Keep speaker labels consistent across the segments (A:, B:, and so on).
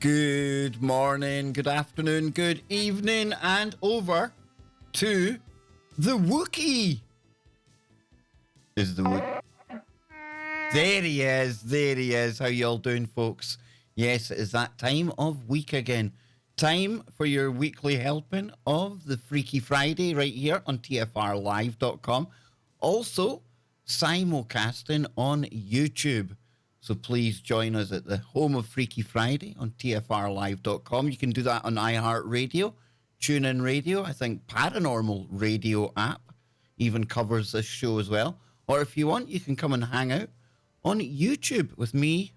A: Good morning, good afternoon, good evening, and over to the Wookiee. Is the Wookiee? There he is, there he is. How y'all doing, folks? Yes, it is that time of week again. Time for your weekly helping of the Freaky Friday right here on TFRlive.com. Also, simulcasting on YouTube. So please join us at the home of Freaky Friday on TFRlive.com. You can do that on iHeartRadio, TuneIn Radio. I think Paranormal Radio app even covers this show as well. Or if you want, you can come and hang out on YouTube with me,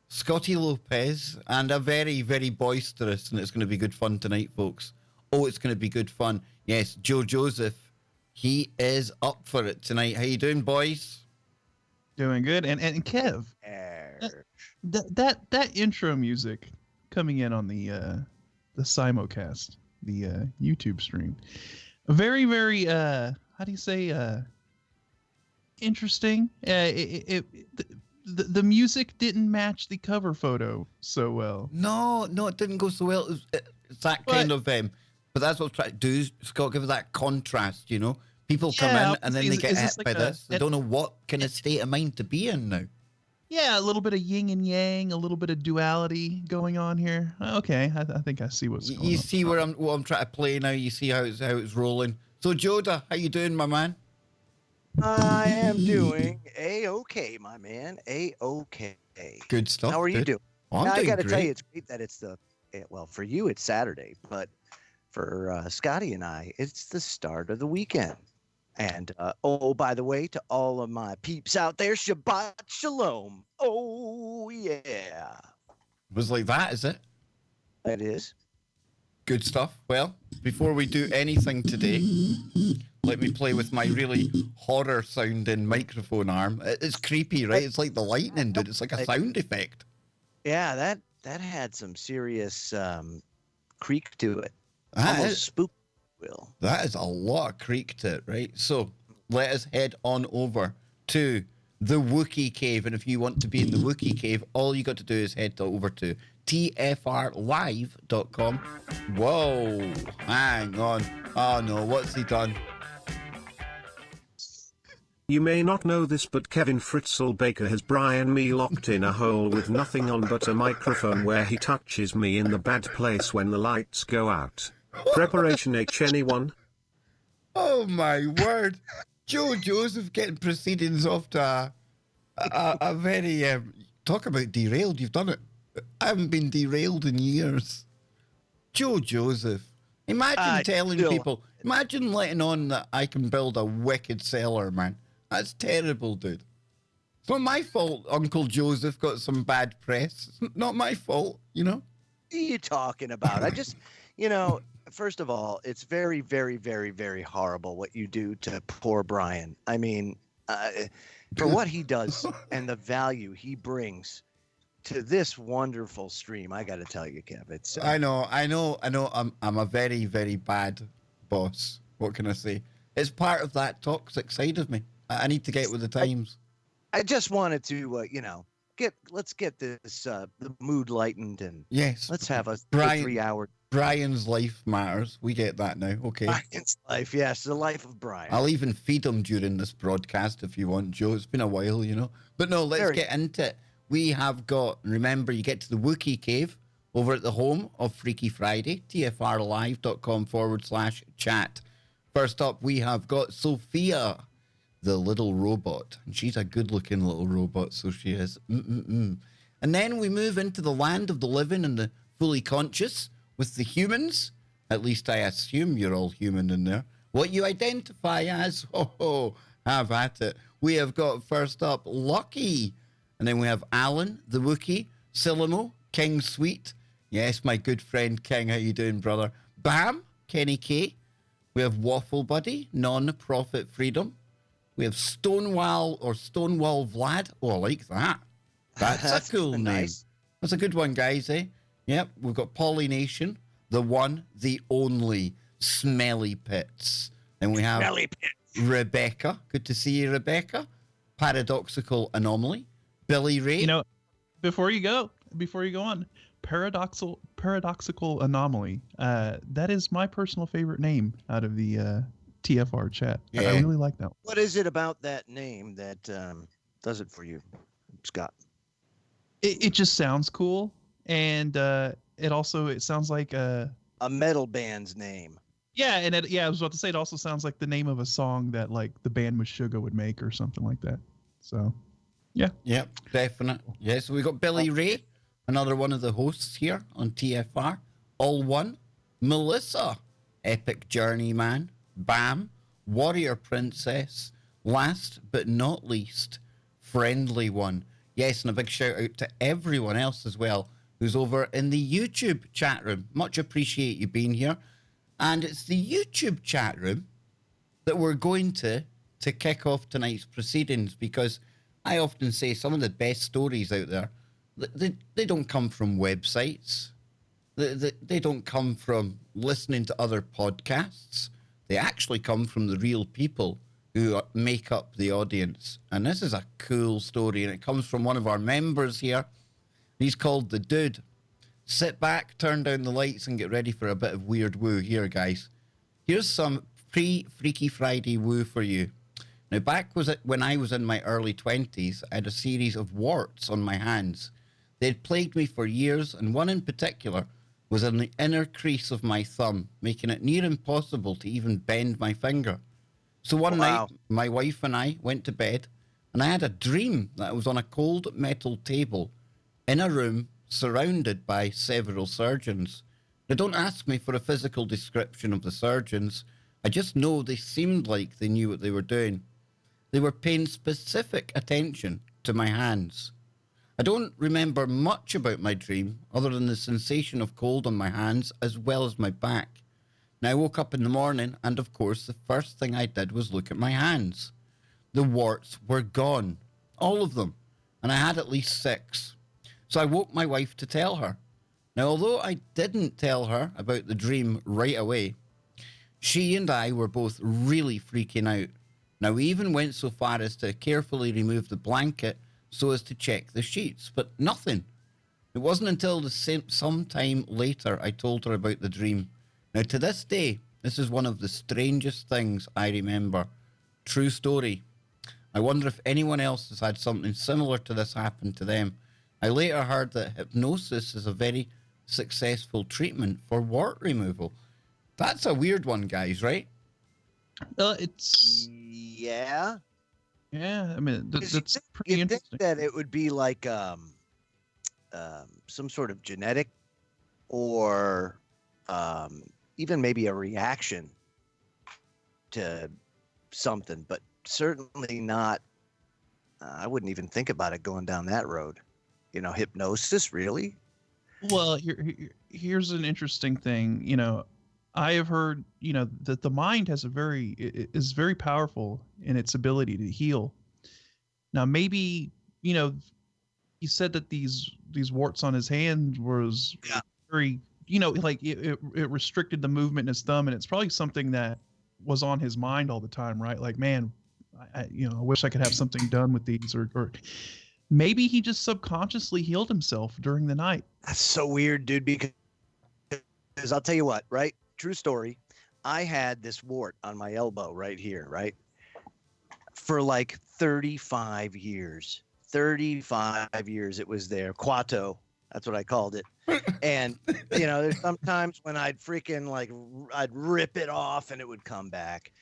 A: Scotty Lopez, and a very, very boisterous, and it's going to be good fun tonight, folks. Oh, it's going to be good fun. Yes, Joe Joseph, he is up for it tonight. How you doing, boys?
B: Doing good. And Kev, that intro music coming in on the simulcast, the YouTube stream, very, very how do you say interesting. The music didn't match the cover photo so well.
A: No, it didn't go so well. It's that kind of but that's what I'm trying to do, Scott. Give it that contrast, you know. People come in and then they get hit by this. They don't know what kind of state of mind to be in now.
B: Yeah, a little bit of yin and yang, a little bit of duality going on here. Okay, I think I see what's going on.
A: You see what I'm trying to play now. You see how it's rolling. So, Joda, how you doing, my man?
C: I am doing A-okay, my man. A-okay.
A: Good stuff.
C: How are you doing?
A: Well,
C: I got to tell you, it's great that it's well, for you, it's Saturday, but for Scotty and I, it's the start of the weekend. And, by the way, to all of my peeps out there, Shabbat Shalom. Oh, yeah.
A: It was like that, is it?
C: It is.
A: Good stuff. Well, before we do anything today, let me play with my really horror-sounding microphone arm. It's creepy, right? It's like the lightning, dude. It's like a sound effect.
C: Yeah, that had some serious creak to it. Almost spook.
A: That is a lot of creak to it, right? So let us head on over to the Wookiee Cave. And if you want to be in the Wookiee Cave, all you got to do is head over to TFRlive.com. Whoa, hang on. Oh no, what's he done?
D: You may not know this, but Kevin Fritzl Baker has Brian me locked in a hole with nothing on but a microphone where he touches me in the bad place when the lights go out. Preparation H anyone?
A: Oh my word. Joe Joseph getting proceedings off to a very talk about derailed. You've done it. I haven't been derailed in years. Joe Joseph. Imagine telling people, imagine letting on that I can build a wicked cellar, man. That's terrible, dude. It's not my fault Uncle Joseph got some bad press. It's not my fault, you know?
C: What are you talking about? I just, first of all, it's very, very, very, very horrible what you do to poor Brian. I mean, for what he does and the value he brings to this wonderful stream, I got to tell you, Kev, it's...
A: I know. I'm a very, very bad boss. What can I say? It's part of that toxic side of me. I need to get with the times.
C: I just wanted to, let's get this the mood lightened, and
A: Yes.
C: let's have a good
A: Brian-
C: 3-hour
A: Brian's life matters. We get that now. Okay.
C: Brian's life. Yes, the life of Brian.
A: I'll even feed him during this broadcast if you want, Joe. It's been a while, you know. But no, let's get into it. We have got, remember, you get to the Wookiee Cave over at the home of Freaky Friday, tfrlive.com/chat. First up, we have got Sophia, the little robot. And she's a good-looking little robot, so she is. And then we move into the land of the living and the fully conscious with the humans. At least I assume you're all human in there. What you identify as, have at it. We have got first up Lucky. And then we have Alan, the Wookiee, Silimo, King Sweet. Yes, my good friend King, how you doing, brother? Bam, Kenny K. We have Waffle Buddy, Non-Profit Freedom. We have Stonewall Vlad. Oh, I like that. That's a cool name.
C: Nice.
A: That's a good one, guys, eh? Yep, we've got Pollination, the one, the only, Smelly Pits. And we have
C: Smelly Pits.
A: Rebecca. Good to see you, Rebecca. Paradoxical Anomaly. Billy Ray.
B: You know, before you go on, paradoxical anomaly. That is my personal favorite name out of the TFR chat.
A: Yeah.
B: I really like that one.
C: What is it about that name that does it for you, Scott?
B: It just sounds cool, and it sounds like
C: A metal band's name.
B: yeah, and I was about to say it also sounds like the name of a song that like the band Meshuggah would make or something like that. So, yeah.
A: Yep, definite. Yes, we got Billy Ray, another one of the hosts here on TFR. All One, Melissa, Epic Journey Man, Bam, Warrior Princess, last but not least, Friendly One. Yes, and a big shout out to everyone else as well who's over in the YouTube chat room. Much appreciate you being here. And it's the YouTube chat room that we're going to kick off tonight's proceedings, because I often say some of the best stories out there, they don't come from websites. They don't come from listening to other podcasts. They actually come from the real people who make up the audience. And this is a cool story, and it comes from one of our members here. He's called The Dude. Sit back, turn down the lights, and get ready for a bit of weird woo here, guys. Here's some pre-Freaky Friday woo for you. Now, back when I was in my early 20s, I had a series of warts on my hands. They'd plagued me for years, and one in particular was in the inner crease of my thumb, making it near impossible to even bend my finger. So one night, my wife and I went to bed, and I had a dream that I was on a cold metal table in a room surrounded by several surgeons. Now, don't ask me for a physical description of the surgeons. I just know they seemed like they knew what they were doing. They were paying specific attention to my hands. I don't remember much about my dream other than the sensation of cold on my hands as well as my back. Now, I woke up in the morning, and of course, the first thing I did was look at my hands. The warts were gone, all of them, and I had at least 6. So I woke my wife to tell her. Now, although I didn't tell her about the dream right away, she and I were both really freaking out. Now, we even went so far as to carefully remove the blanket so as to check the sheets, but nothing. It wasn't until some time later I told her about the dream. Now, to this day, this is one of the strangest things I remember. True story. I wonder if anyone else has had something similar to this happen to them. I later heard that hypnosis is a very successful treatment for wart removal. That's a weird one, guys, right?
B: It's
C: Yeah.
B: I mean that's pretty
C: You'd think
B: interesting.
C: that it would be like some sort of genetic or even maybe a reaction to something, but certainly not. I wouldn't even think about it going down that road. You know, hypnosis, really?
B: Well, here's an interesting thing. You know, I have heard, you know, that the mind is very powerful in its ability to heal. Now, maybe, you know, he said that these warts on his hand was very, you know, like it restricted the movement in his thumb, and it's probably something that was on his mind all the time, right? Like, man, I wish I could have something done with these, or maybe he just subconsciously healed himself during the night.
C: That's so weird, dude, because I'll tell you what, right? True story. I had this wart on my elbow right here, right? For like 35 years. 35 years it was there. Quato. That's what I called it. And, you know, there's sometimes when I'd freaking like, I'd rip it off and it would come back.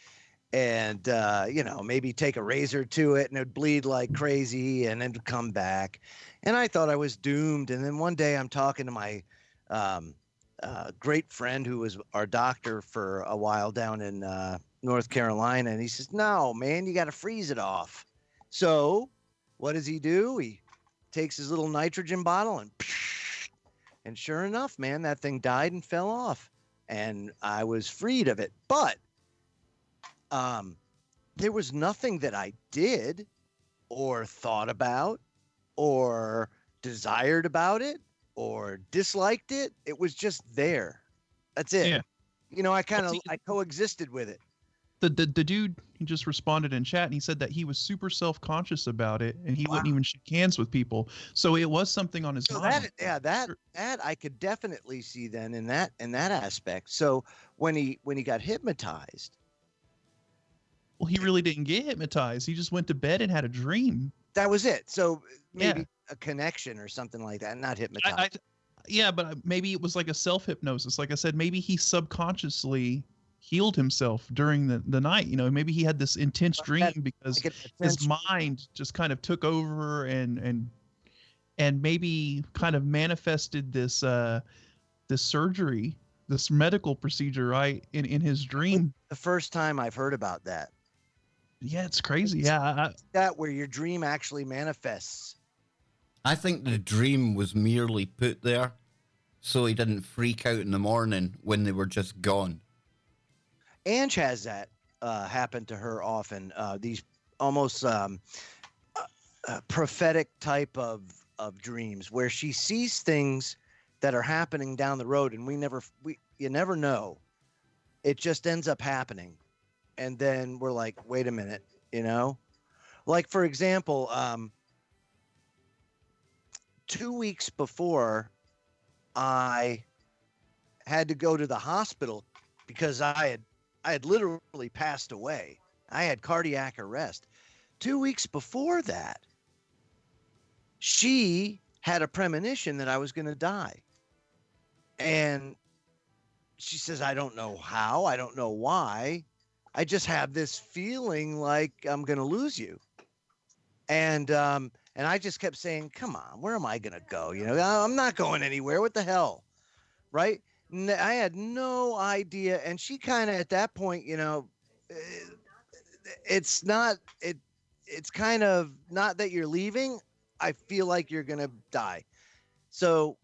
C: And, you know, maybe take a razor to it and it'd bleed like crazy and then it'd come back. And I thought I was doomed. And then one day I'm talking to my great friend who was our doctor for a while down in North Carolina. And he says, no, man, you got to freeze it off. So what does he do? He takes his little nitrogen bottle and sure enough, man, that thing died and fell off. And I was freed of it. But there was nothing that I did or thought about or desired about it or disliked it. It was just there. That's it.
B: Yeah.
C: You know, I coexisted with it.
B: The dude, he just responded in chat and he said that he was super self-conscious about it and he wouldn't even shake hands with people. So it was something on his mind.
C: That I could definitely see then in that aspect. So when he got hypnotized.
B: Well, he really didn't get hypnotized. He just went to bed and had a dream.
C: That was it. So maybe a connection or something like that, not hypnotized.
B: Yeah, but maybe it was like a self-hypnosis. Like I said, maybe he subconsciously healed himself during the night. You know, maybe he had this intense dream because his mind just kind of took over and maybe kind of manifested this this surgery, this medical procedure, right, in his dream.
C: The first time I've heard about that.
B: Yeah, it's crazy. Yeah,
C: that where your dream actually manifests.
A: I think the dream was merely put there so he didn't freak out in the morning when they were just gone.
C: Ange has that happen to her often. These almost prophetic type of dreams where she sees things that are happening down the road, and you never know. It just ends up happening, and then we're like, wait a minute, you know, like for example, 2 weeks before I had to go to the hospital because I had literally passed away. I had cardiac arrest. 2 weeks before that, she had a premonition that I was going to die. And she says, I don't know how, I don't know why. I just have this feeling like I'm going to lose you. And I just kept saying, come on, where am I going to go? You know, I'm not going anywhere. What the hell? Right. I had no idea. And she kind of at that point, you know, it's kind of not that you're leaving. I feel like you're going to die. So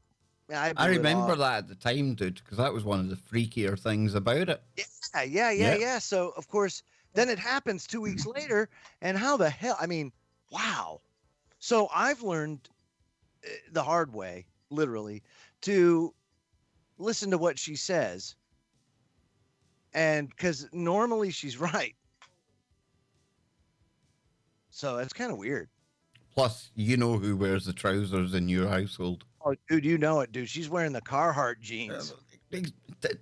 C: I
A: remember that at the time, dude, because that was one of the freakier things about it.
C: Yeah. So, of course, then it happens 2 weeks later. And how the hell? I mean, wow. So I've learned the hard way, literally, to listen to what she says. And because normally she's right. So it's kind of weird.
A: Plus, you know who wears the trousers in your household.
C: Oh, dude, you know it, dude. She's wearing the Carhartt jeans.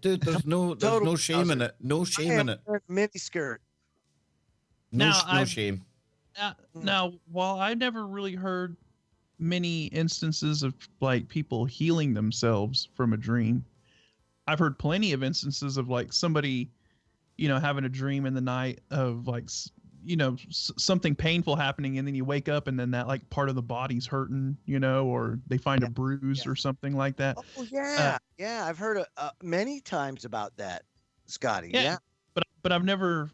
A: Dude, there's no shame in it. No shame in it.
C: Mini skirt.
A: No shame.
B: Now, while I never really heard many instances of like people healing themselves from a dream, I've heard plenty of instances of like somebody, you know, having a dream in the night of like, you know, something painful happening, and then you wake up and then that like part of the body's hurting, you know, or they find a bruise or something like that.
C: Oh yeah, I've heard many times about that, Scotty. Yeah.
B: But I've never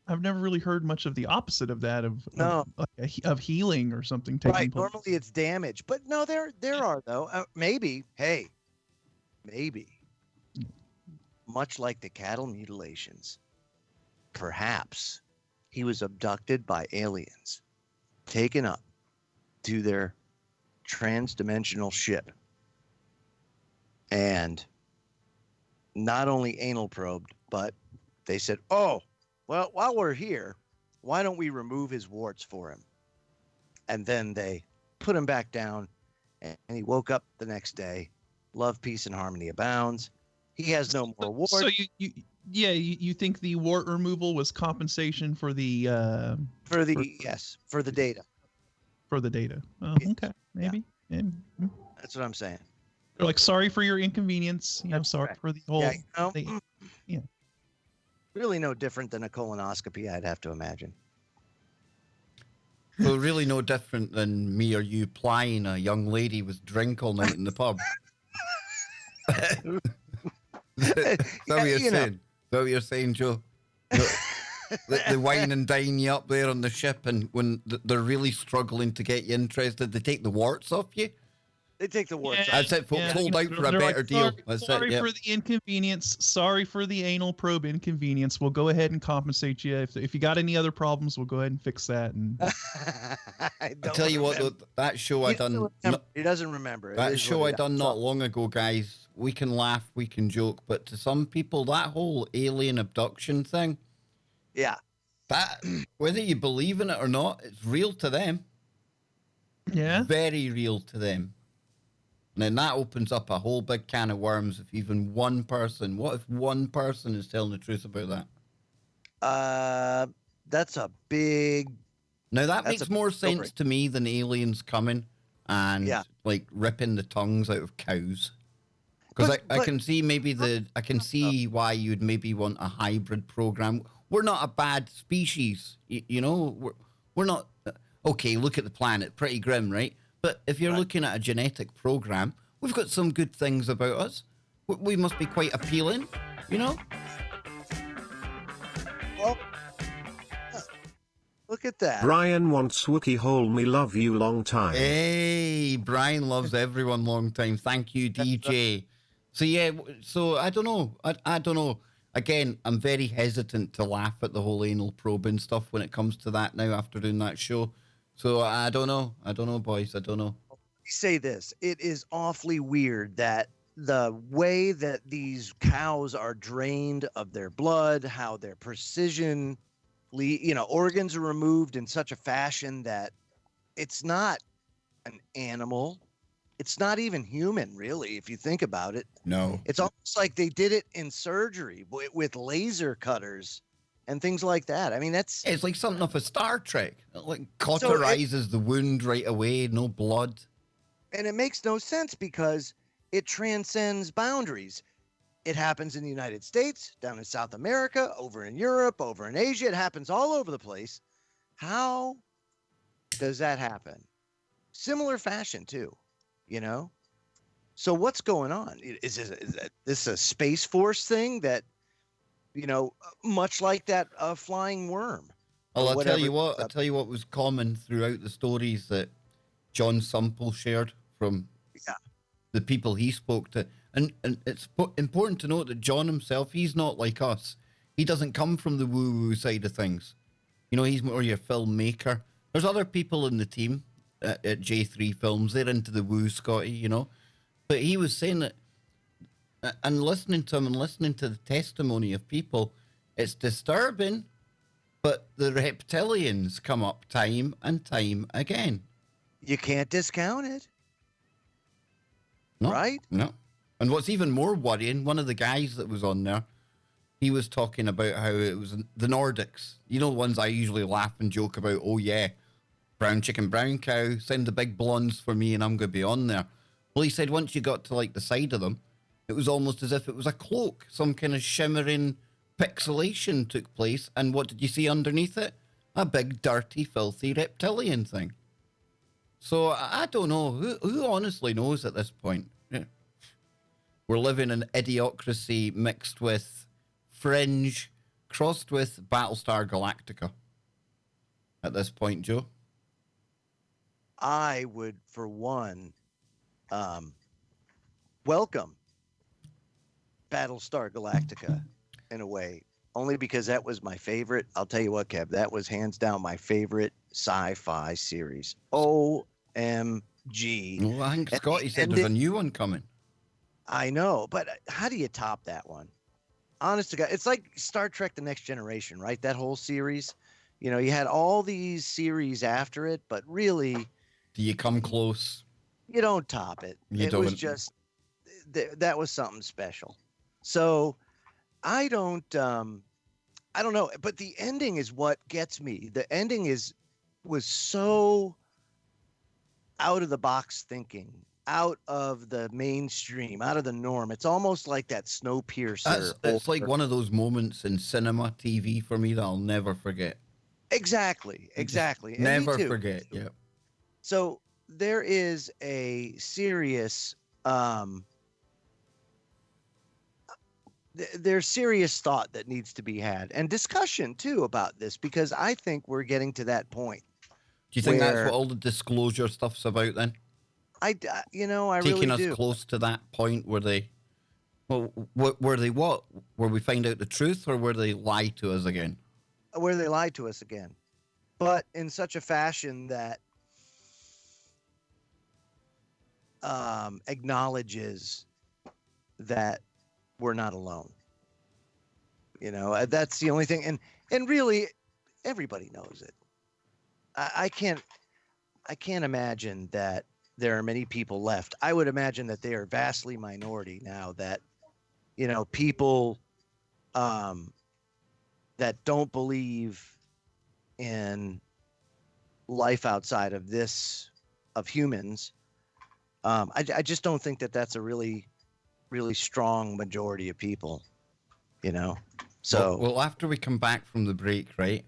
B: really heard much of the opposite of that of healing or something taking place.
C: Normally it's damage, but no, there are though. Maybe much like the cattle mutilations, perhaps he was abducted by aliens, taken up to their transdimensional ship, and not only anal probed, but they said, oh, well, while we're here, why don't we remove his warts for him? And then they put him back down, and he woke up the next day. Love, peace, and harmony abounds. He has no more wart.
B: So you think the wart removal was compensation for the
C: for the data.
B: For the data. Oh,
C: Yes.
B: okay, maybe. Yeah.
C: That's what I'm saying.
B: They're like, sorry for your inconvenience. You know,
C: That's
B: sorry
C: correct.
B: for the whole.
C: Yeah, you know,
B: thing. Yeah.
C: Really no different than a colonoscopy, I'd have to imagine.
A: So really no different than me or you plying a young lady with drink all night in the pub. Is that what you're saying? Is that what you're saying, Joe? They wine and dine you up there on the ship, and when they're really struggling to get you interested, they take the warts off you.
C: They take the warts off.
A: That's it, folks. Hold out for a
B: they're
A: better
B: like,
A: deal. That's
B: sorry
A: it. Yep.
B: for the inconvenience. Sorry for the anal probe inconvenience. We'll go ahead and compensate you. If you got any other problems, we'll go ahead and fix that. And
A: I tell you what, though, that show I done.
C: He doesn't remember.
A: That show I done not long ago, guys. We can laugh, we can joke, but to some people, that whole alien abduction thing.
C: Yeah.
A: That, whether you believe in it or not, it's real to them.
B: yeah,
A: Very real to them. And then that opens up a whole big can of worms if even one person, what if one person is telling the truth about that?
C: That's a big.
A: Now that
C: That's
A: makes
C: a
A: more
C: story.
A: sense to me than aliens coming and like ripping the tongues out of cows. Because I can see I can see why you'd maybe want a hybrid program. We're not a bad species, you know. We're not okay. Look at the planet, pretty grim, right? But if you're looking at a genetic program, we've got some good things about us. We must be quite appealing, you know.
C: Well, look at that.
D: Brian wants Wookie Hole me love you long time.
A: Hey, Brian loves everyone long time. Thank you, DJ. So yeah, so I don't know. I don't know. Again, I'm very hesitant to laugh at the whole anal probe and stuff when it comes to that now after doing that show. So I don't know. I don't know, boys. I don't know.
C: Let me say this. It is awfully weird that the way that these cows are drained of their blood, how their precision, organs are removed in such a fashion that it's not an animal. It's not even human, really, if you think about it.
A: No.
C: It's almost like they did it in surgery with laser cutters and things like that. I mean, it's
A: like something off of Star Trek. It like cauterizes the wound right away, no blood.
C: And it makes no sense because it transcends boundaries. It happens in the United States, down in South America, over in Europe, over in Asia. It happens all over the place. How does that happen? Similar fashion, too, you know? So what's going on? Is this a Space Force thing that, much like that flying worm?
A: Well, I'll tell you what was common throughout the stories that John Sumple shared from the people he spoke to. And it's important to note that John himself, he's not like us. He doesn't come from the woo-woo side of things. You know, he's more your filmmaker. There's other people in the team at J3 Films. They're into the woo, Scotty, you know. But he was saying that, and listening to him and listening to the testimony of people, it's disturbing, but the reptilians come up time and time again.
C: You can't discount it.
A: No,
C: right?
A: No. And what's even more worrying, one of the guys that was on there, he was talking about how it was the Nordics. You know, the ones I usually laugh and joke about. Oh, yeah, brown chicken, brown cow, send the big blondes for me and I'm going to be on there. Well, he said once you got to like the side of them, it was almost as if it was a cloak. Some kind of shimmering pixelation took place. And what did you see underneath it? A big, dirty, filthy reptilian thing. So I don't know. Who honestly knows at this point? Yeah. We're living in idiocracy mixed with fringe, crossed with Battlestar Galactica at this point, Joe.
C: I would, for one, welcome Battlestar Galactica in a way, only because that was my favorite. I'll tell you what, Kev, that was hands down my favorite sci-fi series. OMG.
A: Well, I think Scotty said there's a new one coming.
C: I know, but how do you top that one? Honest to God, it's like Star Trek The Next Generation, right? That whole series. You know, you had all these series after it, but really...
A: Do you come close?
C: You don't top it.
A: You
C: It was
A: don't.
C: just that was something special. So I don't know, but the ending is what gets me. The ending was so out of the box thinking, out of the mainstream, out of the norm. It's almost like that Snowpiercer.
A: It's like one of those moments in cinema TV for me that I'll never forget.
C: Exactly. And me
A: Never
C: too.
A: forget. Yeah.
C: So there is a serious there's serious thought that needs to be had and discussion too about this, because I think we're getting to that point.
A: Do you think that's what all the disclosure stuff's about then?
C: I
A: Taking
C: really
A: us
C: do.
A: close to that point where they, well, were they what? Where we find out the truth, or where they lie to us again?
C: Where they lied to us again, but in such a fashion that acknowledges that we're not alone. That's the only thing, and really, everybody knows it. I can't imagine that there are many people left. I would imagine that they are vastly minority now. That people that don't believe in life outside of this, of humans. I just don't think that that's a really, really strong majority of people. So
A: well, after we come back from the break, right,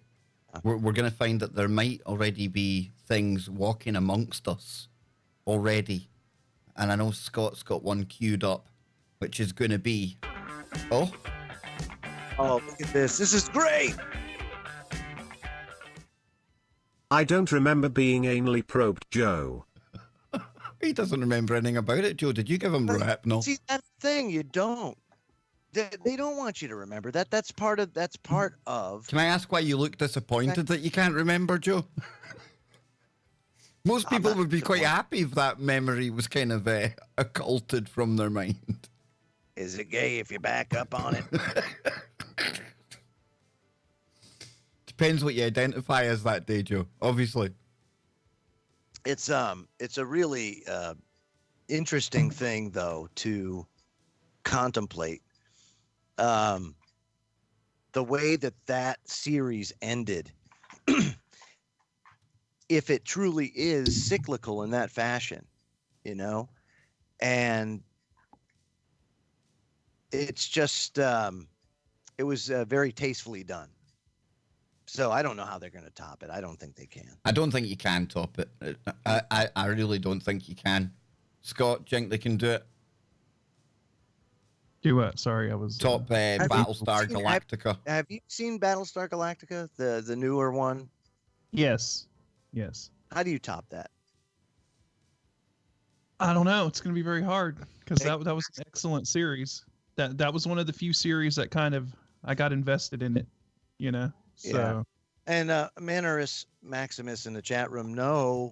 A: we're going to find that there might already be things walking amongst us already. And I know Scott's got one queued up, which is going to be, oh,
C: look at this. This is great.
D: I don't remember being anally probed, Joe.
A: he doesn't remember anything about it. Joe, did you give him rep? No.
C: See, that thing, you don't. They don't want you to remember that. That's part of.
A: Can I ask why you look disappointed that you can't remember, Joe? Most people would be quite happy if that memory was kind of occulted from their mind.
C: Is it gay if you back up on it?
A: Depends what you identify as that day, Joe. Obviously.
C: It's a really interesting thing, though, to contemplate. The way that series ended, if it truly is cyclical in that fashion, and it's just, it was very tastefully done. So I don't know how they're going to top it. I don't think they can.
A: I don't think you can top it. I really don't think you can. Scott, do you think they can do it?
B: Do what? Sorry, I was
A: Top Battlestar Galactica.
C: Have you seen Battlestar Galactica, the newer one?
B: Yes.
C: How do you top that?
B: I don't know. It's going to be very hard because that was an excellent series. That was one of the few series that kind of I got invested in it. So.
C: Yeah. And Mannerus Maximus in the chat room, no,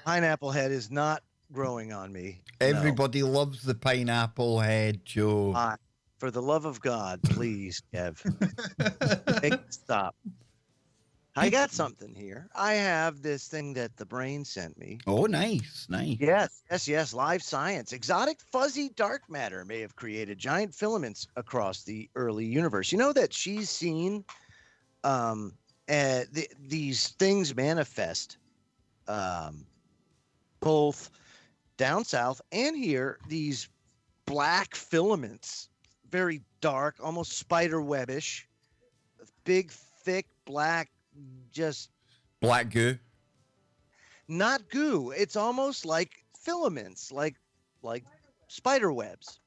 C: Pineapple Head is not growing on me.
A: Everybody loves the pineapple head, Joe.
C: For the love of God, please, Kev, stop. I got something here. I have this thing that the brain sent me.
A: Oh, nice.
C: Yes. Live science. Exotic fuzzy dark matter may have created giant filaments across the early universe. You know that she's seen these things manifest both down south and here, these black filaments, very dark, almost spider webbish, big, thick, black, just
A: black goo.
C: Not goo. It's almost like filaments, like spider webs.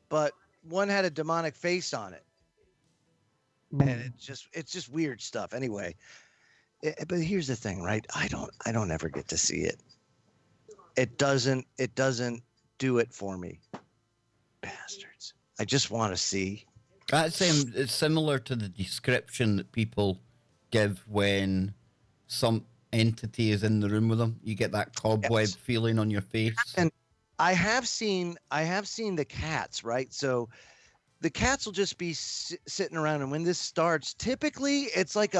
C: But one had a demonic face on it. And it's just weird stuff. Anyway, but here's the thing, right? I don't ever get to see it. It doesn't do it for me. Bastards. I just want to see.
A: That's it's similar to the description that people give when some entity is in the room with them. You get that cobweb feeling on your face.
C: And I have seen the cats, right? So the cats will just be sitting around, and when this starts, typically it's like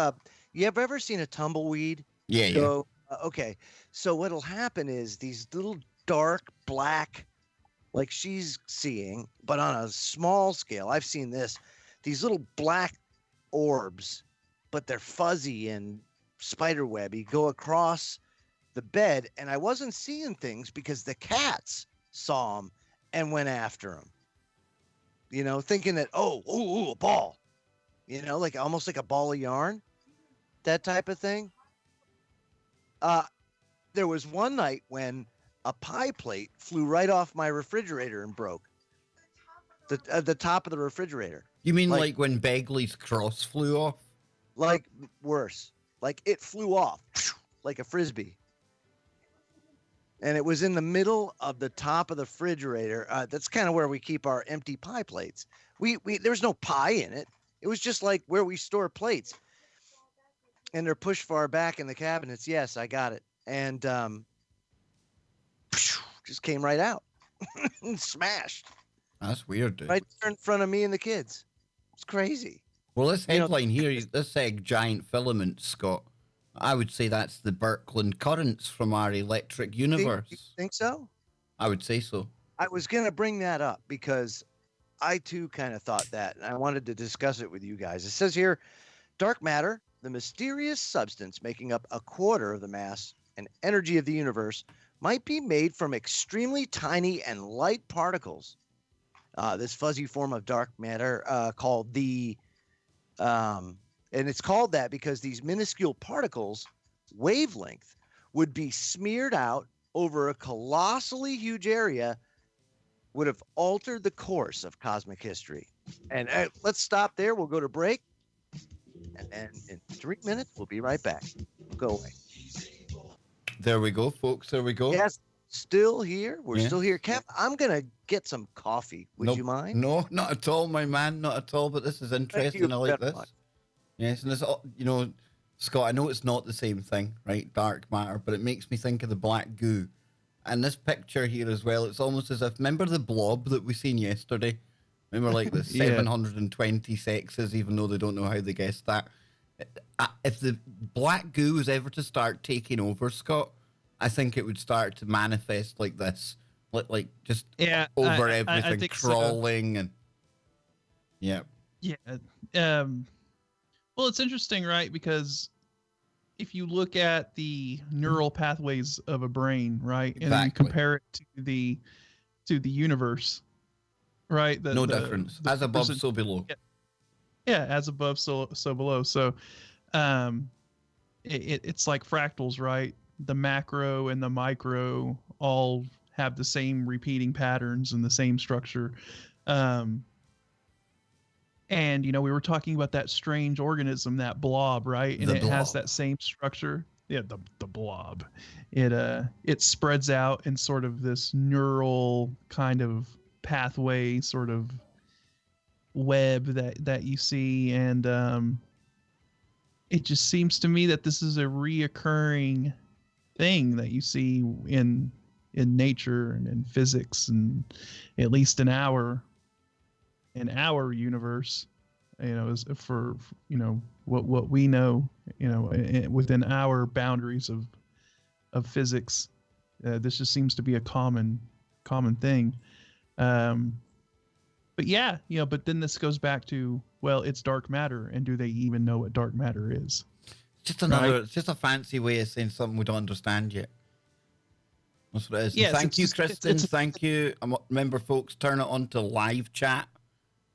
C: you have ever seen a tumbleweed
A: go
C: Okay, so what'll happen is these little dark black, like she's seeing, but on a small scale. I've seen this. These little black orbs, but they're fuzzy and spiderwebby, go across the bed, and I wasn't seeing things because the cats saw them and went after them. You know, thinking that a ball. You know, like almost like a ball of yarn, that type of thing. Uh, there was one night when a pie plate flew right off my refrigerator and broke the top of the refrigerator.
A: You mean like when Begley's cross flew off?
C: Like worse, like it flew off like a frisbee, and it was in the middle of the top of the refrigerator. That's kind of where we keep our empty pie plates. We there's no pie in it. It was just like where we store plates, and they're pushed far back in the cabinets. Yes, I got it, and just came right out and smashed
A: That's weird, dude.
C: right there in front of me and the kids. It's crazy.
A: Well, this headline here, this giant filament, Scott, I would say that's the Birkeland currents from our electric universe.
C: You think so?
A: I would say so.
C: I was going to bring that up because I too kind of thought that, and I wanted to discuss it with you guys. It says here, dark matter, the mysterious substance making up a quarter of the mass and energy of the universe, might be made from extremely tiny and light particles. This fuzzy form of dark matter called the, and it's called that because these minuscule particles' wavelength would be smeared out over a colossally huge area, would have altered the course of cosmic history. And let's stop there. We'll go to break. And then in 3 minutes, we'll be right back. Go away.
A: There we go, folks. There we go.
C: Yes, still here. We're still here. Kev, I'm going to get some coffee. Would you mind?
A: No, not at all, my man. Not at all. But this is interesting. I like this.
C: Much.
A: Yes, and this, you know, Scott, I know it's not the same thing, right? Dark matter, but it makes me think of the black goo. And this picture here as well, it's almost as if, remember the blob that we seen yesterday? Remember, like, the 720 sexes, even though they don't know how they guessed that? If the black goo was ever to start taking over, Scott, I think it would start to manifest like this. Like just over everything,
B: I think
A: crawling so. And... Yeah.
B: Yeah. Well, it's interesting, right? Because if you look at the neural pathways of a brain, right, and then you compare it to the universe, right?
A: No difference. As above, so below.
B: Yeah, as above, so below. So, it's like fractals, right? The macro and the micro all have the same repeating patterns and the same structure. And, you know, we were talking about that strange organism, that blob, right? And it has that same structure. Yeah, the blob. It spreads out in sort of this neural kind of pathway sort of web that you see. And it just seems to me that this is a reoccurring thing that you see in nature and in physics, and at least in our universe, you know, is for you know what we know, you know, within our boundaries of physics. This just seems to be a common thing. But yeah, you know, but then this goes back to, well, it's dark matter, and do they even know what dark matter is?
A: Just another, it's just a fancy way of saying something we don't understand yet. That's what it is.
B: Yes,
A: thank you, Kristen. Thank you. Remember, folks, turn it on to live chat.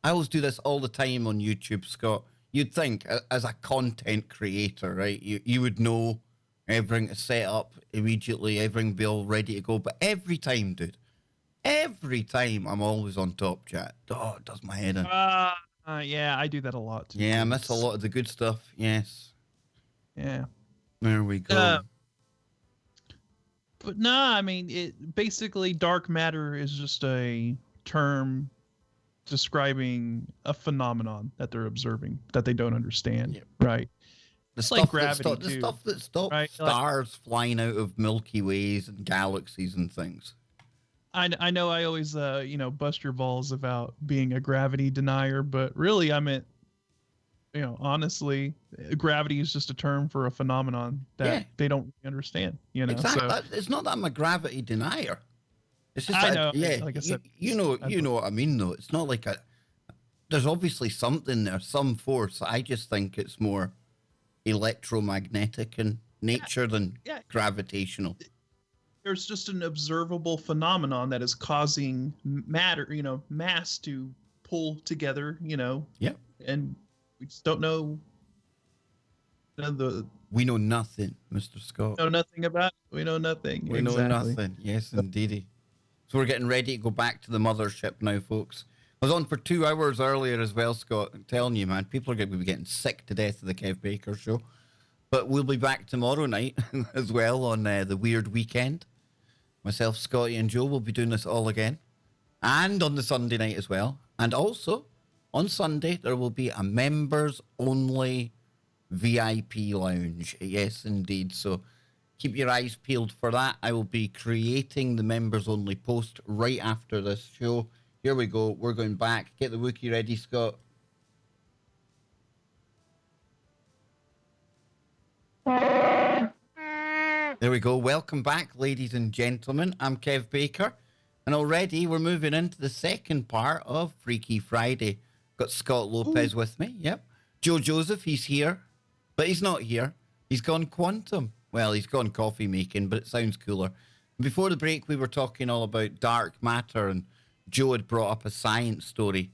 A: I always do this all the time on YouTube, Scott. You'd think, as a content creator, right, you would know everything to set up immediately, everything be all ready to go. But every time, dude, every time I'm always on top chat. Oh, it does my head in.
B: Yeah, I do that a lot too.
A: Yeah, I miss a lot of the good stuff. Yes.
B: Yeah.
A: There we go.
B: But no, I mean, it basically, dark matter is just a term describing a phenomenon that they're observing that they don't understand, right?
A: It's
B: like gravity,
A: the stuff that stops
B: right?
A: stars flying out of Milky Ways and galaxies and things.
B: I know I always bust your balls about being a gravity denier, but really I meant honestly, gravity is just a term for a phenomenon that they don't understand.
A: Exactly.
B: So
A: It's not that I'm a gravity denier. It's just
B: I
A: that,
B: know,
A: yeah,
B: like I said,
A: you know what I mean, though. It's not like there's obviously something there, some force. I just think it's more electromagnetic in nature than
B: yeah.
A: gravitational.
B: There's just an observable phenomenon that is causing matter, mass to pull together,
A: Yep.
B: and we just don't know
A: We know nothing, Mr. Scott.
B: know nothing about it. We know nothing.
A: We know nothing. Yes, indeedy. So we're getting ready to go back to the mothership now, folks. I was on for 2 hours earlier as well, Scott. I'm telling you, man, people are going to be getting sick to death of the Kev Baker show. But we'll be back tomorrow night as well on the Weird Weekend. Myself, Scotty, and Joe will be doing this all again. And on the Sunday night as well. And also, on Sunday, there will be a members-only VIP lounge. Yes, indeed. So keep your eyes peeled for that. I will be creating the members-only post right after this show. Here we go. We're going back. Get the Wookiee ready, Scott. There we go. Welcome back, ladies and gentlemen. I'm Kev Baker. And already we're moving into the second part of Freaky Friday. Got Scott Lopez with me. Yep. Joe Joseph, he's here. But he's not here. He's gone quantum. Well, he's gone coffee making, but it sounds cooler. Before the break, we were talking all about dark matter, and Joe had brought up a science story.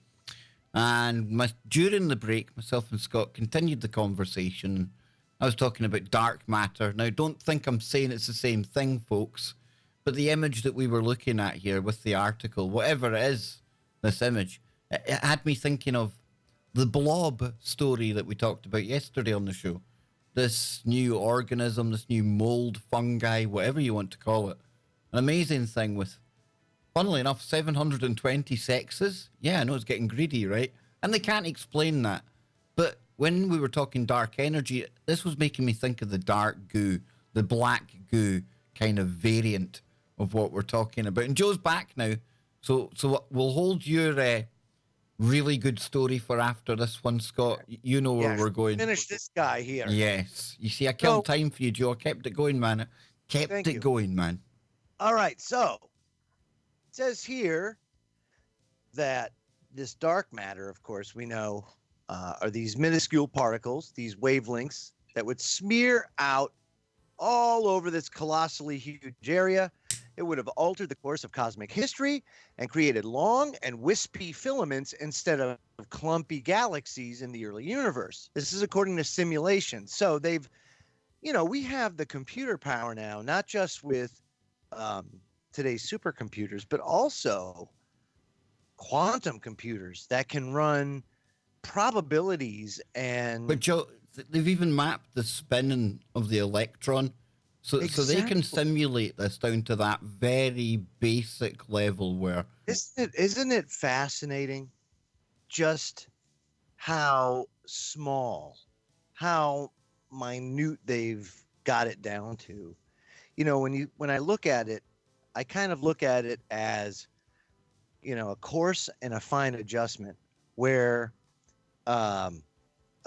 A: And during the break, myself and Scott continued the conversation. I was talking about dark matter. Now, don't think I'm saying it's the same thing, folks. But the image that we were looking at here with the article, whatever it is, this image, it had me thinking of the Blob story that we talked about yesterday on the show. This new organism, this new mold, fungi, whatever you want to call it. An amazing thing with, funnily enough, 720 sexes. Yeah, I know it's getting greedy, right? And they can't explain that. But when we were talking dark energy, this was making me think of the dark goo, the black goo kind of variant of what we're talking about. And Joe's back now. So we'll hold your really good story for after this one, Scott. You know where we're going.
C: Finish this guy here.
A: Yes. You see, I killed time for you, Joe. I kept it going, man. Kept it going, man.
C: All right. So it says here that this dark matter, of course, we know are these minuscule particles, these wavelengths that would smear out all over this colossally huge area. It would have altered the course of cosmic history and created long and wispy filaments instead of clumpy galaxies in the early universe. This is according to simulations. So they've, we have the computer power now, not just with today's supercomputers, but also quantum computers that can run probabilities and.
A: But Joe, they've even mapped the spinning of the electron. So they can simulate this down to that very basic level where...
C: Isn't it fascinating just how small, how minute they've got it down to? When I look at it, I kind of look at it as, a coarse and a fine adjustment, where a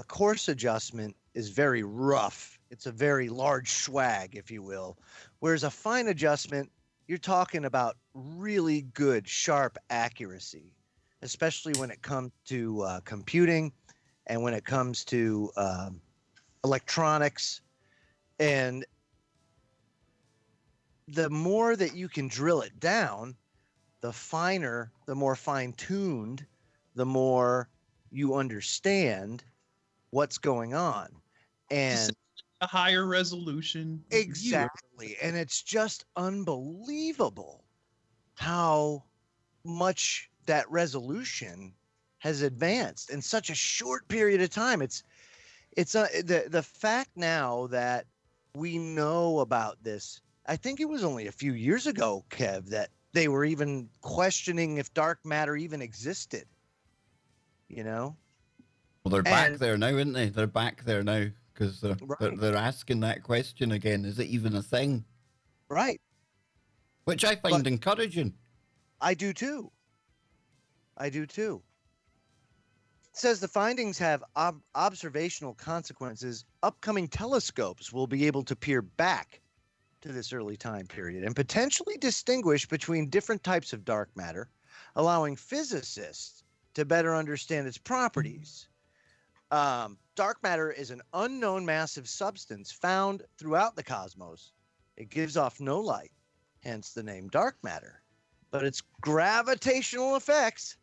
C: coarse adjustment is very rough. It's a very large swag, if you will. Whereas a fine adjustment, you're talking about really good, sharp accuracy, especially when it comes to computing and when it comes to electronics. And the more that you can drill it down, the finer, the more fine-tuned, the more you understand what's going on. And
B: a higher resolution.
C: Exactly. And it's just unbelievable how much that resolution has advanced in such a short period of time. It's the fact now that we know about this. I think it was only a few years ago, Kev, that they were even questioning if dark matter even existed. Well,
A: they're back there now, aren't they? They're back there now. Because they're asking that question again. Is it even a thing?
C: Right.
A: Which I find encouraging.
C: I do too. says the findings have observational consequences. Upcoming telescopes will be able to peer back to this early time period and potentially distinguish between different types of dark matter, allowing physicists to better understand its properties. Dark matter is an unknown massive substance found throughout the cosmos. It gives off no light, hence the name dark matter. But its gravitational effects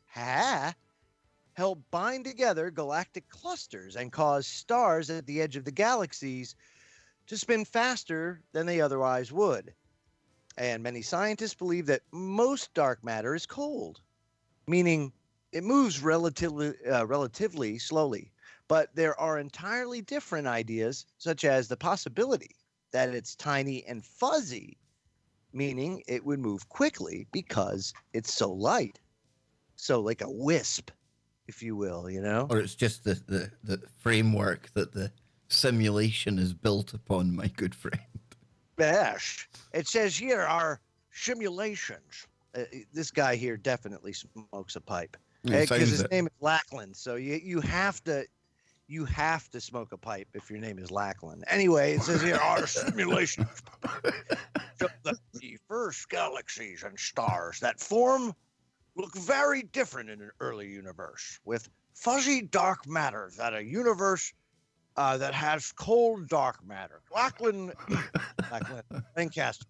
C: help bind together galactic clusters and cause stars at the edge of the galaxies to spin faster than they otherwise would. And many scientists believe that most dark matter is cold, meaning it moves relatively slowly. But there are entirely different ideas, such as the possibility that it's tiny and fuzzy, meaning it would move quickly because it's so light. So like a wisp, if you will, you know?
A: Or it's just the framework that the simulation is built upon, my good friend.
C: Yes. It says here are simulations. This guy here definitely smokes a pipe because his name is Lackland. So you have to smoke a pipe if your name is Lackland. Anyway, it says here are simulations. So the first galaxies and stars that form look very different in an early universe, with fuzzy dark matter that a universe that has cold dark matter. Lackland Lancaster,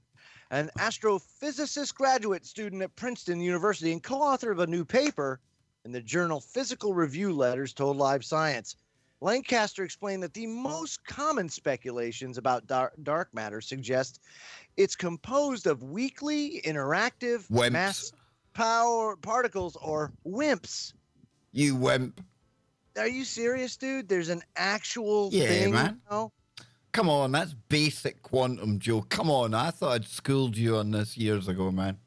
C: an astrophysicist graduate student at Princeton University and co-author of a new paper in the journal Physical Review Letters Told Live Science. Lancaster explained that the most common speculations about dark matter suggest it's composed of weakly interactive mass power particles, or WIMPs.
A: You wimp.
C: Are you serious, dude? There's an actual
A: Yeah,
C: thing,
A: man.
C: you know?
A: Come on, that's basic quantum, Joe. Come on, I thought I'd schooled you on this years ago, man.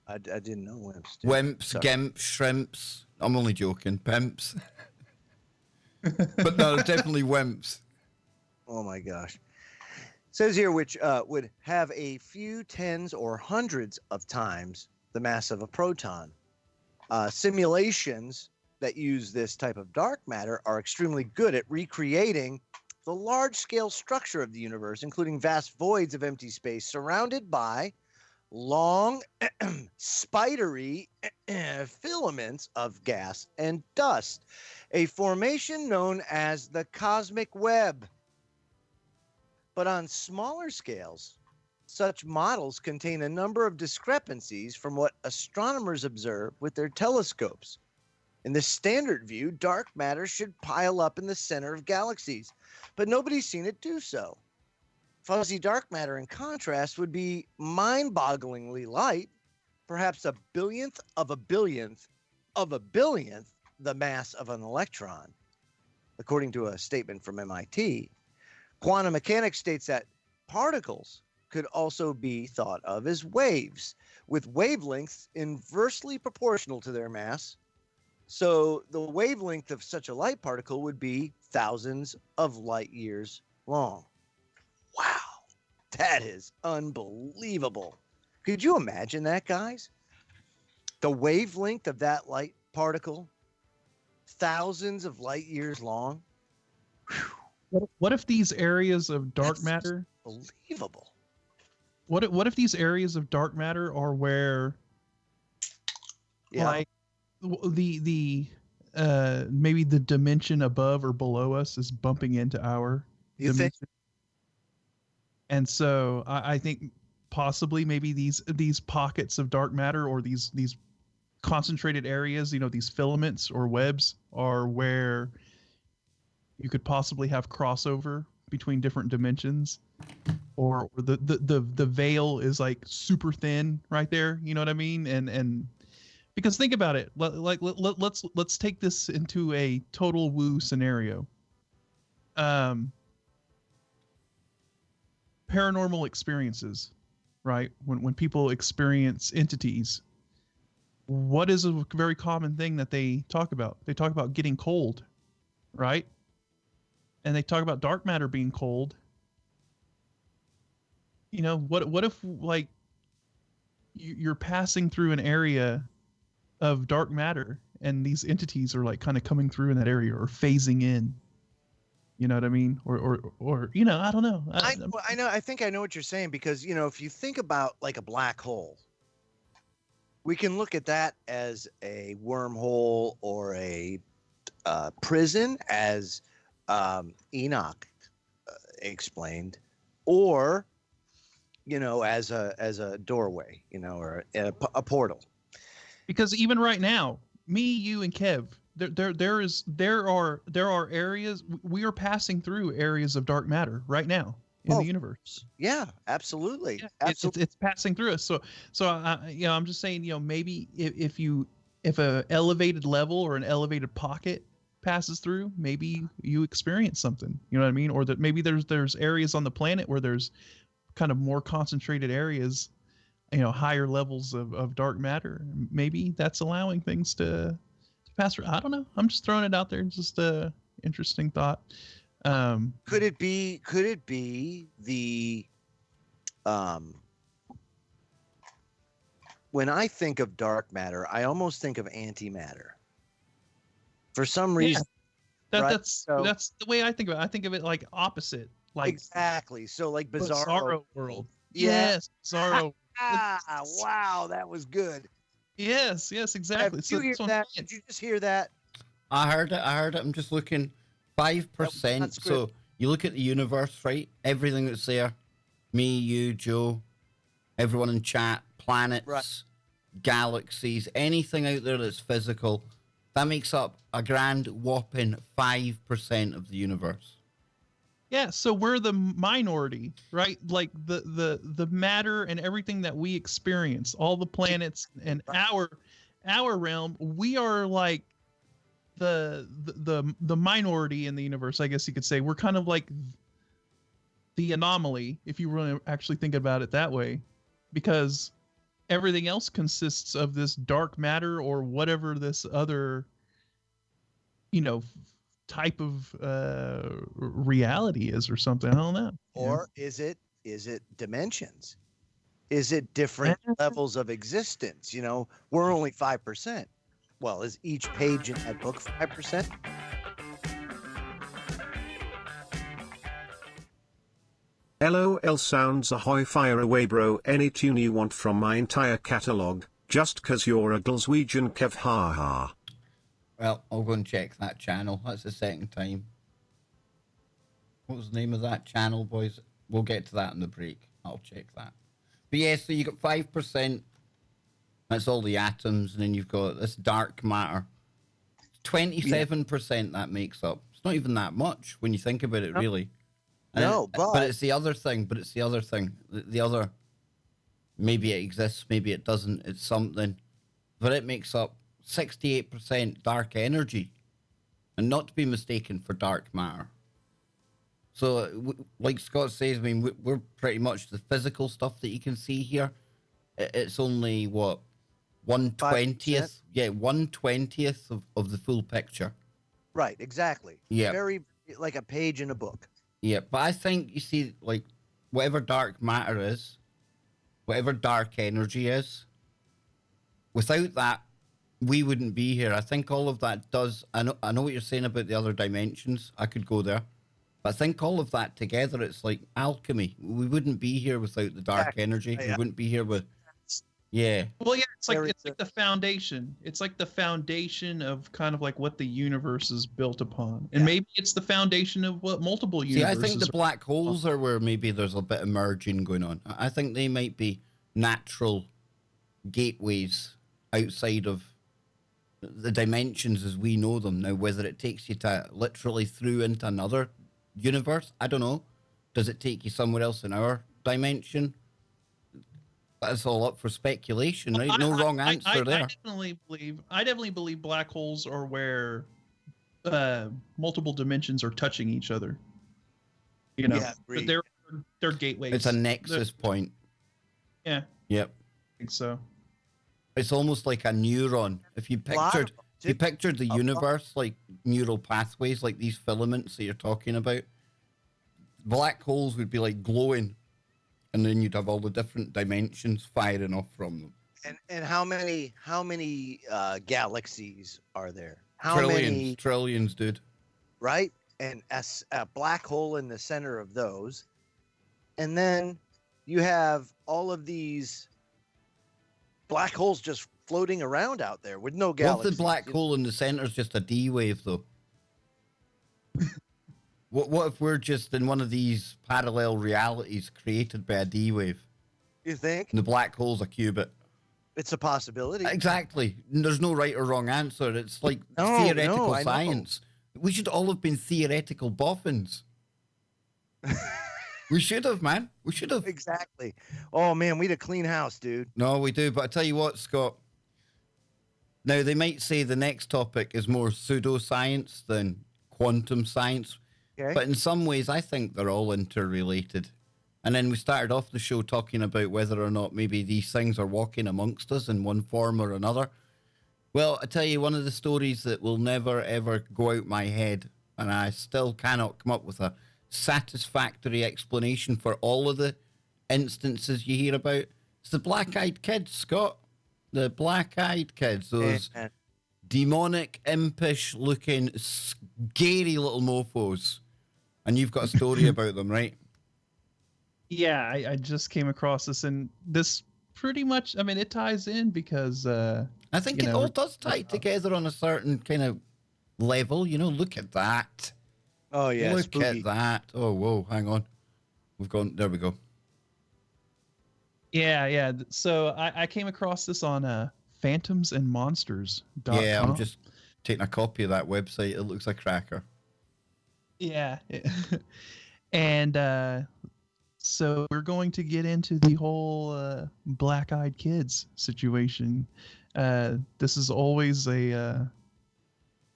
C: I didn't know WIMPs. Dude.
A: Wimps,
C: Sorry.
A: gimps, shrimps. I'm only joking. Pimps. But no, definitely wimps.
C: Oh my gosh. Says here, which would have a few tens or hundreds of times the mass of a proton. Simulations that use this type of dark matter are extremely good at recreating the large-scale structure of the universe, including vast voids of empty space surrounded by long, spidery filaments of gas and dust, a formation known as the cosmic web. But on smaller scales, such models contain a number of discrepancies from what astronomers observe with their telescopes. In the standard view, dark matter should pile up in the center of galaxies, but nobody's seen it do so. Fuzzy dark matter, in contrast, would be mind-bogglingly light, perhaps a billionth of a billionth of a billionth the mass of an electron. According to a statement from MIT, quantum mechanics states that particles could also be thought of as waves, with wavelengths inversely proportional to their mass. So the wavelength of such a light particle would be thousands of light years long. Wow, that is unbelievable. Could you imagine that, guys? The wavelength of that light particle, thousands of light years long.
B: What if these areas of dark matter?
C: Unbelievable.
B: What if these areas of dark matter are where, like, the maybe the dimension above or below us is bumping into our dimension? And so I think possibly maybe these pockets of dark matter, or these concentrated areas, you know, these filaments or webs, are where you could possibly have crossover between different dimensions, or the veil is like super thin right there. You know what I mean? And because think about it, let's take this into a total woo scenario. Paranormal experiences, right? When people experience entities, what is a very common thing that they talk about? They talk about getting cold, right? And they talk about dark matter being cold. You know, what if, like, you're passing through an area of dark matter and these entities are like kind of coming through in that area or phasing in. You know what I mean? Or you know, I don't know.
C: I know. I think I know what you're saying, because if you think about like a black hole, we can look at that as a wormhole or a prison, as Enoch explained, or as a doorway, or a portal.
B: Because even right now, me, you, and Kev, there are areas we are passing through areas of dark matter right now in the universe.
C: Yeah, absolutely.
B: Yeah,
C: Absolutely.
B: it's passing through us. So I'm just saying, maybe if a elevated level or an elevated pocket passes through, maybe you experience something. You know what I mean? Or that maybe there's areas on the planet where there's kind of more concentrated areas, higher levels of dark matter. Maybe that's allowing things to pass through. I don't know. I'm just throwing it out there. Just a interesting thought.
C: Could it be the when I think of dark matter, I almost think of antimatter. For some reason.
B: Yeah,
C: that's
B: the way I think of it. I think of it like opposite. Like
C: exactly. So like
B: Bizarro world.
C: Yeah.
B: Yes, Bizarro.
C: Wow, that was good.
B: Yes, exactly.
C: Did you hear that? Did you just hear that?
A: I heard it. I'm just looking. 5%. So you look at the universe, right? Everything that's there. Me, you, Joe, everyone in chat, planets, galaxies, anything out there that's physical. That makes up a grand whopping 5% of the universe.
B: Yeah, so we're the minority, right? Like the matter and everything that we experience, all the planets and our realm, we are like the minority in the universe, I guess you could say. We're kind of like the anomaly, if you really actually think about it that way, because everything else consists of this dark matter or whatever this other, type of reality is or something. I don't know.
C: Or is it dimensions? Is it different levels of existence? We're only 5%. Well, is each page in that book 5%?
D: LOL sounds ahoy, fire away bro, any tune you want from my entire catalogue, just 'cause you're a Glaswegian Kev, ha ha.
A: Well, I'll go and check that channel. That's the second time. What was the name of that channel, boys? We'll get to that in the break. I'll check that. But yeah, so you got 5%. That's all the atoms. And then you've got this dark matter. 27% that makes up. It's not even that much when you think about it, really.
C: No,
A: but it's the other thing. The other, maybe it exists, maybe it doesn't. It's something. But it makes up 68% dark energy, and not to be mistaken for dark matter. So, like Scott says, I mean, we're pretty much the physical stuff that you can see here. It's only, what, 1/20th? Yeah, 1/20th of the full picture.
C: Right, exactly.
A: Yeah.
C: Very like a page in a book.
A: Yeah, but I think, you see, like, whatever dark matter is, whatever dark energy is, without that, we wouldn't be here. I think all of that does. I know what you're saying about the other dimensions. I could go there, but I think all of that together, it's like alchemy. We wouldn't be here without the dark energy. We wouldn't be here with. Yeah.
B: Well, yeah, it's like the foundation. It's like the foundation of kind of like what the universe is built upon, and maybe it's the foundation of what multiple universes.
A: See, I think the black holes are where maybe there's a bit of merging going on. I think they might be natural gateways outside of the dimensions as we know them now. Whether it takes you to literally through into another universe, I don't know. Does it take you somewhere else in our dimension? That's all up for speculation, right? No wrong answer there.
B: I definitely believe black holes are where multiple dimensions are touching each other. But they're gateways.
A: It's a nexus point.
B: Yeah.
A: Yep.
B: I think so.
A: It's almost like a neuron. If you pictured the universe like neural pathways, like these filaments that you're talking about, black holes would be like glowing, and then you'd have all the different dimensions firing off from them.
C: And how many galaxies are there? How
A: Trillions,
C: many,
A: trillions, dude.
C: right? And a black hole in the center of those. And then you have all of these black holes just floating around out there with no
A: What if
C: galaxies.
A: the black hole in the center is just a D wave, though? What if we're just in one of these parallel realities created by a D wave?
C: You think?
A: And the black hole's a qubit.
C: It's a possibility.
A: Exactly. There's no right or wrong answer. It's like
C: No,
A: theoretical
C: I know.
A: science. We should all have been theoretical boffins. We should have, man. We should have.
C: Exactly. Oh man, we had a clean house, dude.
A: No, we do. But I tell you what, Scott. Now, they might say the next topic is more pseudoscience than quantum science.
C: Okay.
A: But in some ways, I think they're all interrelated. And then we started off the show talking about whether or not maybe these things are walking amongst us in one form or another. Well, I tell you, one of the stories that will never, ever go out my head, and I still cannot come up with a satisfactory explanation for all of the instances you hear about, it's the black-eyed kids, Scott. The black-eyed kids, those demonic, impish-looking, scary little mofos. And you've got a story about them, right?
B: Yeah, I just came across this, and this pretty much, I mean, it ties in because
A: I think it all does tie together on a certain kind of level. You know, look at that.
C: Oh yeah,
A: Look
C: spooky.
A: at that. Oh, whoa, hang on. We've gone, there we go.
B: Yeah. So I came across this on phantomsandmonsters.com.
A: Yeah, I'm just taking a copy of that website. It looks a cracker.
B: Yeah. And so we're going to get into the whole black-eyed kids situation. This is always a,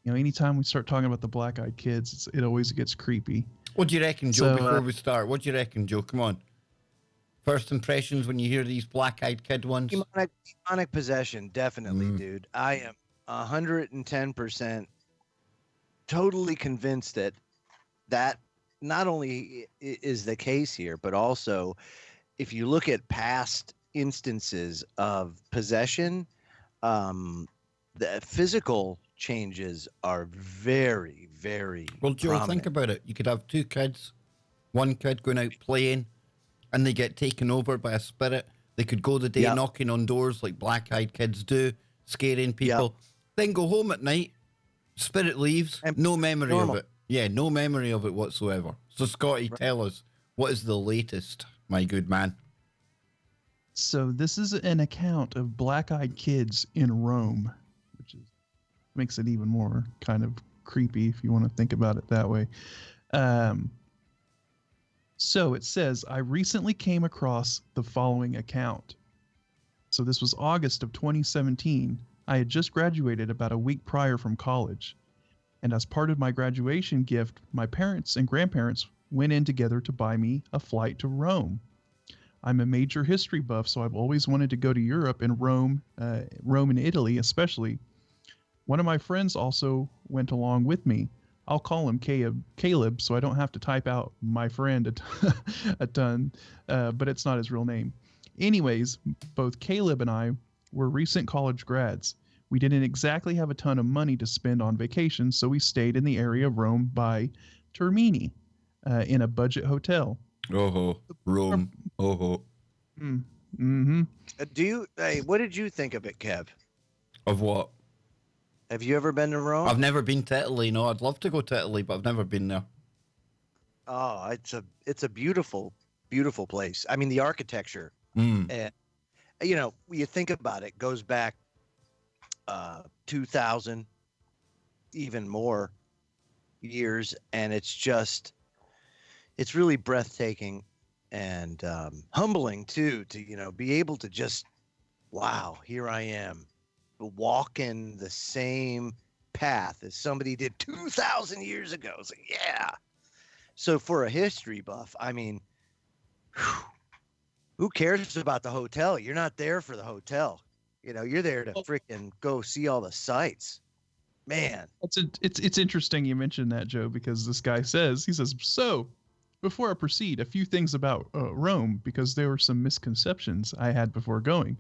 B: anytime we start talking about the black-eyed kids, it always gets creepy.
A: What do you reckon, Joe,
B: So,
A: before we start? What do you reckon, Joe? Come on. First impressions when you hear these black-eyed kid ones?
C: Demonic possession, definitely,
A: Mm.
C: dude. I am 110% totally convinced that not only is the case here, but also if you look at past instances of possession, the physical changes are very, very
A: Well, Joe,
C: prominent.
A: think about it. You could have two kids, one kid going out playing, and they get taken over by a spirit. They could go the day
C: Yep.
A: knocking on doors like black-eyed kids do, scaring people. Then go home at night, spirit leaves,
C: And
A: no memory
C: normal.
A: of it. Yeah, no memory of it whatsoever. So, Scotty, tell us, what is the latest, my good man?
B: So this is an account of black-eyed kids in Rome, which makes it even more kind of creepy if you want to think about it that way. So it says, I recently came across the following account. So this was August of 2017. I had just graduated about a week prior from college. And as part of my graduation gift, my parents and grandparents went in together to buy me a flight to Rome. I'm a major history buff, so I've always wanted to go to Europe and Rome and Italy especially. One of my friends also went along with me. I'll call him Caleb, so I don't have to type out my friend a ton, but it's not his real name. Anyways, both Caleb and I were recent college grads. We didn't exactly have a ton of money to spend on vacation, so we stayed in the area of Rome by Termini in a budget hotel.
A: Oh, Rome. Oh,
B: Mm-hmm.
C: What did you think of it, Kev?
A: of what?
C: Have you ever been to Rome?
A: I've never been to Italy. No, I'd love to go to Italy, but I've never been there.
C: Oh, it's a beautiful, beautiful place. I mean, the architecture,
A: Mm.
C: and you think about it, goes back 2,000, even more years, and it's really breathtaking and humbling too, to be able to just, wow, here I am, walking the same path as somebody did 2,000 years ago. It's like, yeah. So for a history buff, I mean, who cares about the hotel? You're not there for the hotel. You're there to freaking go see all the sights. Man.
B: It's interesting you mentioned that, Joe, because this guy says, so before I proceed, a few things about Rome, because there were some misconceptions I had before going.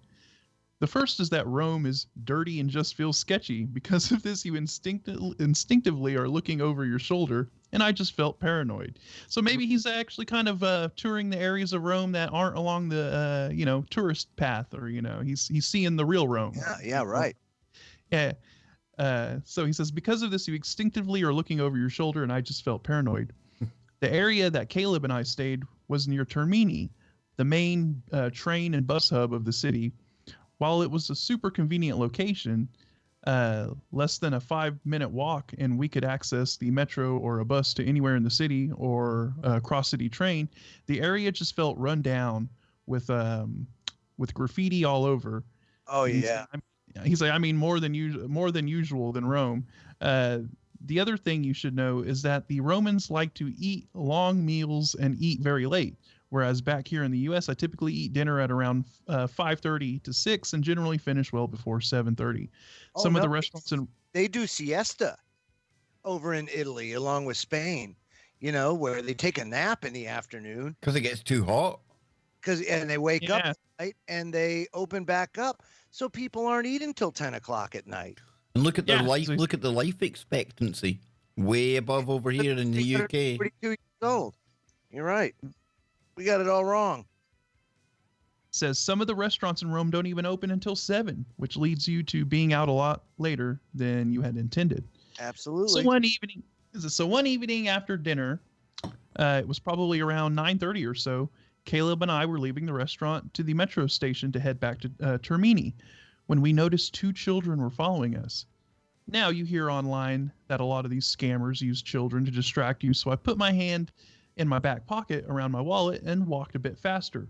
B: The first is that Rome is dirty and just feels sketchy. Because of this, you instinctively are looking over your shoulder, and I just felt paranoid. So maybe he's actually kind of touring the areas of Rome that aren't along the tourist path, or he's seeing the real Rome.
C: Yeah, right.
B: Yeah. So he says, because of this, you instinctively are looking over your shoulder, and I just felt paranoid. The area that Caleb and I stayed was near Termini, the main train and bus hub of the city. While it was a super convenient location, less than a 5-minute walk, and we could access the metro or a bus to anywhere in the city or a cross-city train, the area just felt run down with graffiti all over.
C: Oh, yeah.
B: He's like, I mean, more than usual than Rome. The other thing you should know is that the Romans like to eat long meals and eat very late. Whereas back here in the U.S., I typically eat dinner at around 5:30 to 6 and generally finish well before 7:30. Some of the restaurants
C: they do siesta over in Italy, along with Spain, where they take a nap in the afternoon.
A: Because it gets too hot.
C: And they wake up right, and they open back up. So people aren't eating till 10 o'clock at night.
A: And look at their life. Look at the life expectancy. Way above over here in the UK.
C: 42 years old. You're right. We got it all wrong.
B: Says some of the restaurants in Rome don't even open until 7, which leads you to being out a lot later than you had intended.
C: Absolutely.
B: So one evening after dinner, it was probably around 9:30 or so, Caleb and I were leaving the restaurant to the metro station to head back to Termini when we noticed 2 children were following us. Now you hear online that a lot of these scammers use children to distract you, so I put my hand in my back pocket around my wallet and walked a bit faster.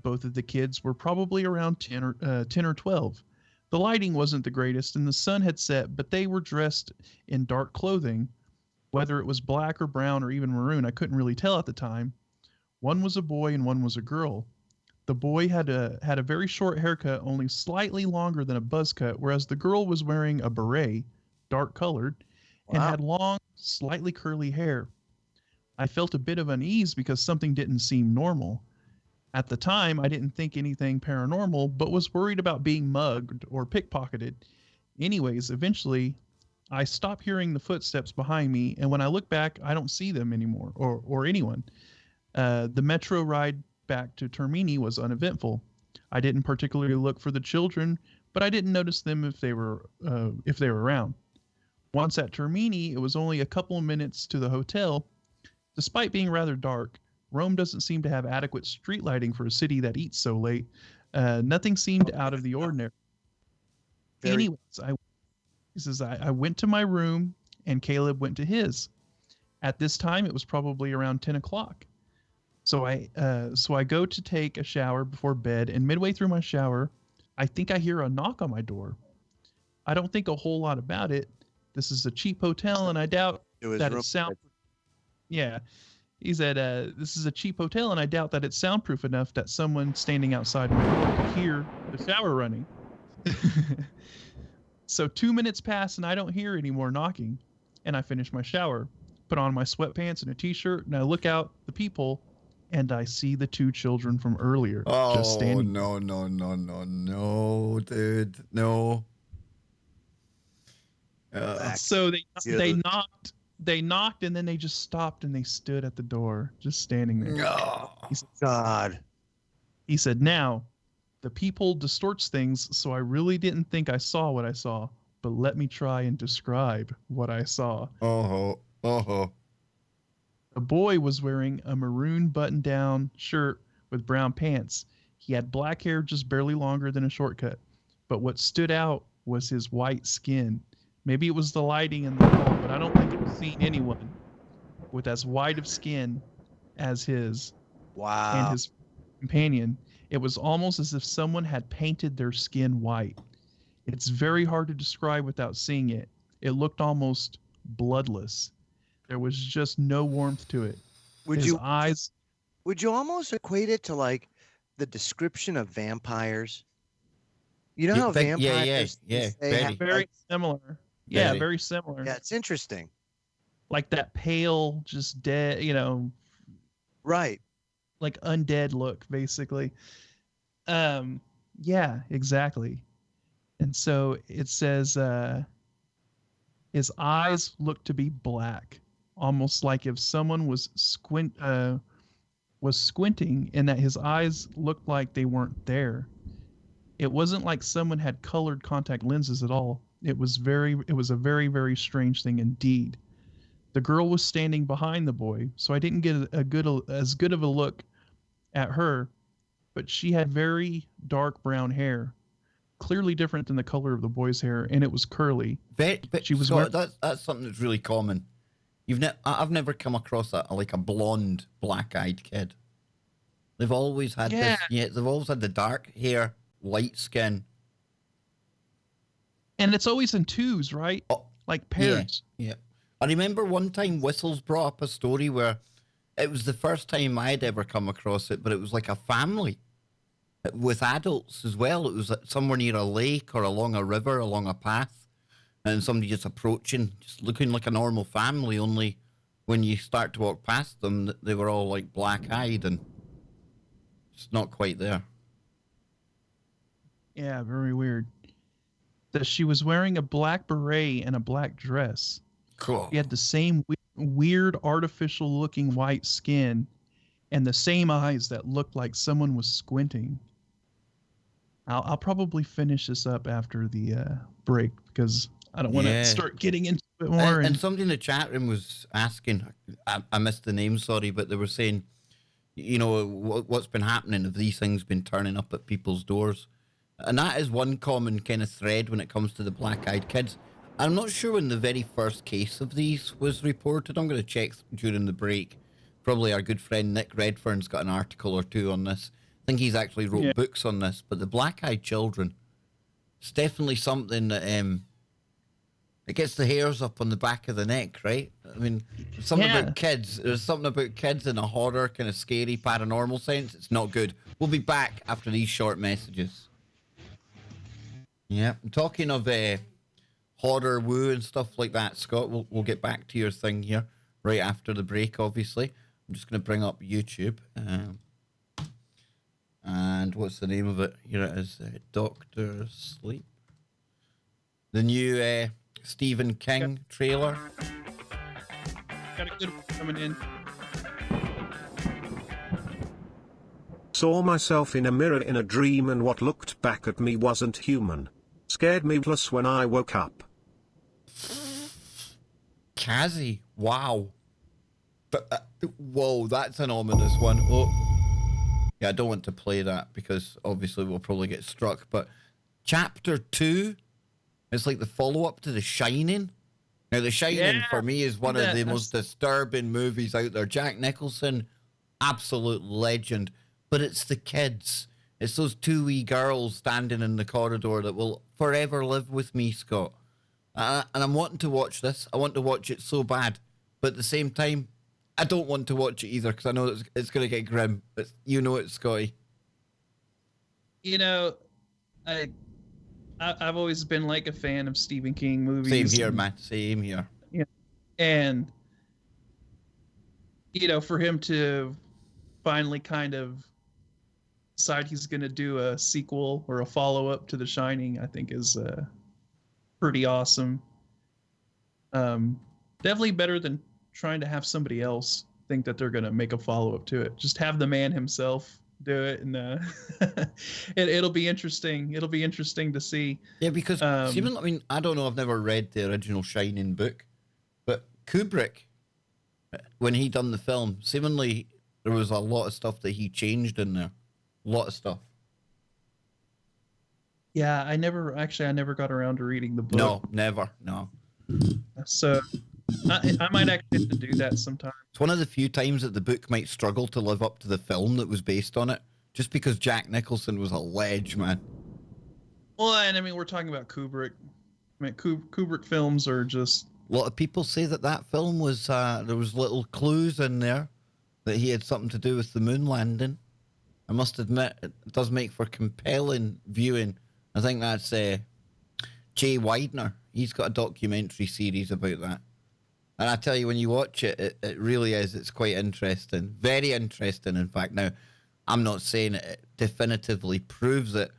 B: Both of the kids were probably around 10 or 12. The lighting wasn't the greatest and the sun had set, but they were dressed in dark clothing. Whether it was black or brown or even maroon, I couldn't really tell at the time. One was a boy and one was a girl. The boy had a very short haircut, only slightly longer than a buzz cut, whereas the girl was wearing a beret, dark colored, and had long, slightly curly hair. I felt a bit of unease because something didn't seem normal. At the time, I didn't think anything paranormal, but was worried about being mugged or pickpocketed. Anyways, eventually, I stop hearing the footsteps behind me, and when I look back, I don't see them anymore, or anyone. The metro ride back to Termini was uneventful. I didn't particularly look for the children, but I didn't notice them if they were around. Once at Termini, it was only a couple of minutes to the hotel. Despite being rather dark, Rome doesn't seem to have adequate street lighting for a city that eats so late. Nothing seemed out of the ordinary. Anyways, I went to my room and Caleb went to his. At this time, it was probably around 10 o'clock. So I go to take a shower before bed, and midway through my shower, I think I hear a knock on my door. I don't think a whole lot about it. This is a cheap hotel, and I doubt that it's soundproof. Yeah. He said, this is a cheap hotel, and I doubt that it's soundproof enough that someone standing outside my door could hear the shower running. So 2 minutes pass, and I don't hear any more knocking. And I finish my shower, put on my sweatpants and a t-shirt, and I look out the peephole, and I see the 2 children from earlier just standing.
A: Oh, no, dude, no.
B: So they knocked, and then they just stopped, and they stood at the door, just standing there.
A: No.
B: He said,
C: God.
B: He said, now, the peephole distorts things, so I really didn't think I saw what I saw, but let me try and describe what I saw.
A: The
B: boy was wearing a maroon button-down shirt with brown pants. He had black hair just barely longer than a shortcut, but what stood out was his white skin. Maybe it was the lighting in the hall, but I don't think I've seen anyone with as white of skin as his.
C: Wow.
B: And his companion. It was almost as if someone had painted their skin white. It's very hard to describe without seeing it. It looked almost bloodless. There was just no warmth to it. Would you
C: almost equate it to like the description of vampires? You know how vampires
B: very similar. Yeah, very similar.
C: Yeah, it's interesting.
B: Like that pale, just dead,
C: right.
B: Like undead look, basically. Yeah, exactly. And so it says his eyes look to be black, almost like if someone was squinting, and that his eyes looked like they weren't there. It wasn't like someone had colored contact lenses at all. It was a very, very strange thing indeed. The girl was standing behind the boy, so I didn't get as good of a look at her, but she had very dark brown hair, clearly different than the color of the boy's hair, and it was curly.
A: But
B: She was
A: Scott,
B: wearing,
A: that's something that's really common. I've never come across like a blonde, black-eyed kid. They've always had
B: yeah,
A: this. Yeah, they've always had the dark hair, light skin.
B: and it's always in twos, right?
A: Oh,
B: Like
A: yeah,
B: pairs.
A: yeah. I remember one time Whistles brought up a story where it was the first time I'd ever come across it, but it was like a family with adults as well. It was somewhere near a lake or along a river, along a path, and somebody just approaching, just looking like a normal family, only when you start to walk past them, they were all like black-eyed and it's not quite there.
B: Yeah, very weird. That she was wearing a black beret and a black dress.
A: Cool.
B: She had the same weird artificial looking white skin and the same eyes that looked like someone was squinting. I'll probably finish this up after the break because I don't want to start getting into it more.
A: And somebody in the chat room was asking, I missed the name, sorry, but they were saying, you know, what's been happening? Have these things been turning up at people's doors? And that is one common kind of thread when it comes to the black-eyed kids. I'm not sure when the very first case of these was reported. I'm going to check during the break. Probably our good friend Nick Redfern's got an article or two on this. I think he's actually wrote books on this. But the black-eyed children, it's definitely something that it gets the hairs up on the back of the neck, right? I mean, something about kids. There's something about kids in a horror, kind of scary, paranormal sense. It's not good. We'll be back after these short messages. Yeah, talking of horror, woo, and stuff like that, Scott, we'll get back to your thing here right after the break, obviously. I'm just going to bring up YouTube. And what's the name of it? Here it is, Doctor Sleep. The new Stephen King trailer.
B: Got a good one coming in.
D: Saw myself in a mirror in a dream and what looked back at me wasn't human. Scared me plus when I woke up.
A: Kazzy, wow. But, whoa, that's an ominous one. Oh, yeah, I don't want to play that because obviously we'll probably get struck. But Chapter 2, it's like the follow-up to The Shining. Now, The Shining for me is one of the most disturbing movies out there. Jack Nicholson, absolute legend. But it's the kids. It's those two wee girls standing in the corridor that will forever live with me, Scott. And I'm wanting to watch this. I want to watch it so bad. But at the same time, I don't want to watch it either because I know it's going to get grim. You know it, Scotty.
B: You know, I've always been like a fan of Stephen King movies.
A: Same here, man. Same here.
B: Yeah. And, you know, for him to finally kind of decide he's going to do a sequel or a follow-up to The Shining, I think is pretty awesome. Definitely better than trying to have somebody else think that they're going to make a follow-up to it. Just have the man himself do it, and it'll be interesting. It'll be interesting to see.
A: Yeah, because I mean, I don't know. I've never read the original Shining book, but Kubrick, when he done the film, seemingly there was a lot of stuff that he changed in there. A lot of stuff.
B: Yeah, I never got around to reading the book.
A: No, never. No.
B: So I might actually have to do that sometime.
A: It's one of the few times that the book might struggle to live up to the film that was based on it, just because Jack Nicholson was a ledge, man.
B: Well, and I mean, we're talking about Kubrick. I mean, Kubrick films are just...
A: A lot of people say that film was, there was little clues in there that he had something to do with the moon landing. I must admit, it does make for compelling viewing. I think that's Jay Widener. He's got a documentary series about that. And I tell you, when you watch it, it really is. It's quite interesting. Very interesting, in fact. Now, I'm not saying it definitively proves it,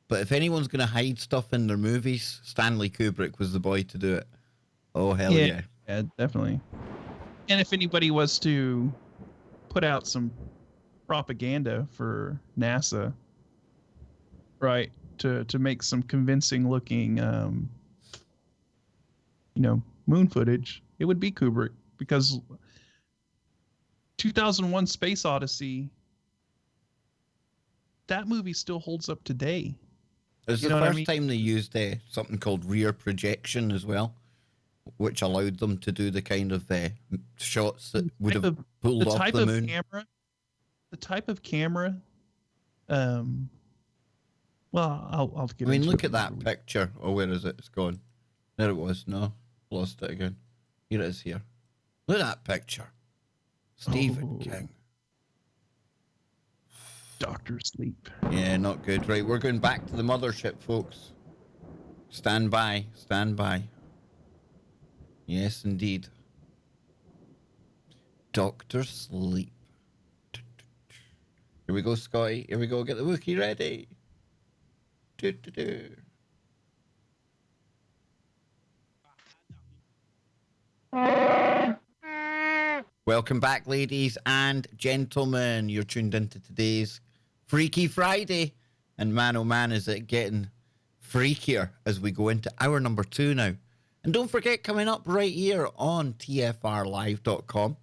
A: But if anyone's going to hide stuff in their movies, Stanley Kubrick was the boy to do it. Oh, hell yeah.
B: Yeah, definitely. And if anybody was to put out some propaganda for NASA, right, to make some convincing looking, moon footage, it would be Kubrick, because 2001 Space Odyssey, that movie still holds up today.
A: It's the first time they used something called rear projection as well, which allowed them to do the kind of shots that would have pulled off the moon.
B: The type of camera, well, I'll get into it.
A: I mean, look at that picture. Oh, where is it? It's gone. There it was. No, lost it again. Here it is here. Look at that picture. Stephen King.
B: Doctor Sleep.
A: Yeah, not good. Right, we're going back to the mothership, folks. Stand by. Stand by. Yes, indeed. Doctor Sleep. Here we go, Scotty. Here we go. Get the Wookiee ready. Welcome back, ladies and gentlemen. You're tuned into today's Freaky Friday. And man, oh man, is it getting freakier as we go into hour number 2 now. And don't forget, coming up right here on tfrlive.com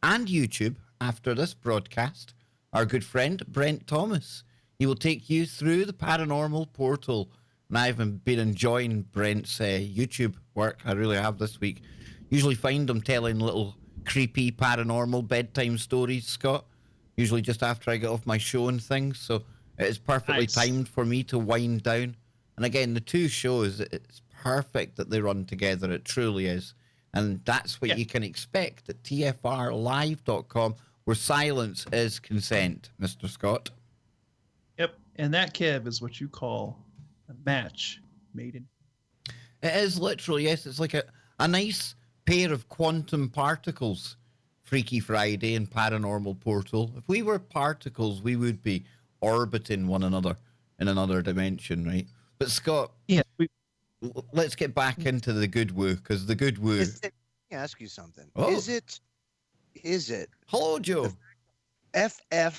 A: and YouTube after this broadcast, our good friend Brent Thomas. He will take you through the paranormal portal. And I've been enjoying Brent's YouTube work. I really have this week. Usually find him telling little creepy paranormal bedtime stories, Scott. Usually just after I get off my show and things. So it is perfectly timed for me to wind down. And again, the two shows, it's perfect that they run together. It truly is. And that's what you can expect at tfrlive.com, where silence is consent, Mr. Scott.
B: Yep. And that, Kev, is what you call a match made in.
A: It is literally, yes. It's like a nice pair of quantum particles, Freaky Friday and Paranormal Portal. If we were particles, we would be orbiting one another in another dimension, right? But Scott, let's get back into the good woo, because the good woo.
C: Let me ask you something.
A: Oh.
C: Is it?
A: Hello, Joe.
C: FFPP.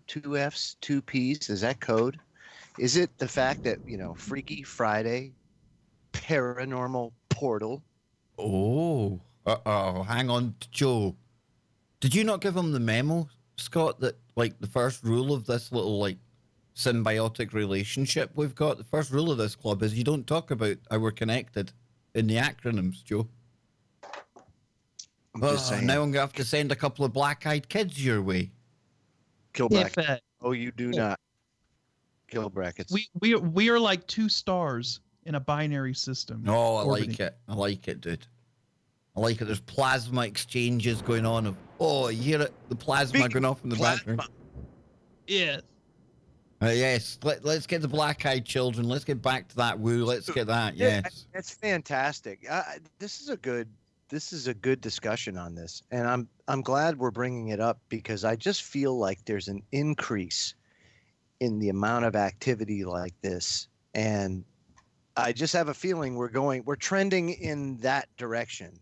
C: 2 F's, 2 P's. Is that code? Is it the fact that, Freaky Friday, Paranormal Portal?
A: Oh, hang on, Joe. Did you not give him the memo, Scott, that the first rule of this little symbiotic relationship we've got, the first rule of this club is you don't talk about how we're connected in the acronyms, Joe.
C: I'm just saying.
A: Now I'm going to have to send a couple of black-eyed kids your way.
C: Kill brackets. Oh, you do not. Kill brackets.
B: We are like 2 stars in a binary system.
A: Oh, I like it. I like it, dude. I like it. There's plasma exchanges going on. You hear it? The plasma going off in the background.
B: Yeah.
A: Yes. Let's get the black-eyed children. Let's get back to that woo. Let's get that. Yes.
C: That's fantastic. This is a good discussion on this, and I'm glad we're bringing it up, because I just feel like there's an increase in the amount of activity like this, and I just have a feeling we're trending in that direction,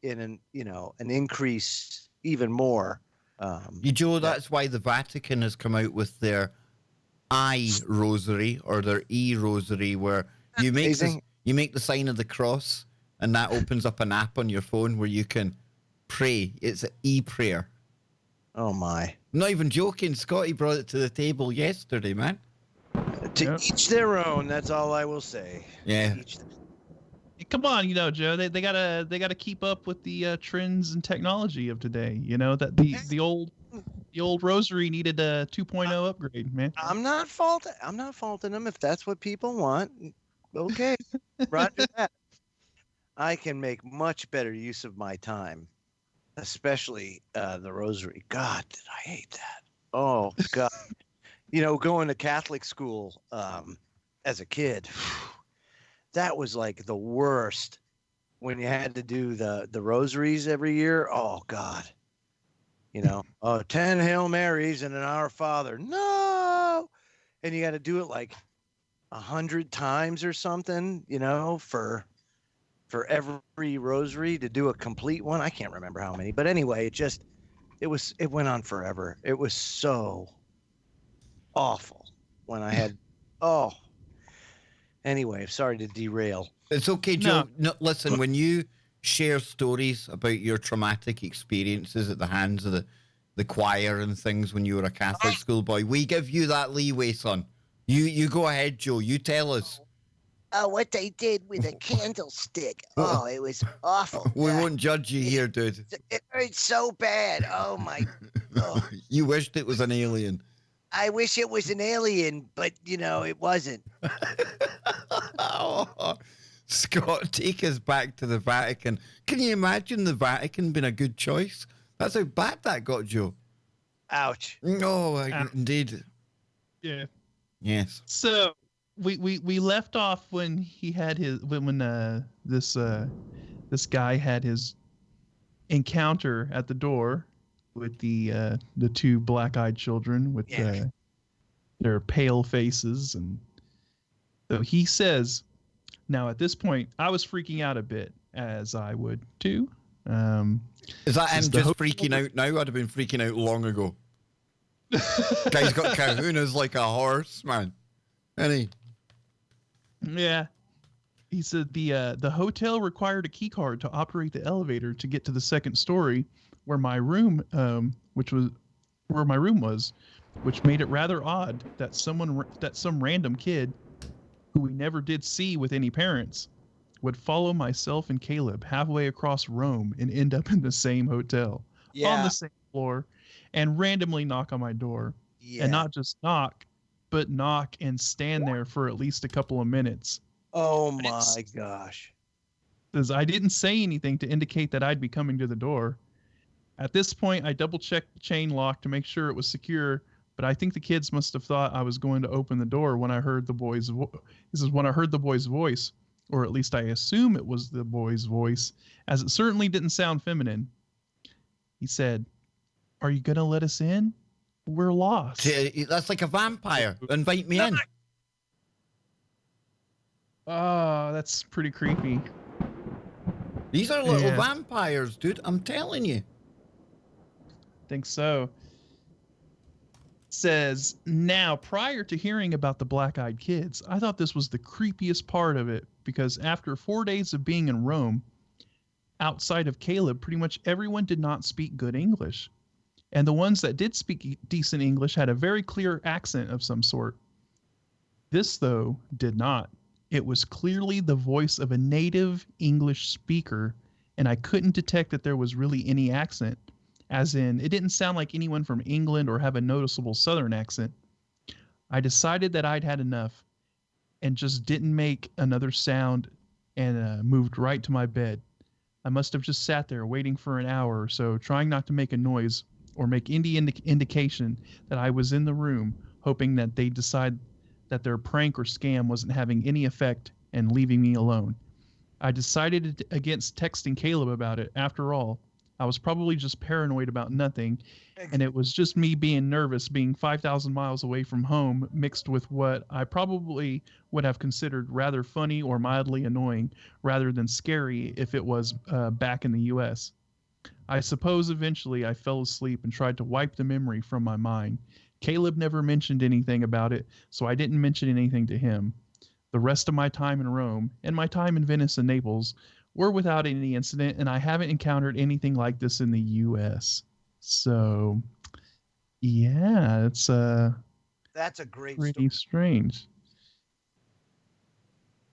C: in an increase even more.
A: Joe, that's why the Vatican has come out with their I rosary or their E rosary, where you make the sign of the cross, and that opens up an app on your phone where you can pray. It's an e-prayer.
C: Oh my!
A: I'm not even joking. Scotty brought it to the table yesterday, man.
C: To each their own. That's all I will say.
A: Yeah.
B: Come on, Joe. They gotta keep up with the trends and technology of today. That the old rosary needed a 2.0 upgrade, man.
C: I'm not faulting them if that's what people want. Okay, roger that. I can make much better use of my time, especially the rosary. God, did I hate that? Oh God. Going to Catholic school as a kid, that was like the worst when you had to do the rosaries every year. Oh God. Oh, 10 Hail Marys and an Our Father. No. And you got to do it like 100 times or something, for every rosary to do a complete one. I can't remember how many, but anyway, it went on forever. It was so awful when I had, oh, anyway, sorry to derail.
A: It's okay,
B: No.
A: Joe. No, listen, when you share stories about your traumatic experiences at the hands of the choir and things when you were a Catholic schoolboy, we give you that leeway, son. You go ahead, Joe. You tell us.
C: Oh, what they did with a candlestick. Oh, it was awful.
A: We won't judge you here, dude.
C: It hurt so bad. Oh, my. Oh.
A: You wished it was an alien.
C: I wish it was an alien, but, it wasn't.
A: Scott, take us back to the Vatican. Can you imagine the Vatican being a good choice? That's how bad that got, Joe.
C: Ouch.
A: No, indeed.
B: Yeah.
A: Yes.
B: So we left off when he had his when this guy had his encounter at the door with the two black-eyed children with their pale faces, and so he says, now at this point I was freaking out a bit, as I would too.
A: Is that him just freaking out now? I'd have been freaking out long ago. Guy's got kahunas like a horse, man.
B: Yeah. He said the hotel required a key card to operate the elevator to get to the second story where my room was, which made it rather odd that some random kid who we never did see with any parents would follow myself and Caleb halfway across Rome and end up in the same hotel on the same floor and randomly knock on my door. And not just knock, but knock and stand there for at least a couple of minutes.
C: Oh my gosh.
B: Because I didn't say anything to indicate that I'd be coming to the door. At this point, I double-checked the chain lock to make sure it was secure, but I think the kids must have thought I was going to open the door when I heard the boy's voice, or at least I assume it was the boy's voice, as it certainly didn't sound feminine. He said, "Are you going to let us in? We're lost."
A: That's like a vampire. Invite me in.
B: Oh, that's pretty creepy.
A: These are little vampires, dude. I'm telling you.
B: Think so. Says, now, prior to hearing about the black-eyed kids, I thought this was the creepiest part of it, because after 4 days of being in Rome, outside of Caleb, pretty much everyone did not speak good English. And the ones that did speak decent English had a very clear accent of some sort. This, though, did not. It was clearly the voice of a native English speaker, and I couldn't detect that there was really any accent. As in, it didn't sound like anyone from England or have a noticeable southern accent. I decided that I'd had enough and just didn't make another sound and moved right to my bed. I must have just sat there waiting for an hour or so, trying not to make a noise or make any indication that I was in the room, hoping that they'd decide that their prank or scam wasn't having any effect and leaving me alone. I decided against texting Caleb about it. After all, I was probably just paranoid about nothing, and it was just me being nervous, being 5,000 miles away from home, mixed with what I probably would have considered rather funny or mildly annoying, rather than scary if it was back in the U.S. I suppose eventually I fell asleep and tried to wipe the memory from my mind. Caleb never mentioned anything about it, so I didn't mention anything to him. The rest of my time in Rome, and my time in Venice and Naples, were without any incident, and I haven't encountered anything like this in the U.S. So, yeah, it's
C: that's a great
B: pretty strange.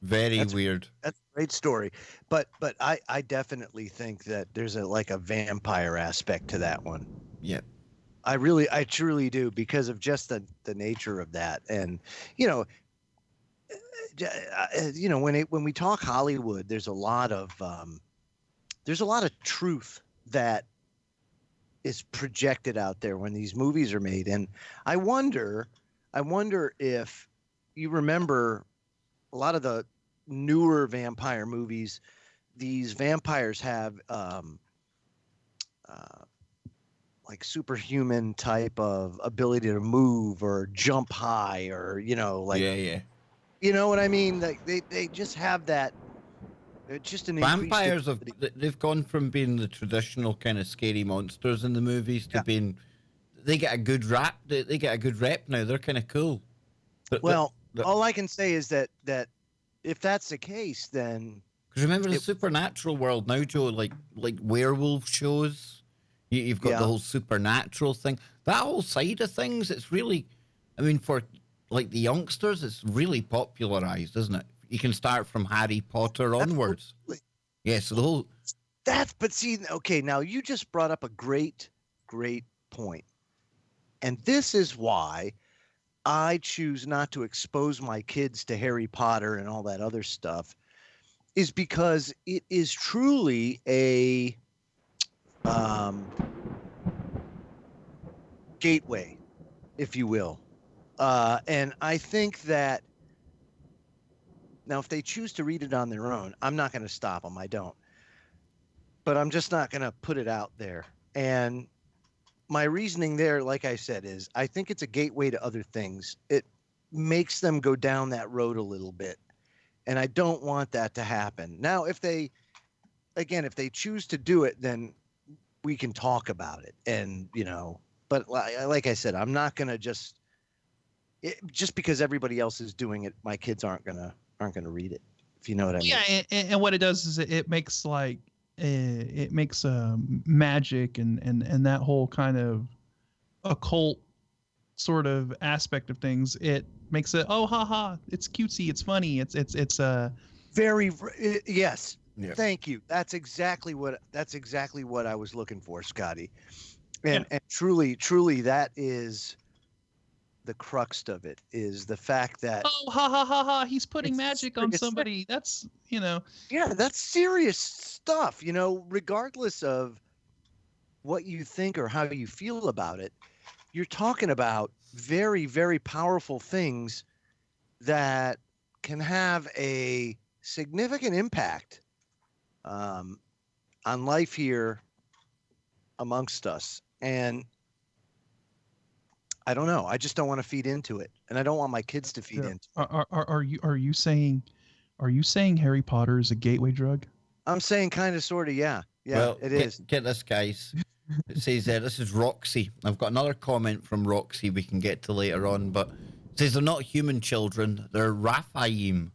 A: Very weird.
C: That's a great story, but I definitely think that there's a vampire aspect to that one.
A: Yeah.
C: I truly do, because of just the nature of that. And when we talk Hollywood, there's a lot of truth that is projected out there when these movies are made. And I wonder if you remember a lot of the newer vampire movies. These vampires have like superhuman type of ability to move or jump high, or like
A: yeah.
C: you know what I mean? Like they just have that. Just an increased
A: Vampires
C: ability.
A: they've gone from being the traditional kind of scary monsters in the movies to being, they get a good rap. They get a good rep now. They're kind of cool.
C: Well, all I can say is that if that's the case, then
A: because remember the supernatural world now, Joe, like werewolf shows. You've got the whole supernatural thing. That whole side of things, it's really, I mean, for like the youngsters, it's really popularized, isn't it? You can start from Harry Potter onwards.
C: Absolutely.
A: Yeah, so the whole...
C: But see, okay, now you just brought up a great point. And this is why I choose not to expose my kids to Harry Potter and all that other stuff, is because it is truly a gateway, if you will. And I think that now if they choose to read it on their own, I'm not going to stop them. I don't. But I'm just not going to put it out there. And my reasoning there, like I said, is I think it's a gateway to other things. It makes them go down that road a little bit. And I don't want that to happen. Now, if they choose to do it, then we can talk about it. And, but like I said, I'm not going to just because everybody else is doing it, my kids aren't going to read it, if you know what I mean.
B: Yeah. And what it does is it makes magic and that whole kind of occult sort of aspect of things. It makes it, oh, haha, it's cutesy, it's funny, it's
C: very yes.
A: Yeah.
C: Thank you. That's exactly what I was looking for, Scotty. And truly that is the crux of it, is the fact that,
B: oh, ha ha ha ha, he's putting magic on somebody. That's
C: yeah, that's serious stuff, regardless of what you think or how you feel about it. You're talking about very, very powerful things that can have a significant impact on life here amongst us. And I don't know. I just don't want to feed into it, and I don't want my kids to feed into it.
B: Are you saying Harry Potter is a gateway drug?
C: I'm saying kind of, sort of, yeah. Yeah,
A: well,
C: it is.
A: Get this, guys. It says this is Roxy. I've got another comment from Roxy we can get to later on, but it says they're not human children. They're Raphaim,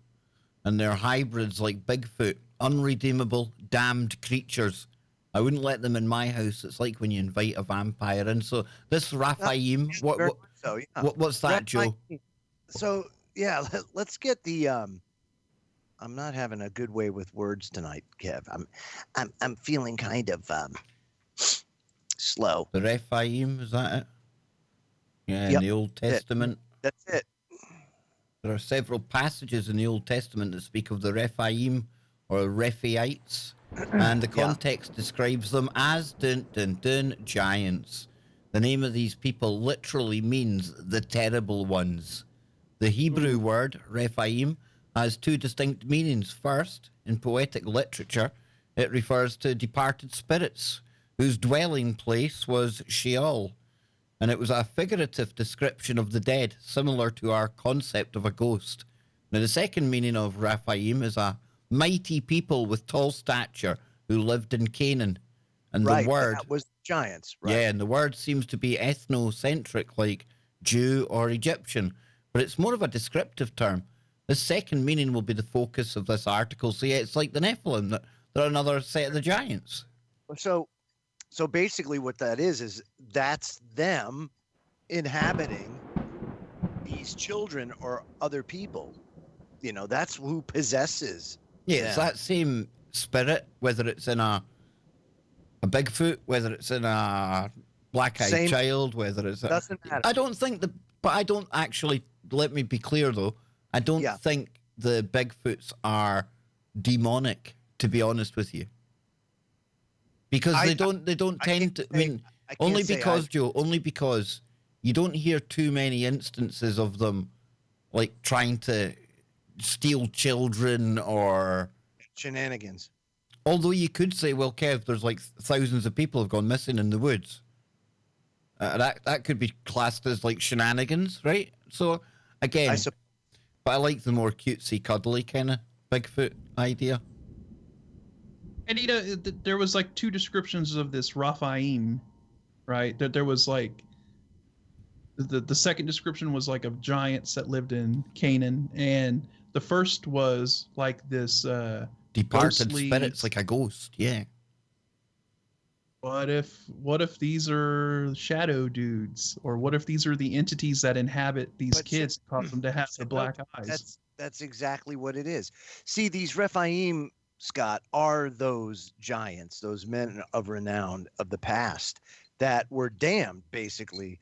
A: and they're hybrids like Bigfoot, unredeemable, damned creatures. I wouldn't let them in my house. It's like when you invite a vampire in. So this Raphaim, what's that, Joe?
C: So yeah, let's get the. I'm not having a good way with words tonight, Kev. I'm feeling kind of slow.
A: The Rephaim, is that it? Yeah, in the Old Testament.
C: That's it.
A: There are several passages in the Old Testament that speak of the Rephaim or Rephaites, and the context describes them as giants. The name of these people literally means the terrible ones. The Hebrew word Rephaim has two distinct meanings. First, in poetic literature, it refers to departed spirits whose dwelling place was Sheol, and it was a figurative description of the dead, similar to our concept of a ghost. Now, the second meaning of Rephaim is a mighty people with tall stature who lived in Canaan. And the word...
C: that was giants, right?
A: Yeah, and the word seems to be ethnocentric, like Jew or Egyptian, but it's more of a descriptive term. The second meaning will be the focus of this article. So yeah, it's like the Nephilum. They're another set of the giants.
C: So basically what that is that's them inhabiting these children or other people. That's who possesses.
A: Yeah, it's that same spirit, whether it's in a Bigfoot, whether it's in a black-eyed child, whether it's...
C: Doesn't matter.
A: I don't think but I don't actually, let me be clear though, I don't think the Bigfoots are demonic, to be honest with you. Because they don't tend to, only because you don't hear too many instances of them like trying to steal children or
C: shenanigans.
A: Although you could say, well, Kev, there's like thousands of people have gone missing in the woods. That could be classed as like shenanigans, right? So again, but I like the more cutesy, cuddly kind of Bigfoot idea.
B: And there was like two descriptions of this Raphaim, right? There was like the second description was like of giants that lived in Canaan, and the first was like this
A: Departed
B: ghostly
A: spirits, like a ghost. Yeah.
B: What if these are shadow dudes, or what if these are the entities that inhabit these kids, cause them to have the black eyes?
C: That's exactly what it is. See, these Rephaim, Scott, are those giants, those men of renown of the past that were damned, basically,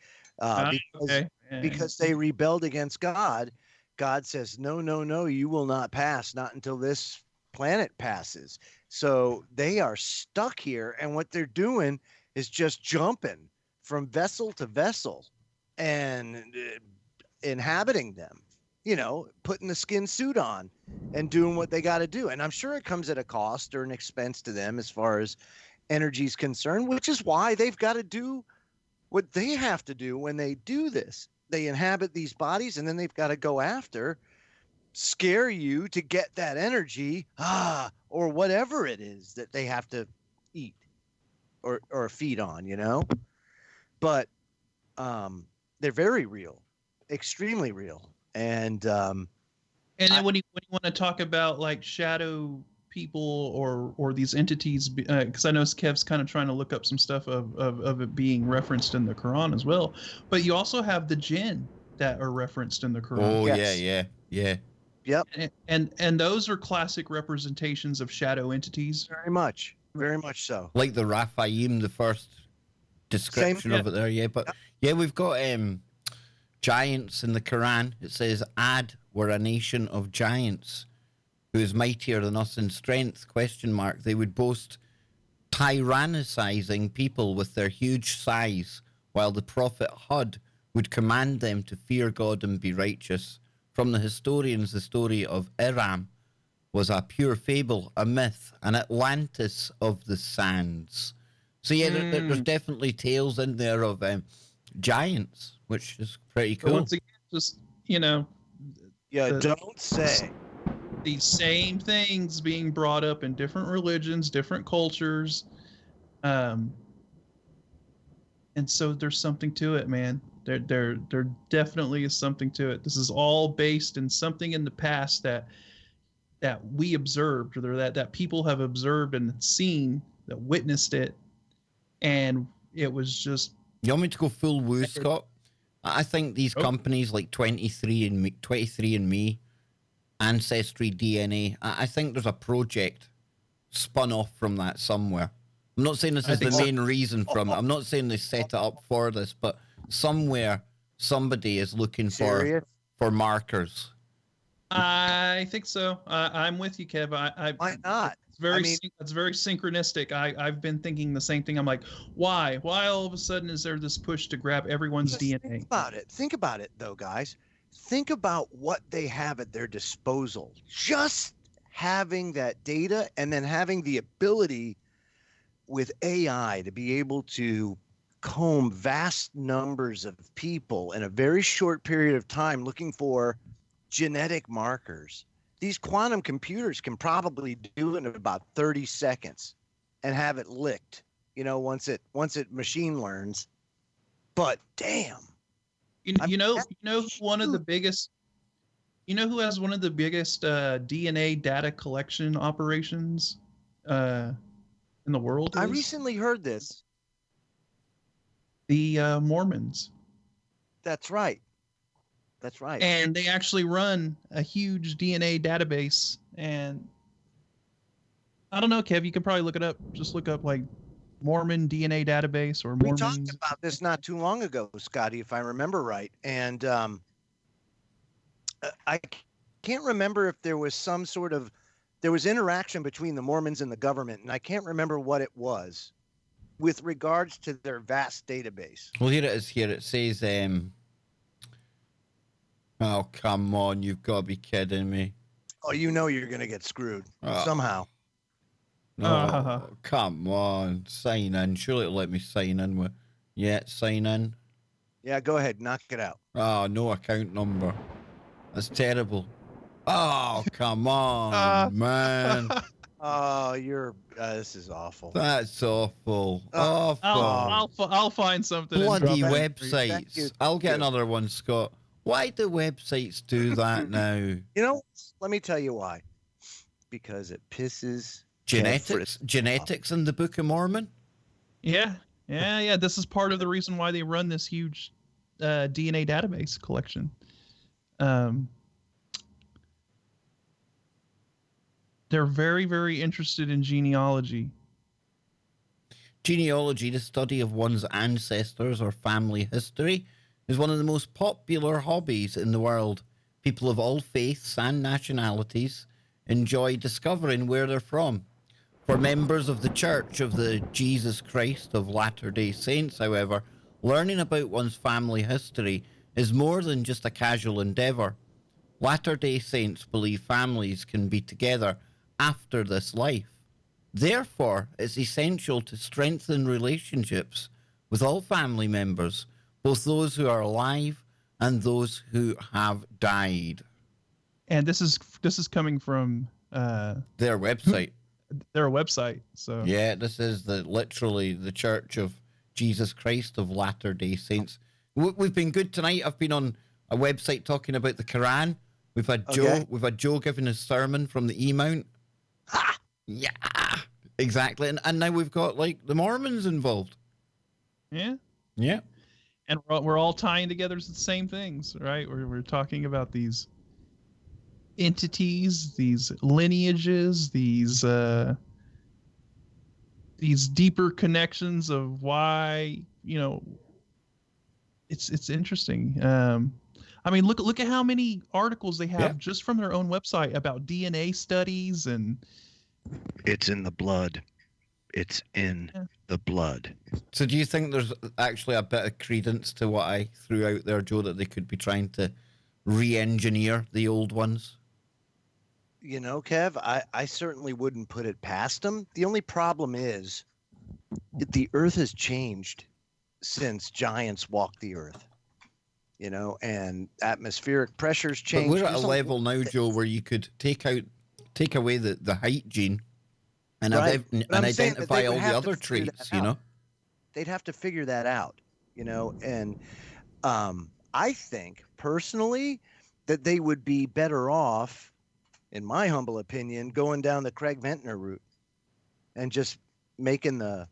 C: because they rebelled against God. God says, no, no, no, you will not pass, not until this planet passes. So they are stuck here, and what they're doing is just jumping from vessel to vessel and inhabiting them, putting the skin suit on and doing what they got to do. And I'm sure it comes at a cost or an expense to them as far as energy is concerned, which is why they've got to do what they have to do when they do this. They inhabit these bodies, and then they've got to go after, scare you to get that energy, or whatever it is that they have to eat or feed on, But they're very real, extremely real. And then
B: when you want to talk about like shadow people or these entities, because I know Kev's kind of trying to look up some stuff of it being referenced in the Quran as well, but you also have the jinn that are referenced in the Quran.
A: Oh, yes. yeah.
C: Yep.
B: And those are classic representations of shadow entities.
C: Very much so.
A: Like the Raphaim, the first description of it there, yeah. But we've got giants in the Quran. It says, Ad were a nation of giants who is mightier than us in strength, ? They would boast tyrannicizing people with their huge size, while the prophet Hud would command them to fear God and be righteous. From the historians, the story of Iram was a pure fable, a myth, an Atlantis of the sands. So yeah, there's definitely tales in there of giants, which is pretty cool.
B: But once again, just
C: don't say
B: these same things being brought up in different religions, different cultures, and so there's something to it, man. There definitely is something to it. This is all based in something in the past that we observed, or that people have observed and seen, that witnessed it, and it was just.
A: You want me to go full woo, Scott? I think these companies like 23andMe, Ancestry DNA, I think there's a project spun off from that somewhere. I'm not saying this is the main reason from it. I'm not saying they set it up for this, but somewhere somebody is looking for markers.
B: I think so. I'm with you, Kev.
C: Why not?
B: It's very synchronistic. I've been thinking the same thing. I'm like, why all of a sudden is there this push to grab everyone's DNA?
C: Think about it though, guys. Think about what they have at their disposal. Just having that data, and then having the ability with AI to be able to comb vast numbers of people in a very short period of time, looking for genetic markers. These quantum computers can probably do it in about 30 seconds and have it licked, once it machine learns. But damn.
B: One of the biggest, who has one of the biggest DNA data collection operations in the world?
C: I recently heard this.
B: The Mormons.
C: That's right.
B: And they actually run a huge DNA database. And I don't know, Kev, you can probably look it up. Just look up like Mormon DNA database or Mormons.
C: We talked about this not too long ago, Scotty, if I remember right. And I can't remember if there was there was interaction between the Mormons and the government, and I can't remember what it was with regards to their vast database.
A: Well, here it is. Here it says, oh, come on. You've got to be kidding me.
C: Oh, you're going to get screwed somehow.
A: No, come on. Sign in. Surely it'll let me sign in with Yeah, sign in.
C: Yeah, go ahead, knock it out.
A: Oh, no account number. That's terrible. Oh, come on, man.
C: Oh, this is awful.
A: That's awful.
C: Oh,
A: Awful.
B: I'll find something. And
A: Bloody
B: drop it for you.
A: websites. I'll get another one, Scott. Why do websites do that now?
C: You know, let me tell you why. Because it pisses
A: Genetics in the Book of Mormon?
B: Yeah. This is part of the reason why they run this huge DNA database collection. They're very, very interested in genealogy.
A: Genealogy, the study of one's ancestors or family history, is one of the most popular hobbies in the world. People of all faiths and nationalities enjoy discovering where they're from. For members of the Church of the Jesus Christ of Latter-day Saints, however, learning about one's family history is more than just a casual endeavor. Latter-day Saints believe families can be together after this life. Therefore, it's essential to strengthen relationships with all family members, both those who are alive and those who have died.
B: And this is coming from
A: their website.
B: Their website. So
A: yeah, this is literally the Church of Jesus Christ of Latter-day Saints. We've been good tonight. I've been on a website talking about the Quran. We've had Joe. We've had Joe giving his sermon from the E-Mount. Ha! Yeah, exactly. And now we've got like the Mormons involved.
B: Yeah.
A: Yeah.
B: And we're all tying together the same things, right? We're talking about these entities, these lineages, these deeper connections of why, it's interesting. I mean, look at how many articles they have just from their own website about DNA studies and.
C: It's in the blood. It's in the blood.
A: So do you think there's actually a bit of credence to what I threw out there, Joe, that they could be trying to re-engineer the old ones?
C: You know, Kev, I certainly wouldn't put it past them. The only problem is the Earth has changed since giants walked the Earth. And atmospheric pressures change.
A: But we're at a level now, Joe, where you could take away the height gene and, and identify all the other traits,
C: They'd have to figure that out, and I think personally that they would be better off, in my humble opinion, going down the Craig Ventnor route and just making the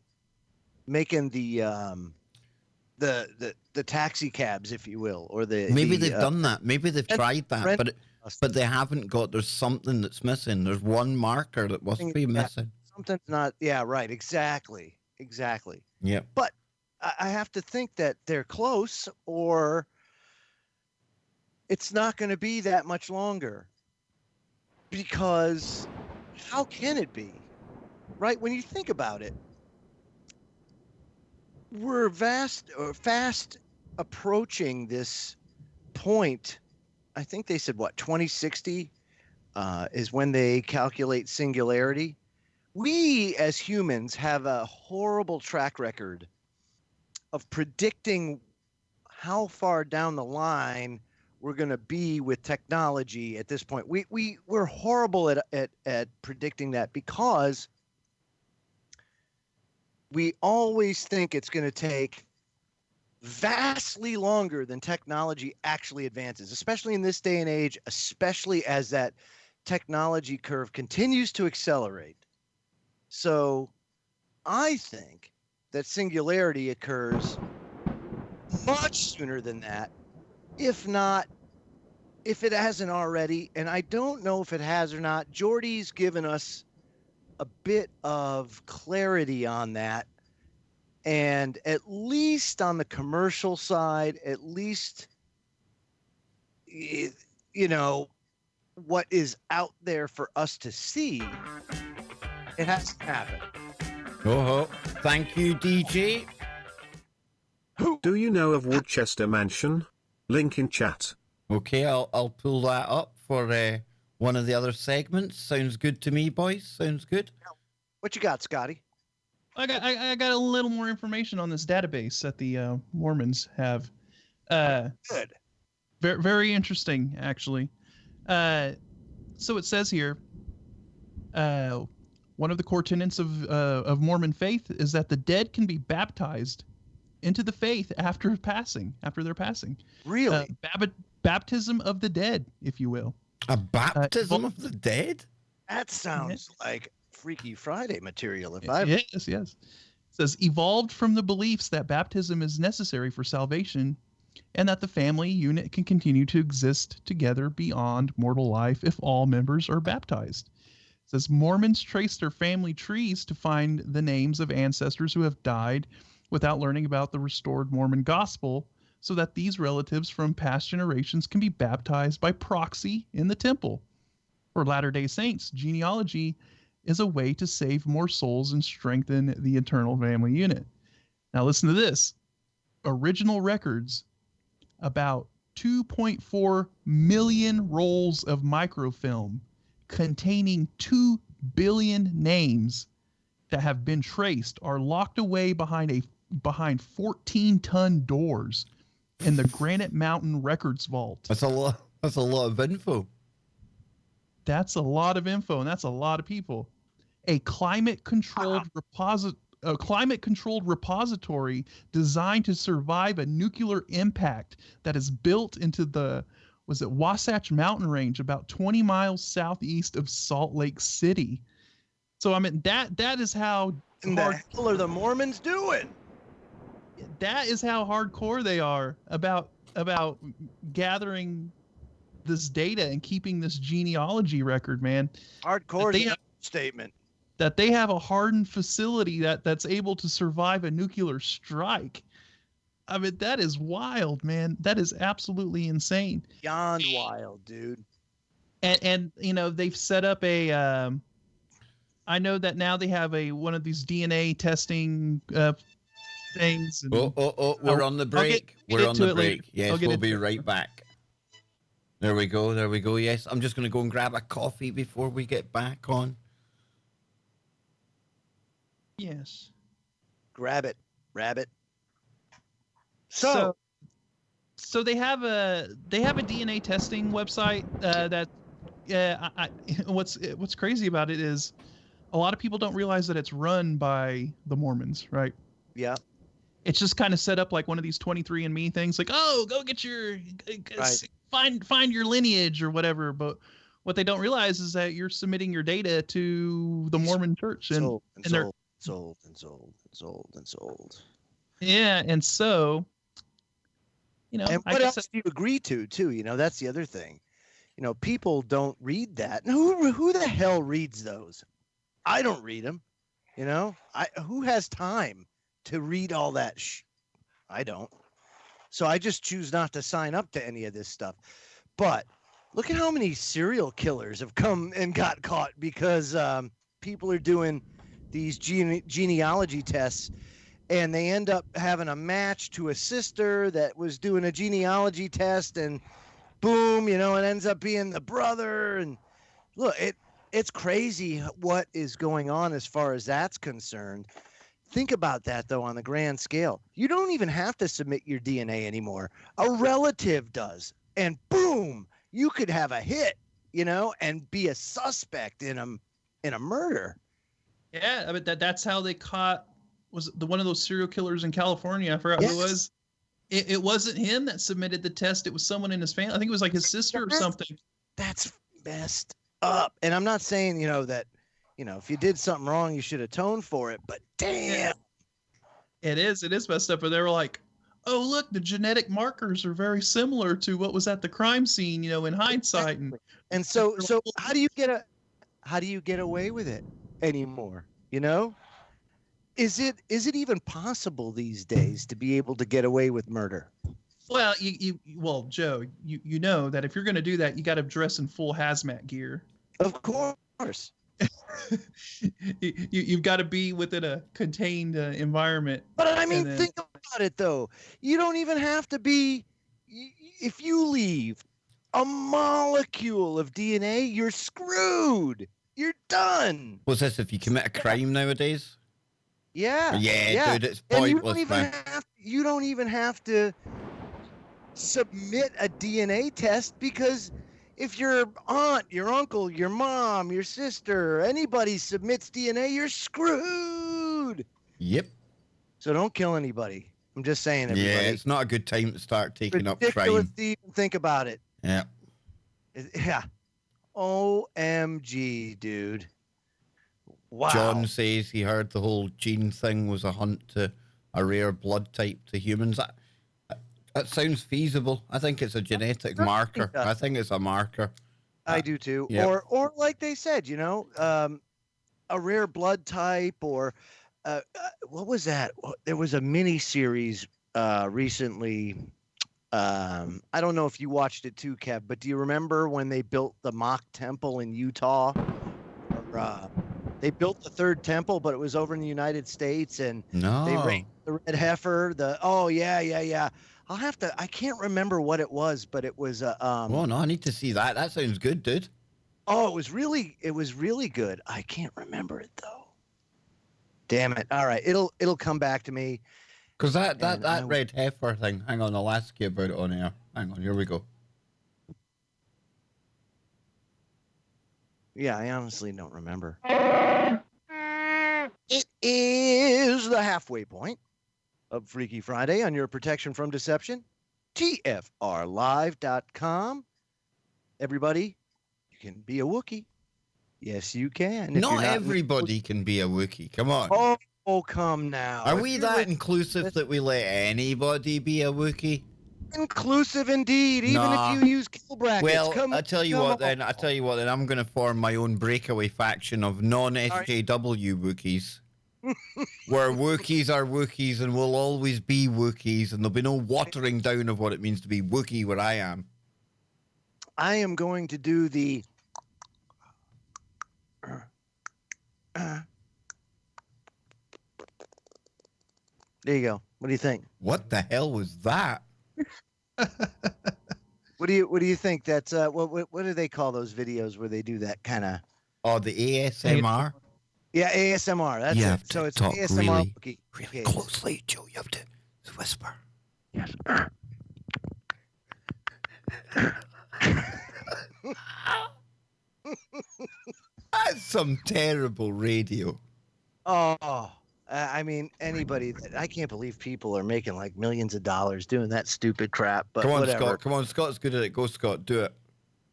C: taxi cabs, if you will, or
A: maybe they've done that. Maybe they've tried that, but they haven't got. There's something that's missing. There's one marker that must be missing.
C: Something's not. Yeah, right. Exactly.
A: Yeah.
C: But I have to think that they're close, or it's not going to be that much longer. Because how can it be? Right? When you think about it, we're fast approaching this point. I think they said 2060 is when they calculate singularity. We as humans have a horrible track record of predicting how far down the line we're going to be with technology at this point. We're horrible at predicting that because we always think it's going to take vastly longer than technology actually advances, especially in this day and age, especially as that technology curve continues to accelerate. So I think that singularity occurs much sooner than that, if it hasn't already, and I don't know if it has or not. Jordy's given us a bit of clarity on that. And at least on the commercial side, at least, what is out there for us to see, it has to happen.
A: Oh, thank you, DJ.
D: Do you know of Woodchester Mansion? Link in chat.
A: Okay, I'll pull that up for one of the other segments. Sounds good to me, boys. Sounds good.
C: What you got, Scotty?
B: I got a little more information on this database that the Mormons have.
C: Good.
B: Very, very interesting, actually. So it says here, one of the core tenets of Mormon faith is that the dead can be baptized into the faith after their passing.
C: Really?
B: Baptism of the dead, if you will.
A: A baptism of the dead?
C: That sounds like Freaky Friday material.
B: Yes. It says evolved from the beliefs that baptism is necessary for salvation, and that the family unit can continue to exist together beyond mortal life if all members are baptized. It says Mormons trace their family trees to find the names of ancestors who have died without learning about the restored Mormon gospel, so that these relatives from past generations can be baptized by proxy in the temple. For Latter-day Saints, genealogy is a way to save more souls and strengthen the eternal family unit. Now listen to this. Original records, about 2.4 million rolls of microfilm containing 2 billion names that have been traced, are locked away behind 14-ton doors in the Granite Mountain Records Vault.
A: That's a lot of info.
B: That's a lot of info, and that's a lot of people. A climate-controlled repository designed to survive a nuclear impact that is built into the Wasatch Mountain Range, about 20 miles southeast of Salt Lake City. So I mean that is how.
C: And the hell are the Mormons doing?
B: That is how hardcore they are about gathering this data and keeping this genealogy record, man.
C: Hardcore is a statement.
B: That they have a hardened facility that's able to survive a nuclear strike. I mean, that is wild, man. That is absolutely insane.
C: Beyond wild, dude.
B: And you know, they've set up a I know that now they have one of these DNA testing things. And
A: we're on the break. We're on the break. Yes, we'll be right back. There we go. Yes, I'm just going to go and grab a coffee before we get back on.
B: Yes.
C: Grab it, rabbit.
B: So they have a DNA testing website that what's crazy about it is a lot of people don't realize that it's run by the Mormons, right?
C: Yeah.
B: It's just kind of set up like one of these 23andMe things, like, oh, go get your find your lineage or whatever. But what they don't realize is that you're submitting your data to the Mormon Church, and
C: sold.
B: Yeah, and so, you know,
C: and what else do you agree to too? You know, that's the other thing. You know, people don't read that. Who the hell reads those? I don't read them. You know, who has time to read all that? I don't. So I just choose not to sign up to any of this stuff. But look at how many serial killers have come and got caught because people are doing these genealogy tests, and they end up having a match to a sister that was doing a genealogy test, and boom, you know, it ends up being the brother. And look, it's crazy what is going on as far as that's concerned. Think about that, though, on the grand scale. You don't even have to submit your DNA anymore. A relative does. And boom, you could have a hit, you know, and be a suspect in a murder.
B: Yeah, I mean, that's how they caught one of those serial killers in California. I forgot who it was. It wasn't him that submitted the test. It was someone in his family. I think it was like his sister or something.
C: That's messed up. And I'm not saying, you know, that, you know, if you did something wrong, you should atone for it. But damn.
B: It is messed up. But they were like, oh, look, the genetic markers are very similar to what was at the crime scene, you know, in hindsight.
C: And so how do you get away with it anymore? You know? Is it even possible these days to be able to get away with murder?
B: Well, well, Joe, you know that if you're going to do that, you got to dress in full hazmat gear.
C: Of course.
B: You've got to be within a contained environment.
C: But I mean, think about it though. You don't even have to be. If you leave a molecule of DNA, you're screwed. You're done.
A: What's this? If you commit a crime nowadays?
C: Yeah.
A: Yeah, dude, it's
C: And
A: pointless, man.
C: you don't even have to submit a DNA test, because if your aunt, your uncle, your mom, your sister, anybody submits DNA, you're screwed.
A: Yep.
C: So don't kill anybody. I'm just saying,
A: Yeah,
C: everybody.
A: it's not a good time to start taking up
C: Ridiculous
A: crime.
C: to even think about it.
A: Yeah.
C: Yeah. OMG, dude. Wow.
A: John says he heard the whole gene thing was a hunt to a rare blood type to humans. That sounds feasible. I think it's a genetic marker. I think it's a marker.
C: I do too.
A: Yep.
C: Or like they said, a rare blood type, or what was that? There was a mini series recently. I don't know if you watched it too, Kev, but do you remember when they built the mock temple in Utah? Or, they built the third temple, but it was over in the United States, and they raised the red heifer. Yeah. I can't remember what it was, but it was
A: Oh no, I need to see that. That sounds good, dude.
C: Oh, it was really good. I can't remember it though. Damn it. All right. It'll come back to me.
A: Because that red heifer thing, hang on, I'll ask you about it on air. Hang on, here we go.
C: Yeah, I honestly don't remember. It is the halfway point of Freaky Friday on your protection from deception. TFRlive.com. Everybody, you can be a Wookiee. Yes, you can.
A: Not everybody can be a Wookiee. Come on.
C: Oh, come now.
A: Are we that inclusive that we let anybody be a Wookiee?
C: Inclusive indeed, even if you use kill brackets.
A: Well, I tell you what then, I'm going to form my own breakaway faction of non-SJW Wookiees. Where Wookiees are Wookiees and will always be Wookiees, and there'll be no watering down of what it means to be Wookiee where I am.
C: I am going to do the there you go. What do you think?
A: What the hell was that?
C: What do you think? That's what do they call those videos where they do that kind of?
A: Oh, the ASMR.
C: Yeah, ASMR. That's
A: you
C: it.
A: have to
C: So it's
A: talk
C: ASMR.
A: really closely, Joe. You have to whisper.
C: Yes.
A: That's some terrible radio.
C: Oh, I mean, anybody. I can't believe people are making like millions of dollars doing that stupid crap. But
A: come on,
C: whatever.
A: Scott. Come on, Scott's good at it. Go, Scott. Do it.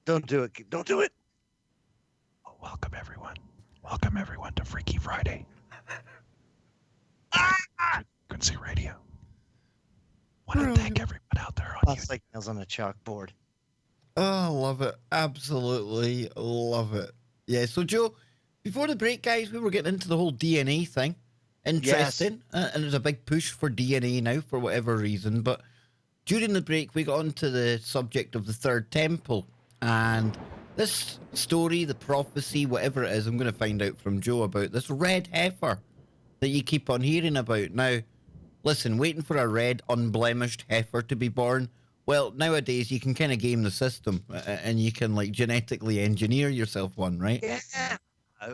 C: Don't do it. Don't do it.
B: Oh, welcome everyone. Welcome everyone to Freaky Friday. Frequency Radio. Want to thank everyone out there on YouTube.
C: Like nails on a chalkboard.
A: Oh, I love it. Absolutely love it. Yeah, so Joe, before the break, guys, we were getting into the whole DNA thing. Interesting. Yes. And there's a big push for DNA now for whatever reason. But during the break, we got onto the subject of the third temple. And this story, the prophecy, whatever it is, I'm going to find out from Joe about this red heifer that you keep on hearing about. Now, listen, waiting for a red, unblemished heifer to be born. Well, nowadays you can kind of game the system and you can like genetically engineer yourself one, right?
C: Yeah.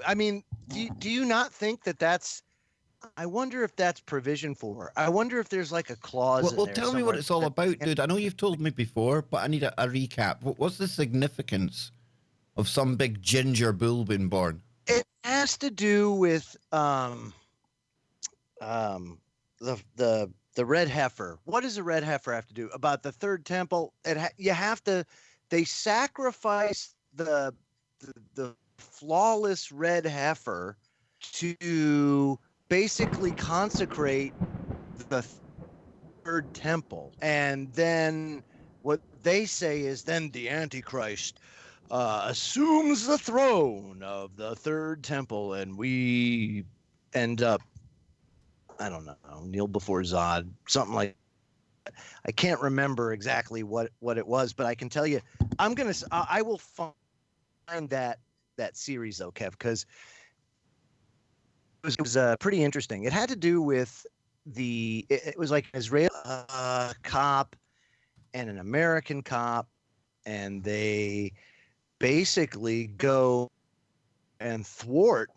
C: I mean, do you not think that's, I wonder if that's provision for, I wonder if there's like a clause in
A: well,
C: there
A: tell me what it's all about, dude. I know you've told me before, but I need a recap. What's the significance of some big ginger bull being born?
C: It has to do with the red heifer. What does a red heifer have to do about the third temple? You have to. They sacrifice the flawless red heifer to basically consecrate the third temple, and then what they say is then the Antichrist assumes the throne of the third temple, and we end up, I don't know, kneel before Zod, something like that. I can't remember exactly what it was, but I can tell you, I will find that series though, Kev, because it was pretty interesting. It had to do with it was like an Israeli cop and an American cop, and they basically go and thwart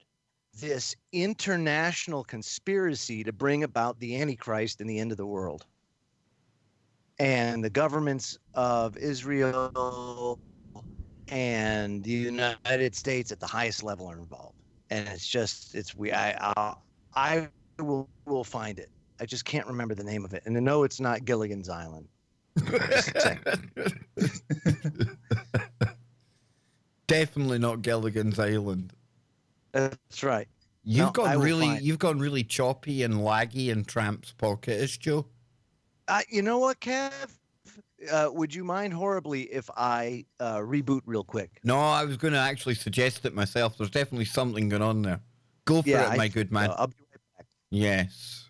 C: this international conspiracy to bring about the Antichrist and the end of the world. And the governments of Israel and the United States at the highest level are involved. And I will find it. I just can't remember the name of it. And I know it's not Gilligan's Island. Just saying.
A: Definitely not Gilligan's Island.
C: That's right.
A: You've gone really choppy and laggy in Tramp's Pocket, Joe.
C: You know what, Kev? Would you mind horribly if I reboot real quick?
A: No, I was going to actually suggest it myself. There's definitely something going on there. Go for it, my good man.
C: I'll be right back.
A: Yes.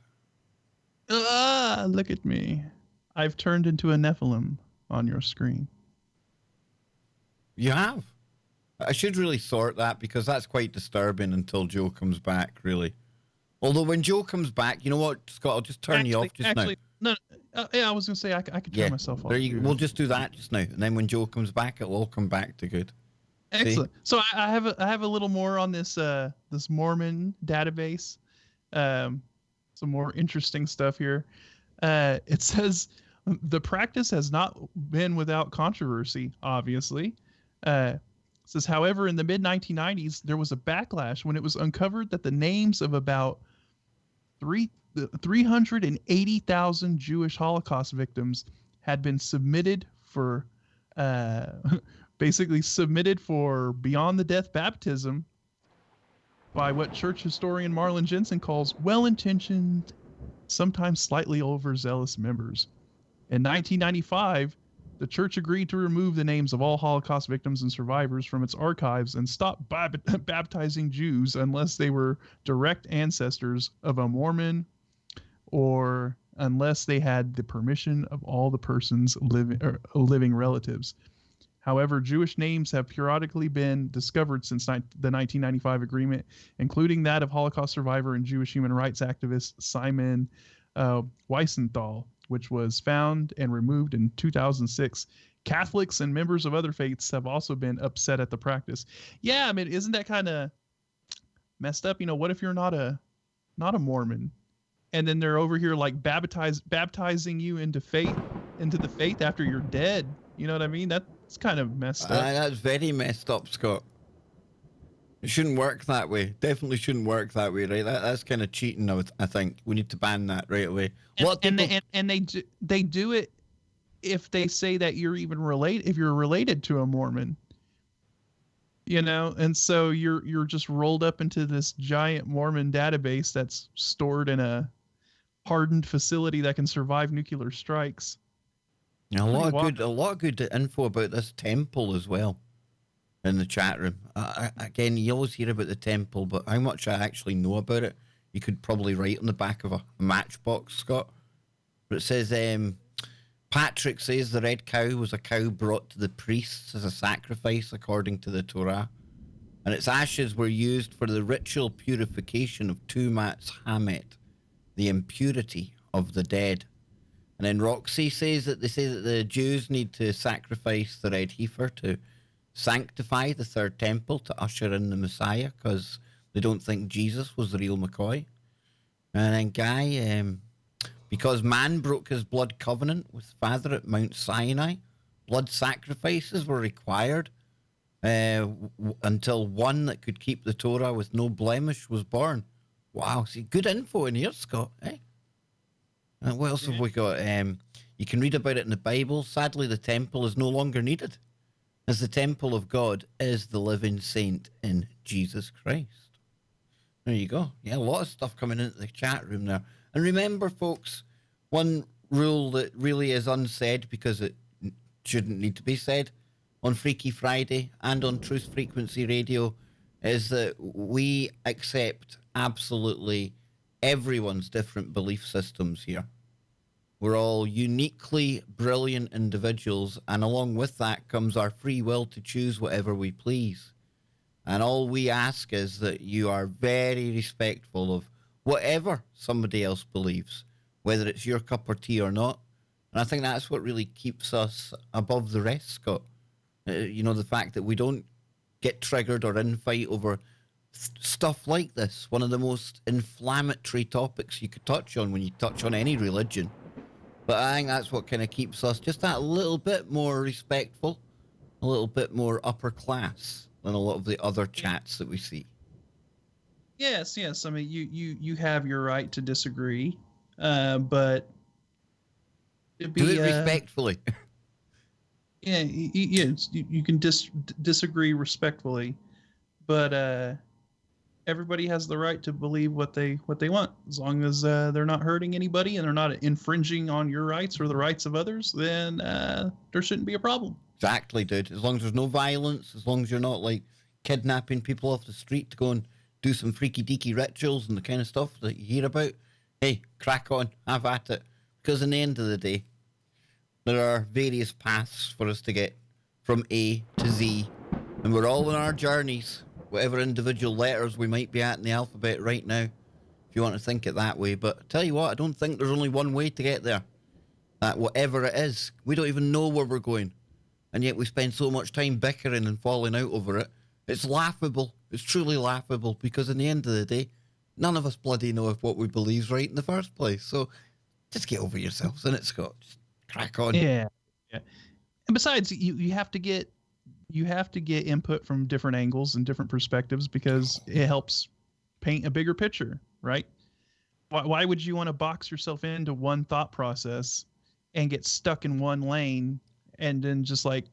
B: Look at me. I've turned into a Nephilum on your screen.
A: You have. I should really sort that because that's quite disturbing until Joe comes back, really. Although when Joe comes back, you know what, Scott, I'll just turn you off just now.
B: No, I was going to say I could turn myself off.
A: We'll just do that just now. And then when Joe comes back, it'll all come back to good.
B: Excellent. See? So I have a little more on this this Mormon database. Some more interesting stuff here. It says the practice has not been without controversy, obviously. It says, however, in the mid-1990s, there was a backlash when it was uncovered that the names of about 380,000 Jewish Holocaust victims had been submitted for basically submitted for beyond the death baptism by what church historian Marlon Jensen calls well-intentioned, sometimes slightly overzealous members. In 1995, the church agreed to remove the names of all Holocaust victims and survivors from its archives and stop baptizing Jews unless they were direct ancestors of a Mormon or unless they had the permission of all the person's living relatives. However, Jewish names have periodically been discovered since the 1995 agreement, including that of Holocaust survivor and Jewish human rights activist Simon Wiesenthal, which was found and removed in 2006. Catholics and members of other faiths have also been upset at the practice. Yeah, I mean, isn't that kind of messed up? You know, what if you're not a Mormon, and then they're over here like baptizing you into the faith after you're dead? You know what I mean? That's kind of messed up.
A: That's very messed up, Scott. It shouldn't work that way. Definitely shouldn't work that way, right? That's kind of cheating. I think we need to ban that right away.
B: They do it if they say that you're even related, if you're related to a Mormon, you know, and so you're just rolled up into this giant Mormon database that's stored in a hardened facility that can survive nuclear strikes.
A: A lot of good info about this temple as well in the chat room. Again, you always hear about the temple, but how much I actually know about it, you could probably write on the back of a matchbox, Scott. But it says, Patrick says the red cow was a cow brought to the priests as a sacrifice according to the Torah, and its ashes were used for the ritual purification of Tumat's Hamet, the impurity of the dead. And then Roxy says that they say that the Jews need to sacrifice the red heifer to sanctify the third temple to usher in the Messiah because they don't think Jesus was the real McCoy. And then Guy, because man broke his blood covenant with Father at Mount Sinai, blood sacrifices were required until one that could keep the Torah with no blemish was born. Wow, see, good info in here, Scott, eh? And what else have we got? You can read about it in the Bible. Sadly, the temple is no longer needed, as the temple of God is the living saint in Jesus Christ. There you go. Yeah, a lot of stuff coming into the chat room there. And remember, folks, one rule that really is unsaid because it shouldn't need to be said on Freaky Friday and on Truth Frequency Radio is that we accept absolutely everyone's different belief systems here. We're all uniquely brilliant individuals, and along with that comes our free will to choose whatever we please. And all we ask is that you are very respectful of whatever somebody else believes, whether it's your cup of tea or not. And I think that's what really keeps us above the rest, Scott. You know, the fact that we don't get triggered or infight over stuff like this, one of the most inflammatory topics you could touch on when you touch on any religion. But I think that's what kind of keeps us just that little bit more respectful, a little bit more upper class than a lot of the other chats that we see.
B: Yes. I mean, you have your right to disagree, but
A: Do it respectfully.
B: Yeah, you can disagree respectfully, but everybody has the right to believe what they want, as long as they're not hurting anybody and they're not infringing on your rights or the rights of others. Then there shouldn't be a problem.
A: Exactly, dude. As long as there's no violence, as long as you're not like kidnapping people off the street to go and do some freaky deaky rituals and the kind of stuff that you hear about, hey, crack on, have at it. Because in the end of the day, there are various paths for us to get from A to Z, and we're all on our journeys, whatever individual letters we might be at in the alphabet right now, if you want to think it that way. But I tell you what, I don't think there's only one way to get there. That whatever it is, we don't even know where we're going. And yet we spend so much time bickering and falling out over it. It's laughable. It's truly laughable, because in the end of the day, none of us bloody know if what we believe's right in the first place. So just get over yourselves, innit, Scott? Just crack on.
B: Yeah. And besides, you have to get input from different angles and different perspectives, because it helps paint a bigger picture, right? Why would you want to box yourself into one thought process and get stuck in one lane and then just like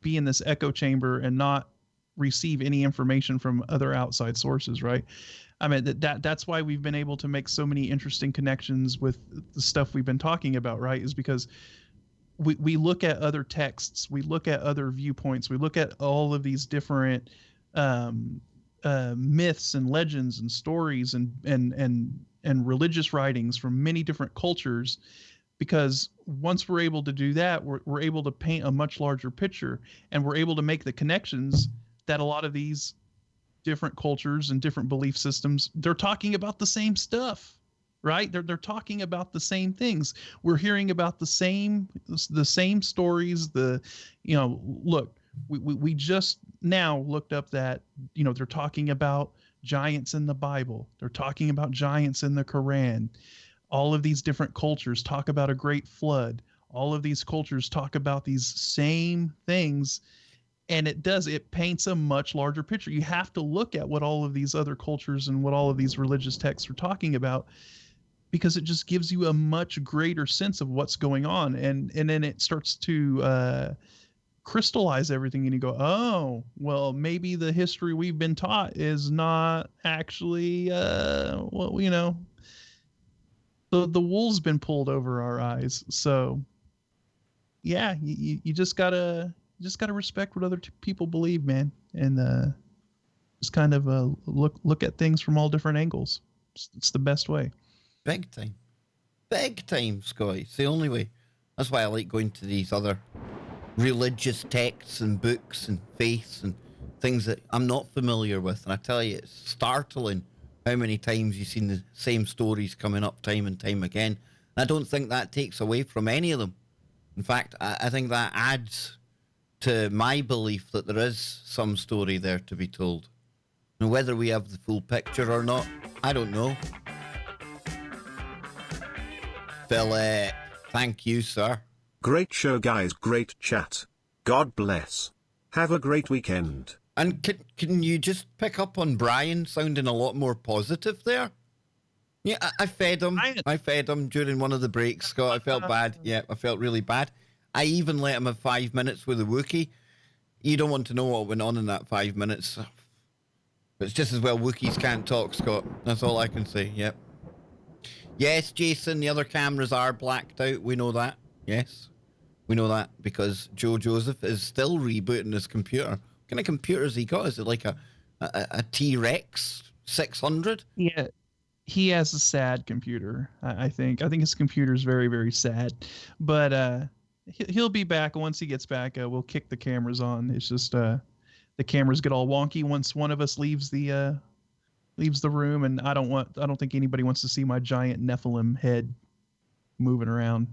B: be in this echo chamber and not receive any information from other outside sources, right? I mean, that's why we've been able to make so many interesting connections with the stuff we've been talking about, right? Is because we look at other texts, we look at other viewpoints, we look at all of these different myths and legends and stories and religious writings from many different cultures, because once we're able to do that, we're able to paint a much larger picture, and we're able to make the connections that a lot of these different cultures and different belief systems, they're talking about the same stuff, right? They're talking about the same things. We're hearing about the same stories. Look, we just now looked up that, they're talking about giants in the Bible. They're talking about giants in the Quran. All of these different cultures talk about a great flood. All of these cultures talk about these same things. And it paints a much larger picture. You have to look at what all of these other cultures and what all of these religious texts are talking about, because it just gives you a much greater sense of what's going on. And then it starts to crystallize everything, and you go, oh, well, maybe the history we've been taught is not actually, the wool's been pulled over our eyes. So yeah, you just gotta respect what other people believe, man, and just kind of look at things from all different angles. It's the best way.
A: Big time, Scott. It's the only way. That's why I like going to these other religious texts and books and faiths and things that I'm not familiar with. And I tell you, it's startling how many times you've seen the same stories coming up time and time again. And I don't think that takes away from any of them. In fact, I think that adds to my belief that there is some story there to be told. And whether we have the full picture or not, I don't know. Philip, thank you, sir.
D: Great show, guys. Great chat. God bless. Have a great weekend.
A: And can you just pick up on Brian sounding a lot more positive there? Yeah, I fed him. I fed him during one of the breaks, Scott. I felt bad. Yeah, I felt really bad. I even let him have 5 minutes with the Wookiee. You don't want to know what went on in that 5 minutes. But it's just as well Wookiees can't talk, Scott. That's all I can say. Yep. Yes, Jason, the other cameras are blacked out. We know that. Yes. We know that because Joe Joseph is still rebooting his computer. What kind of computer has he got? Is it like a T-Rex 600?
B: Yeah. He has a sad computer, I think. I think his computer is very, very sad. But he'll be back. Once he gets back, we'll kick the cameras on. It's just the cameras get all wonky once one of us leaves the room, and I don't think anybody wants to see my giant Nephilim head moving around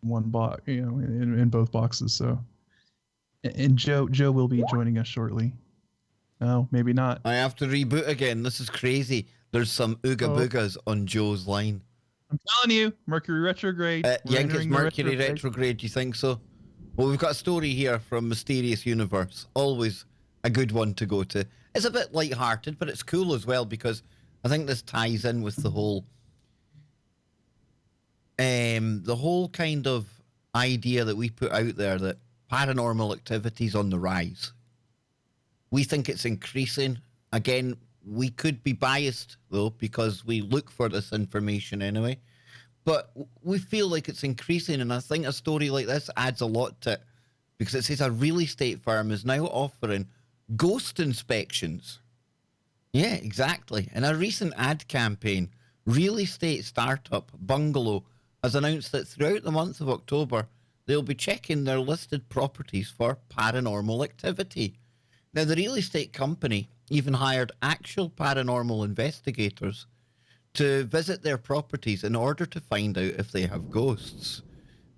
B: one box, in both boxes. So, and Joe will be joining us shortly. Oh, maybe not.
A: I have to reboot again. This is crazy. There's some ooga boogas on Joe's line.
B: I'm telling you, Mercury retrograde.
A: You think it's Mercury retrograde? You think so? Well, we've got a story here from Mysterious Universe. Always a good one to go to. It's a bit light-hearted, but it's cool as well because I think this ties in with the whole kind of idea that we put out there that paranormal activity is on the rise. We think it's increasing. Again, we could be biased, though, because we look for this information anyway. But we feel like it's increasing, and I think a story like this adds a lot to it because it says a real estate firm is now offering ghost inspections. Yeah, exactly. In a recent ad campaign, real estate startup Bungalow has announced that throughout the month of October, they'll be checking their listed properties for paranormal activity. Now, the real estate company even hired actual paranormal investigators to visit their properties in order to find out if they have ghosts.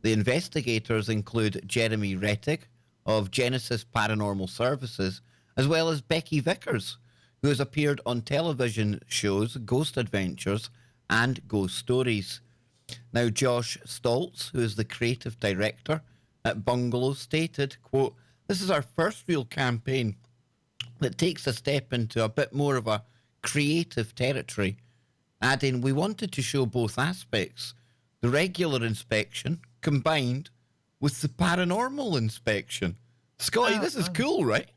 A: The investigators include Jeremy Rettig of Genesis Paranormal Services, as well as Becky Vickers, who has appeared on television shows Ghost Adventures and Ghost Stories. Now, Josh Stoltz, who is the creative director at Bungalow, stated, quote, "This is our first real campaign that takes a step into a bit more of a creative territory," adding, "We wanted to show both aspects, the regular inspection combined with the paranormal inspection." Scotty, this is cool, right?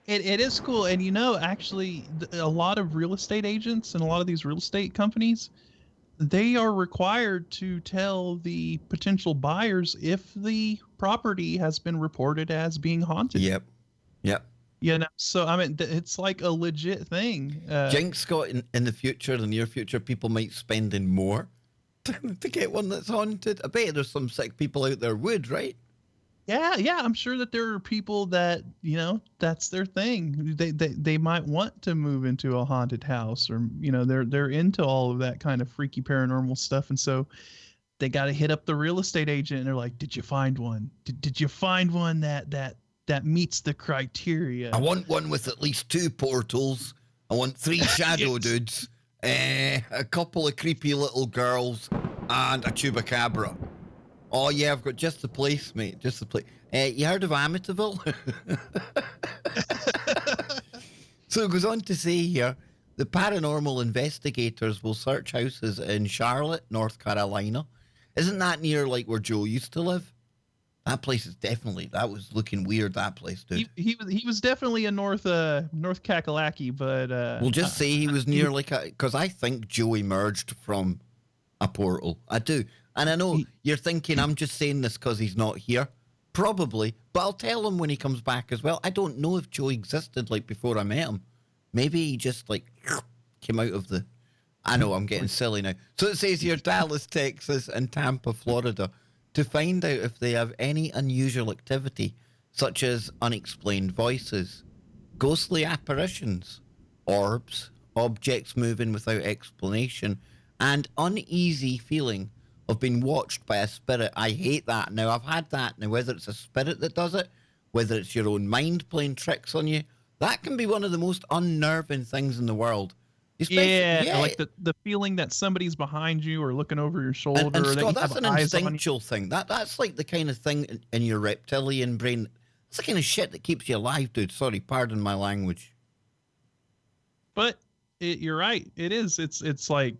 B: It is cool. And, actually, a lot of real estate agents and a lot of these real estate companies, they are required to tell the potential buyers if the property has been reported as being haunted.
A: Yep.
B: So, I mean, it's like a legit thing.
A: Jinx, Scott, in the future, the near future, people might spend in more to get one that's haunted. I bet there's some sick people out there would, right?
B: Yeah, I'm sure that there are people that, that's their thing. They might want to move into a haunted house, or, they're into all of that kind of freaky paranormal stuff. And so they got to hit up the real estate agent and they're like, "Did you find one? Did you find one that meets the criteria?
A: I want one with at least 2 portals. I want 3 shadow dudes, a couple of creepy little girls, and a chupacabra." Oh, yeah, I've got just the place, mate. Just the place. You heard of Amityville? So it goes on to say here, the paranormal investigators will search houses in Charlotte, North Carolina. Isn't that near, like, where Joe used to live? That place is definitely, that was looking weird, that place, dude.
B: He was definitely a North Kakalaki, but...
A: we'll just say he was near, like, because I think Joe emerged from a portal. I do. And I know you're thinking I'm just saying this because he's not here. Probably. But I'll tell him when he comes back as well. I don't know if Joe existed, like, before I met him. Maybe he just, like, came out of the... I know, I'm getting silly now. So it says here, Dallas, Texas, and Tampa, Florida, to find out if they have any unusual activity, such as unexplained voices, ghostly apparitions, orbs, objects moving without explanation, and uneasy feeling of being watched by a spirit. I hate that. Now, I've had that. Now, whether it's a spirit that does it, whether it's your own mind playing tricks on you, that can be one of the most unnerving things in the world.
B: Yeah, like the feeling that somebody's behind you or looking over your shoulder.
A: And Scott,
B: that
A: that's an instinctual thing. That's like the kind of thing in your reptilian brain. It's the kind of shit that keeps you alive, dude. Sorry, pardon my language.
B: But you're right. It is. It's like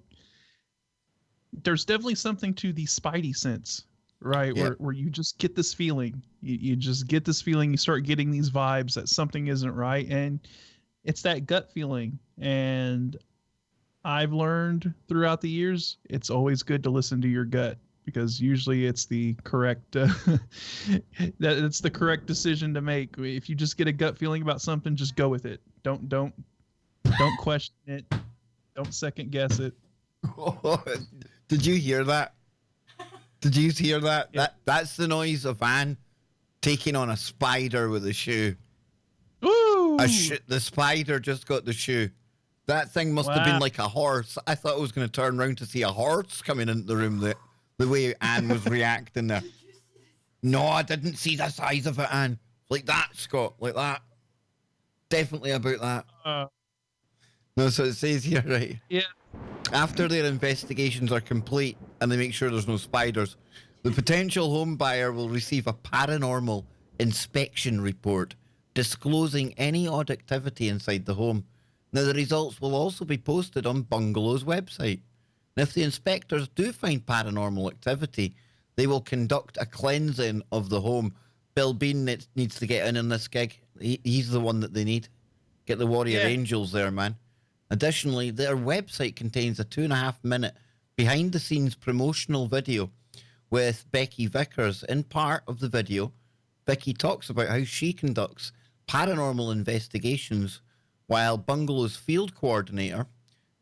B: there's definitely something to the spidey sense, right?
A: Yep.
B: Where you just get this feeling. You just get this feeling. You start getting these vibes that something isn't right, and it's that gut feeling. And I've learned throughout the years, it's always good to listen to your gut, because usually it's the correct it's the correct decision to make. If you just get a gut feeling about something, just go with it. Don't question it. Don't second guess it.
A: Did you hear that? Did you hear that?
B: Yeah.
A: That's the noise of Anne taking on a spider with a shoe.
B: Ooh!
A: The spider just got the shoe. That thing must have been like a horse. I thought I was going to turn around to see a horse coming into the room. The way Anne was reacting there. No, I didn't see the size of it, Anne. Like that, Scott. Like that. Definitely about that. No, so it says here, right?
B: Yeah.
A: After their investigations are complete and they make sure there's no spiders, the potential home buyer will receive a paranormal inspection report disclosing any odd activity inside the home. Now, the results will also be posted on Bungalow's website. And if the inspectors do find paranormal activity, they will conduct a cleansing of the home. Bill Bean needs to get in on this gig. He's the one that they need. Get the Warrior Angels there, man. Additionally, their website contains a 2.5-minute behind-the-scenes promotional video with Becky Vickers. In part of the video, Becky talks about how she conducts paranormal investigations while Bungalow's field coordinator,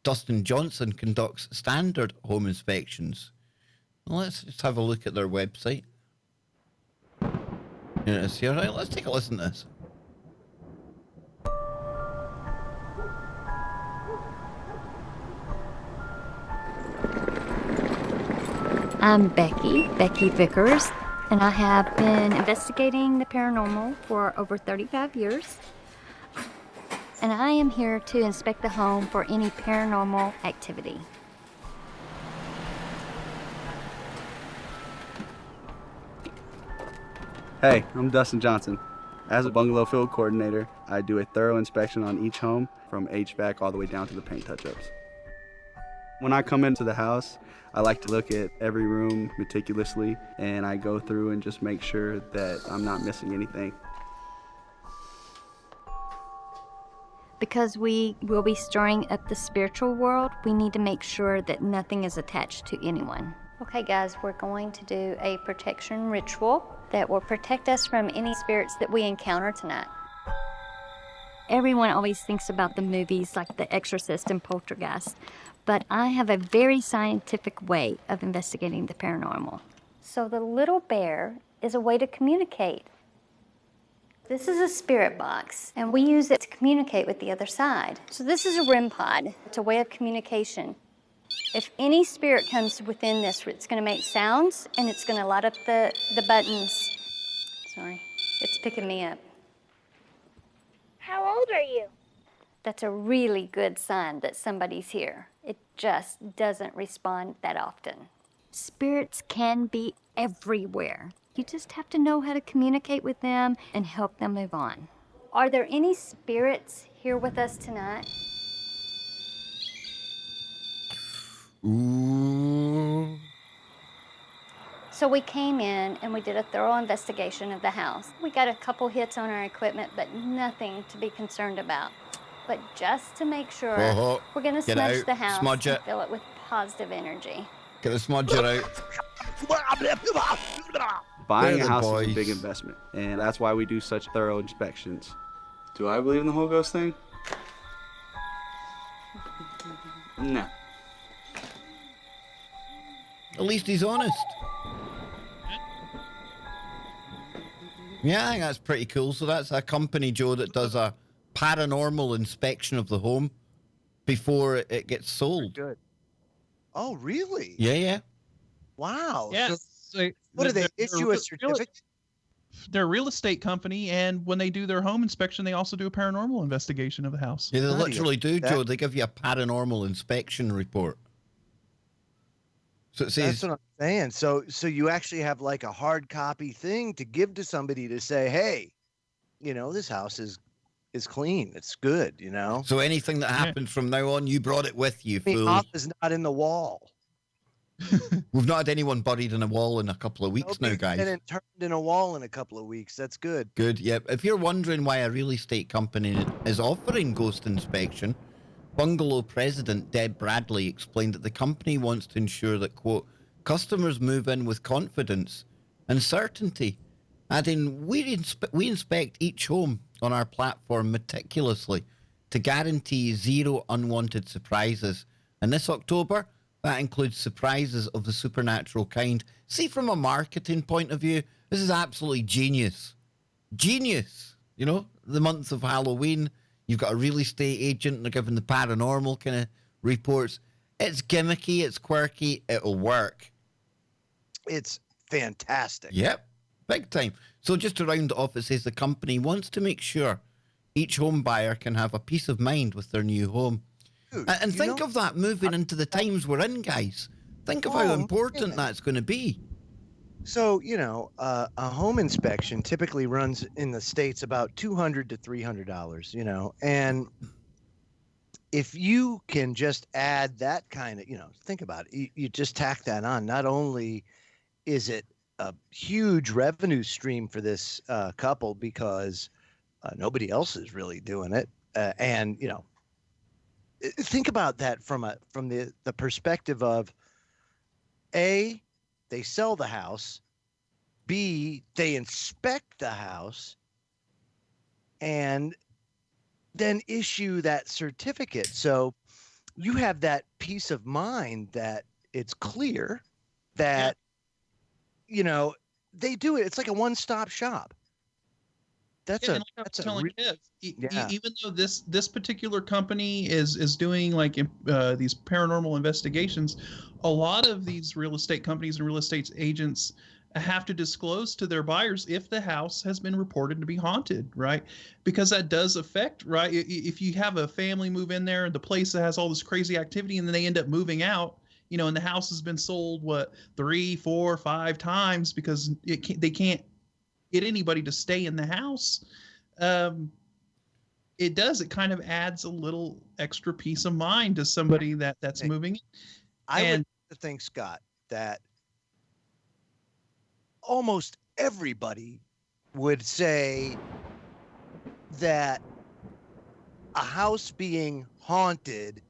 A: Dustin Johnson, conducts standard home inspections. Well, let's just have a look at their website. Here it is here. Right, let's take a listen to this.
E: I'm Becky Vickers, and I have been investigating the paranormal for over 35 years. And I am here to inspect the home for any paranormal activity.
F: Hey, I'm Dustin Johnson. As a bungalow field coordinator, I do a thorough inspection on each home, from HVAC all the way down to the paint touch-ups. When I come into the house, I like to look at every room meticulously, and I go through and just make sure that I'm not missing anything.
E: Because we will be stirring up the spiritual world, we need to make sure that nothing is attached to anyone. Okay guys, we're going to do a protection ritual that will protect us from any spirits that we encounter tonight. Everyone always thinks about the movies like The Exorcist and Poltergeist, but I have a very scientific way of investigating the paranormal. So the little bear is a way to communicate. This is a spirit box, and we use it to communicate with the other side. So this is a REM pod. It's a way of communication. If any spirit comes within this, it's gonna make sounds, and it's gonna light up the buttons. Sorry, it's picking me up.
G: How old are you?
E: That's a really good sign that somebody's here. It just doesn't respond that often. Spirits can be everywhere. You just have to know how to communicate with them and help them move on. Are there any spirits here with us tonight?
A: Ooh.
E: So we came in and we did a thorough investigation of the house. We got a couple hits on our equipment, but nothing to be concerned about. But just to make sure, we're gonna smudge the house and fill it with positive energy.
A: Get the smudger out.
F: Buying a house is a big investment, and that's why we do such thorough inspections. Do I believe in the whole ghost thing? No.
A: At least he's honest. Yeah, I think that's pretty cool. So that's a company, Joe, that does a paranormal inspection of the home before it gets sold.
C: Good. Oh, really?
A: Yeah.
C: Wow.
B: Yes.
C: So, what do they issue a certificate?
B: They're a real estate company, and when they do their home inspection, they also do a paranormal investigation of the house.
A: Yeah, they literally do, Joe. They give you a paranormal inspection report. So it says,
C: that's what I'm saying. So you actually have like a hard copy thing to give to somebody to say, hey, this house is clean. It's good,
A: So anything that happens from now on, you brought it with you, fool.
C: The off is not in the wall.
A: We've not had anyone buried in a wall in a couple of weeks now, guys.
C: Been turned in a wall in a couple of weeks. That's good.
A: Good, yep. If you're wondering why a real estate company is offering ghost inspection, Bungalow president Deb Bradley explained that the company wants to ensure that, quote, customers move in with confidence and certainty, adding, we inspect each home on our platform meticulously to guarantee zero unwanted surprises. And this October, that includes surprises of the supernatural kind. See, from a marketing point of view, this is absolutely genius. Genius. The month of Halloween, you've got a real estate agent, they're giving the paranormal kind of reports. It's gimmicky, it's quirky, it'll work.
C: It's fantastic.
A: Yep, big time. So just to round it off, it says the company wants to make sure each home buyer can have a peace of mind with their new home.
C: Dude,
A: And
C: you
A: think
C: know-
A: of that moving into the times we're in, guys. Think of how
C: Oh,
A: important
C: man.
A: that's going to be.
C: So, a home inspection typically runs in the States about $200 to $300, and if you can just add that kind of, think about it, you just tack that on. Not only is it a huge revenue stream for this couple because nobody else is really doing it, and think about that from the perspective of A, they sell the house, B, they inspect the house, and then issue that certificate. So you have that peace of mind that it's clear that, they do it. It's like a one-stop shop. That's
B: And like I was telling Kev,
C: yeah.
B: even though this particular company is doing like these paranormal investigations, a lot of these real estate companies and real estate agents have to disclose to their buyers if the house has been reported to be haunted, right? Because that does affect, right? If you have a family move in there and the place that has all this crazy activity and then they end up moving out, and the house has been sold 3, 4, 5 times because they can't get anybody to stay in the house. It kind of adds a little extra peace of mind to somebody that's moving.
C: I would think, Scott, that almost everybody would say that a house being haunted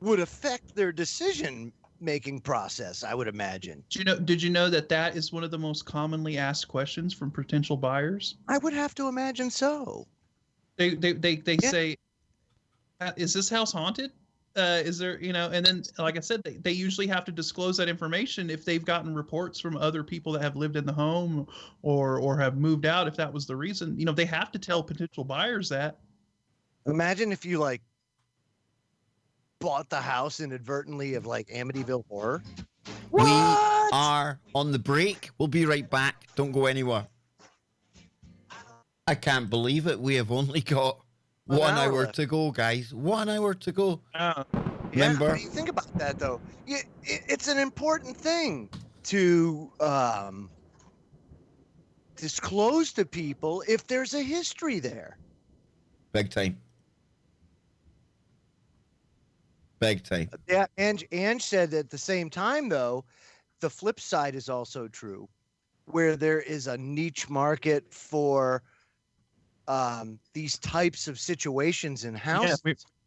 C: would affect their decision-making process, I would imagine.
B: Did you know that is one of the most commonly asked questions from potential buyers?
C: I would have to imagine so.
B: They say, is this house haunted? Is there, and then, like I said, they usually have to disclose that information if they've gotten reports from other people that have lived in the home or have moved out. If that was the reason, they have to tell potential buyers that.
C: Imagine if you bought the house inadvertently of Amityville Horror.
A: We are on the break. We'll be right back. Don't go anywhere. I can't believe it. We have only got 1 hour to go, guys. 1 hour to go. Remember?
C: Yeah, think about that, though. It's an important thing to disclose to people if there's a history there.
A: Big time. Big time.
C: Yeah, Ange said at the same time, though, the flip side is also true, where there is a niche market for these types of situations in houses.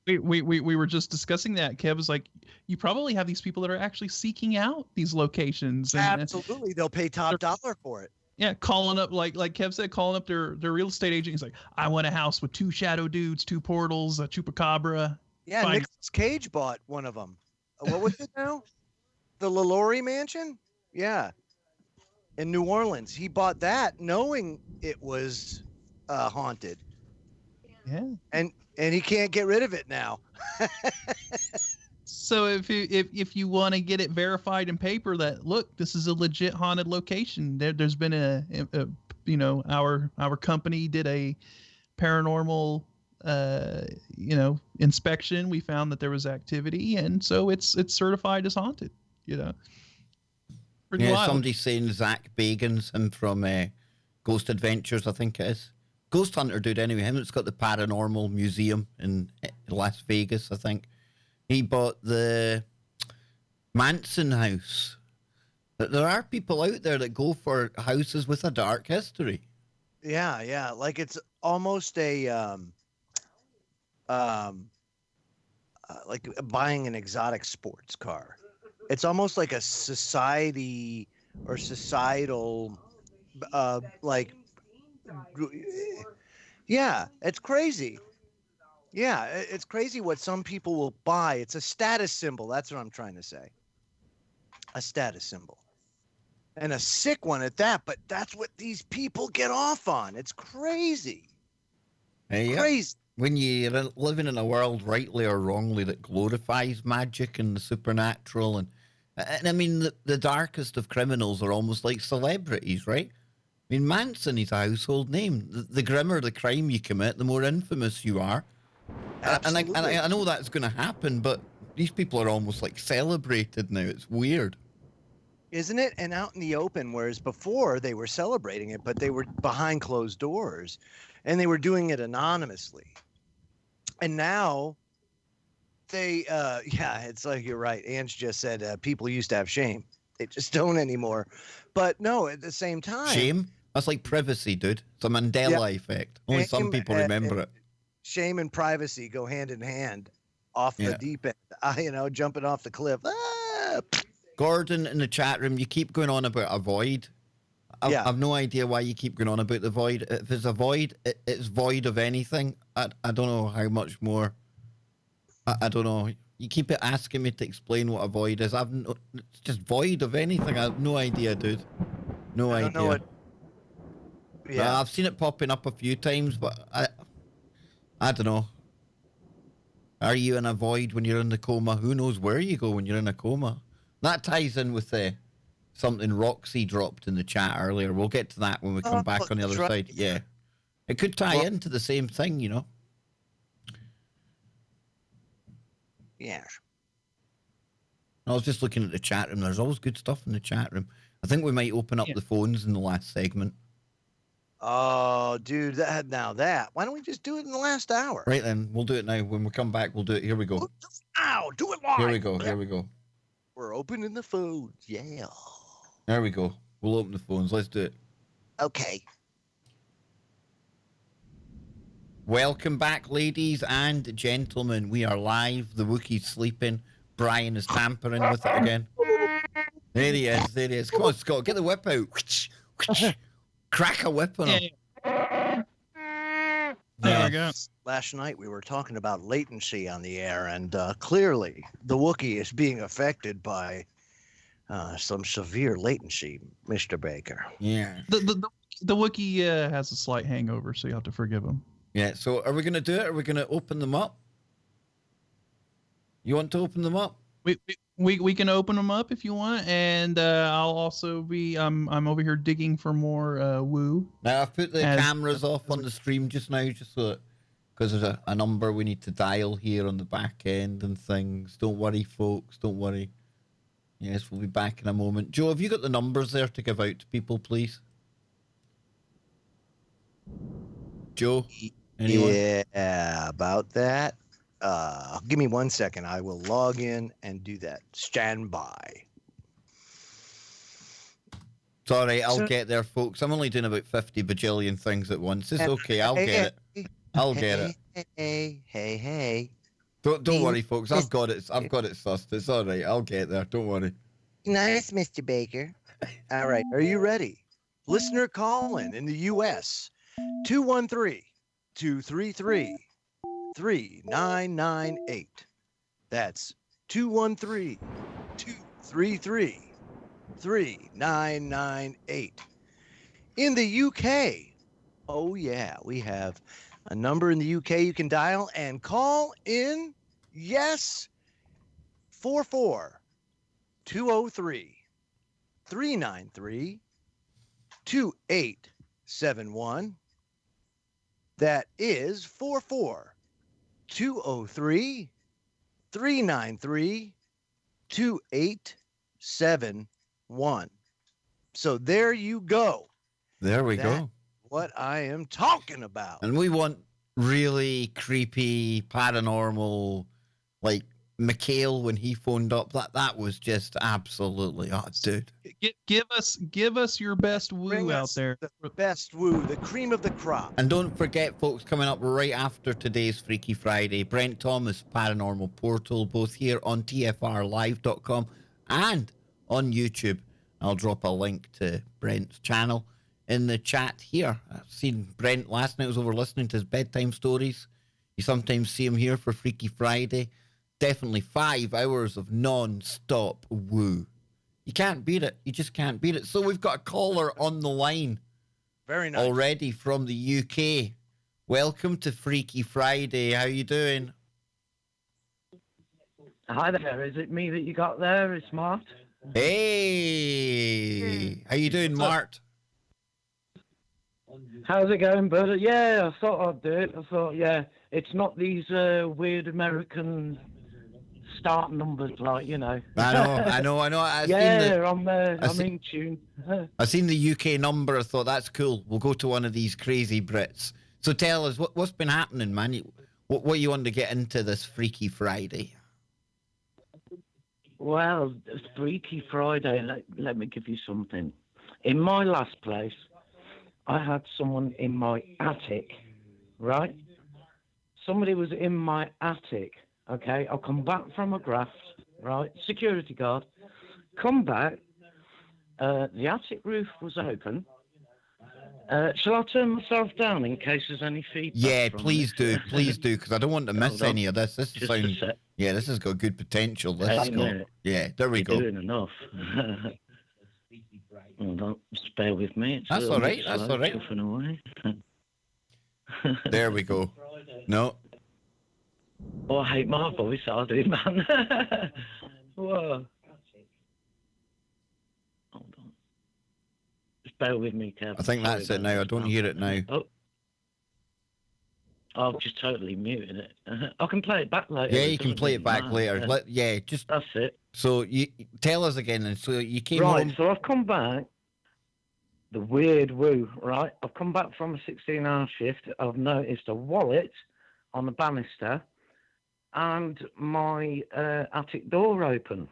B: Yeah, we were just discussing that. Kev was like, you probably have these people that are actually seeking out these locations. And,
C: absolutely, they'll pay top dollar for it.
B: Yeah, calling up like Kev said, calling up their real estate agent. He's like, I want a house with 2 shadow dudes, 2 portals, a chupacabra.
C: Yeah, Nicolas Cage bought one of them. What was it now? The LaLaurie Mansion? Yeah. In New Orleans. He bought that knowing it was haunted.
B: Yeah.
C: And he can't get rid of it now.
B: So if you want to get it verified in paper that, look, this is a legit haunted location. There's been our company did a paranormal inspection. We found that there was activity, and so it's certified as haunted. Pretty wild.
A: Somebody's saying Zach Bagans, him from Ghost Adventures, I think it is. Ghost Hunter dude, anyway. Him that's got the paranormal museum in Las Vegas, I think. He bought the Manson house. There are people out there that go for houses with a dark history.
C: Yeah. Like it's almost a like buying an exotic sports car. It's almost like a society or societal yeah, it's crazy. Yeah, it's crazy what some people will buy. It's a status symbol. That's what I'm trying to say. A status symbol. And a sick one at that, but that's what these people get off on. It's crazy. Crazy.
A: When you're living in a world, rightly or wrongly, that glorifies magic and the supernatural, and I mean, the darkest of criminals are almost like celebrities, right? mean, Manson is a household name. The grimmer the crime you commit, the more infamous you are.
C: Absolutely.
A: And I know that's going to happen, but these people are almost like celebrated now. It's weird.
C: Isn't it? And out in the open, whereas before they were celebrating it, but they were behind closed doors and they were doing it anonymously. And now they, yeah, it's like you're right. Ange just said people used to have shame. They just don't anymore. But no, at the same time.
A: Shame? That's like privacy, dude. It's a Mandela effect. Only some people remember it.
C: Shame and privacy go hand in hand off the deep end. Jumping off the cliff. Ah!
A: Gordon in the chat room, you keep going on about a void. I've no idea why you keep going on about the void. If it's a void, it's void of anything. I don't know how much more. I don't know. You keep asking me to explain what a void is. It's just void of anything. I have no idea, dude. No idea.
C: I don't know what. Yeah.
A: I've seen it popping up a few times, but I don't know. Are you in a void when you're in the coma? Who knows where you go when you're in a coma? That ties in with something Roxy dropped in the chat earlier. We'll get to that when we come back on the other side. Yeah. It could tie into the same thing, you know?
C: Yes.
A: I was just looking at the chat room. There's always good stuff in the chat room. I think we might open up the phones in the last segment.
C: Oh, dude, that. Why don't we just do it in the last hour?
A: Right then, we'll do it now. When we come back, we'll do it. Here we go.
C: Ow, do it live.
A: Here we go.
C: We're opening the phones. Yeah.
A: There we go. We'll open the phones. Let's do it.
C: Okay.
A: Welcome back, ladies and gentlemen. We are live. The Wookiee's sleeping. Brian is tampering with it again. There he is. Come on, Scott. Get the whip out. Crack a whip on him.
B: There we go.
C: Last night we were talking about latency on the air, and clearly the Wookiee is being affected by some severe latency, Mr. Baker.
A: Yeah.
B: The Wookiee has a slight hangover, so you have to forgive him.
A: Yeah, so are we going to do it? Are we going to open them up? You want to open them up?
B: We can open them up if you want, and I'll also be I'm over here digging for more woo.
A: Now I've put the cameras off on the stream just now, just so that, because there's a number we need to dial here on the back end and things. Don't worry, folks. Don't worry. Yes, we'll be back in a moment. Joe, have you got the numbers there to give out to people, please? Joe? Anyone?
C: Yeah, about that. Give me 1 second. I will log in and do that. Stand by.
A: It's all right. I'll get there, folks. I'm only doing about 50 bajillion things at once. It's okay. I'll get it. I'll get it.
C: Hey.
A: Don't worry, folks. I've got it. I've got it sussed. It's all right. I'll get there. Don't worry.
C: Nice, Mr. Baker. All right. Are you ready? Listener call-in the U.S. 213-233-3998. That's 213-233-3998. In the UK, oh yeah, we have a number in the UK you can dial and call in. Yes, 44-203-393-2871. That is 44-203-393-2871. So there you go.
A: There we go.
C: What I am talking about.
A: And we want really creepy, paranormal, like McHale when he phoned up. That was just absolutely, oh, dude.
B: Give us your best woo out there.
C: The best woo, the cream of the crop.
A: And don't forget, folks, coming up right after today's Freaky Friday, Brent Thomas Paranormal Portal, both here on tfrlive.com and on YouTube. I'll drop a link to Brent's channel in the chat here. I've seen Brent last night. I was over listening to his bedtime stories. You sometimes see him here for Freaky Friday. Definitely 5 hours of non-stop woo. You can't beat it. You just can't beat it. So we've got a caller on the line.
C: Very nice.
A: Already from the UK. Welcome to Freaky Friday. How you doing?
H: Hi there. Is it me that you got there? It's Mart.
A: Hey. How you doing, Mart?
H: How's it going, bud? Yeah, I thought I'd do it. I thought, yeah, it's not these weird American start numbers, like, you know.
A: I know.
H: I'm in tune.
A: I've seen the UK number. I thought that's cool. We'll go to one of these crazy Brits. So tell us what's been happening, man. What you want to get into this Freaky Friday?
H: Well, it's Freaky Friday. Let me give you something. In my last place, I had someone in my attic, right? Somebody was in my attic, okay? I'll come back from a graft, right? Security guard. Come back. The attic roof was open. Shall I turn myself down in case there's any feedback?
A: Yeah,
H: from
A: please
H: this?
A: do, because I don't want to miss any of this. This
H: Just
A: sounds,
H: a sec.
A: yeah, this has got good potential. This has
H: Hey,
A: got,
H: mate,
A: yeah, there we
H: you're
A: go.
H: doing enough. Hold on, just bear with me. It's
A: That's
H: a little
A: all right.
H: bit
A: That's
H: slow,
A: all right.
H: chuffing away.
A: There we go. No,
H: Oh, I hate my voice, I do, man. Whoa. Hold on. Just bear with me, Kev.
A: I think
H: Sorry
A: that's it
H: about
A: now. I
H: this,
A: don't
H: man.
A: hear it now.
H: Oh. I've just totally muted it. I can play it back later.
A: Yeah,
H: it
A: you can
H: doesn't
A: play
H: really
A: it back
H: matter.
A: later. Yeah, just
H: That's it.
A: so you tell us again. And so you came
H: Right,
A: home.
H: so I've come back. The weird woo, right? I've come back from a 16-hour shift. I've noticed a wallet on the banister and my attic door open.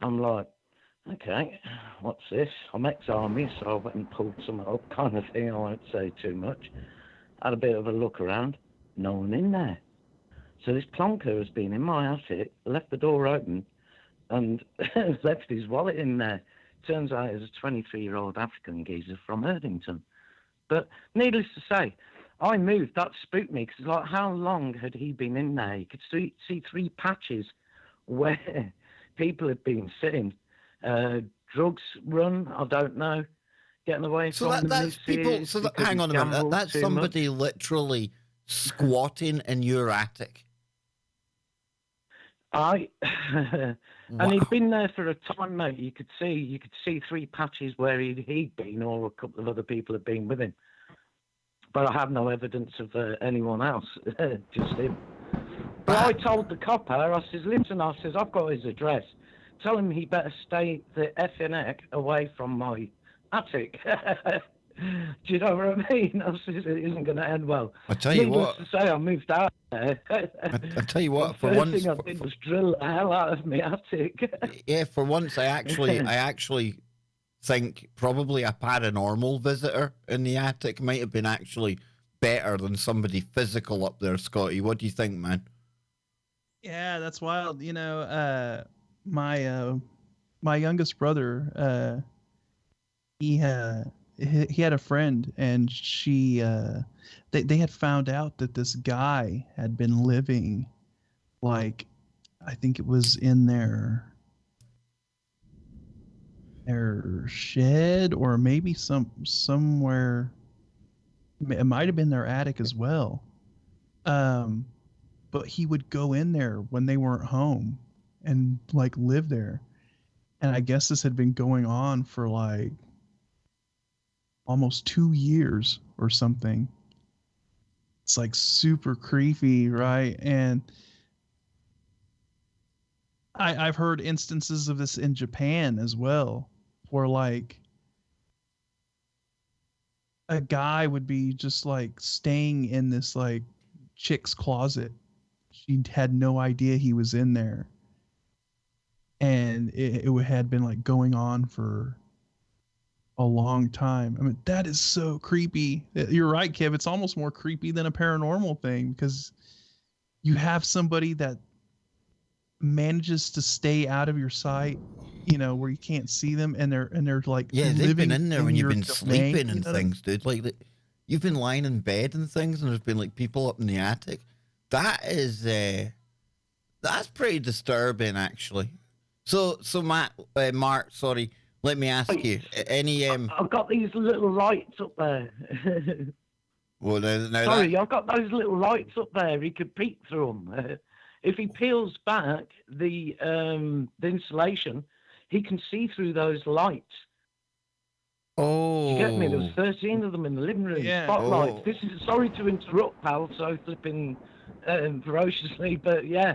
H: I'm like, okay, what's this? I'm ex-army, so I went and pulled some up, kind of thing. I won't say too much. Had a bit of a look around. No one in there. So this plonker has been in my attic, left the door open, and left his wallet in there. Turns out it was a 23-year-old African geezer from Erdington. But needless to say, I moved. That spooked me because, like, how long had he been in there? You could see 3 patches where people had been sitting. Drugs run, I don't know. Getting away
A: So
H: from the
A: that's people.
H: missus
A: So
H: because
A: hang
H: he
A: on a minute.
H: gambled
A: That's
H: too
A: somebody
H: much.
A: literally squatting in your attic.
H: And he'd been there for a time, mate. You could see 3 patches where he'd been, or a couple of other people had been with him. But I have no evidence of anyone else, just him. But I told the copper, I says, listen, I've got his address. Tell him he better stay the effing heck away from my attic. Do you know what I mean? I says, it isn't going to end well.
A: I tell you
H: Needless
A: what.
H: to say, I moved out there.
A: I tell you what.
H: The
A: For
H: first
A: once,
H: thing I did was drill the hell out of my attic.
A: yeah. For once, I actually think probably a paranormal visitor in the attic might have been actually better than somebody physical up there, Scotty. What do you think, man?
B: Yeah, that's wild. You know, my youngest brother, he had a friend, and they had found out that this guy had been living, like, I think it was in their shed, or maybe somewhere. It might have been their attic as well. But he would go in there when they weren't home and, like, live there. And I guess this had been going on for like almost 2 years or something. It's like super creepy, right? And I've heard instances of this in Japan as well, where, like, a guy would be just, like, staying in this, like, chick's closet. She had no idea he was in there. And it had been, like, going on for a long time. I mean, that is so creepy. You're right, Kev. It's almost more creepy than a paranormal thing, because you have somebody that manages to stay out of your sight, you know, where you can't see them, and they're like,
A: Yeah, they've been in there when you've been
B: domain,
A: sleeping and
B: you know what I mean?
A: things, dude. Like, you've been lying in bed and things, and there's been like people up in the attic. That is, that's pretty disturbing, actually. So Mark, sorry, let me ask you, any
H: I've got these little lights up there.
A: well, now
H: Sorry, I've got those little lights up there. He could peek through them. If he peels back the insulation, he can see through those lights. Do you get me? There was
A: Oh.
H: 13 of them in the living room.
B: Yeah.
H: Spotlights.
A: Oh.
H: This is sorry to interrupt, pal, so flipping ferociously, but yeah,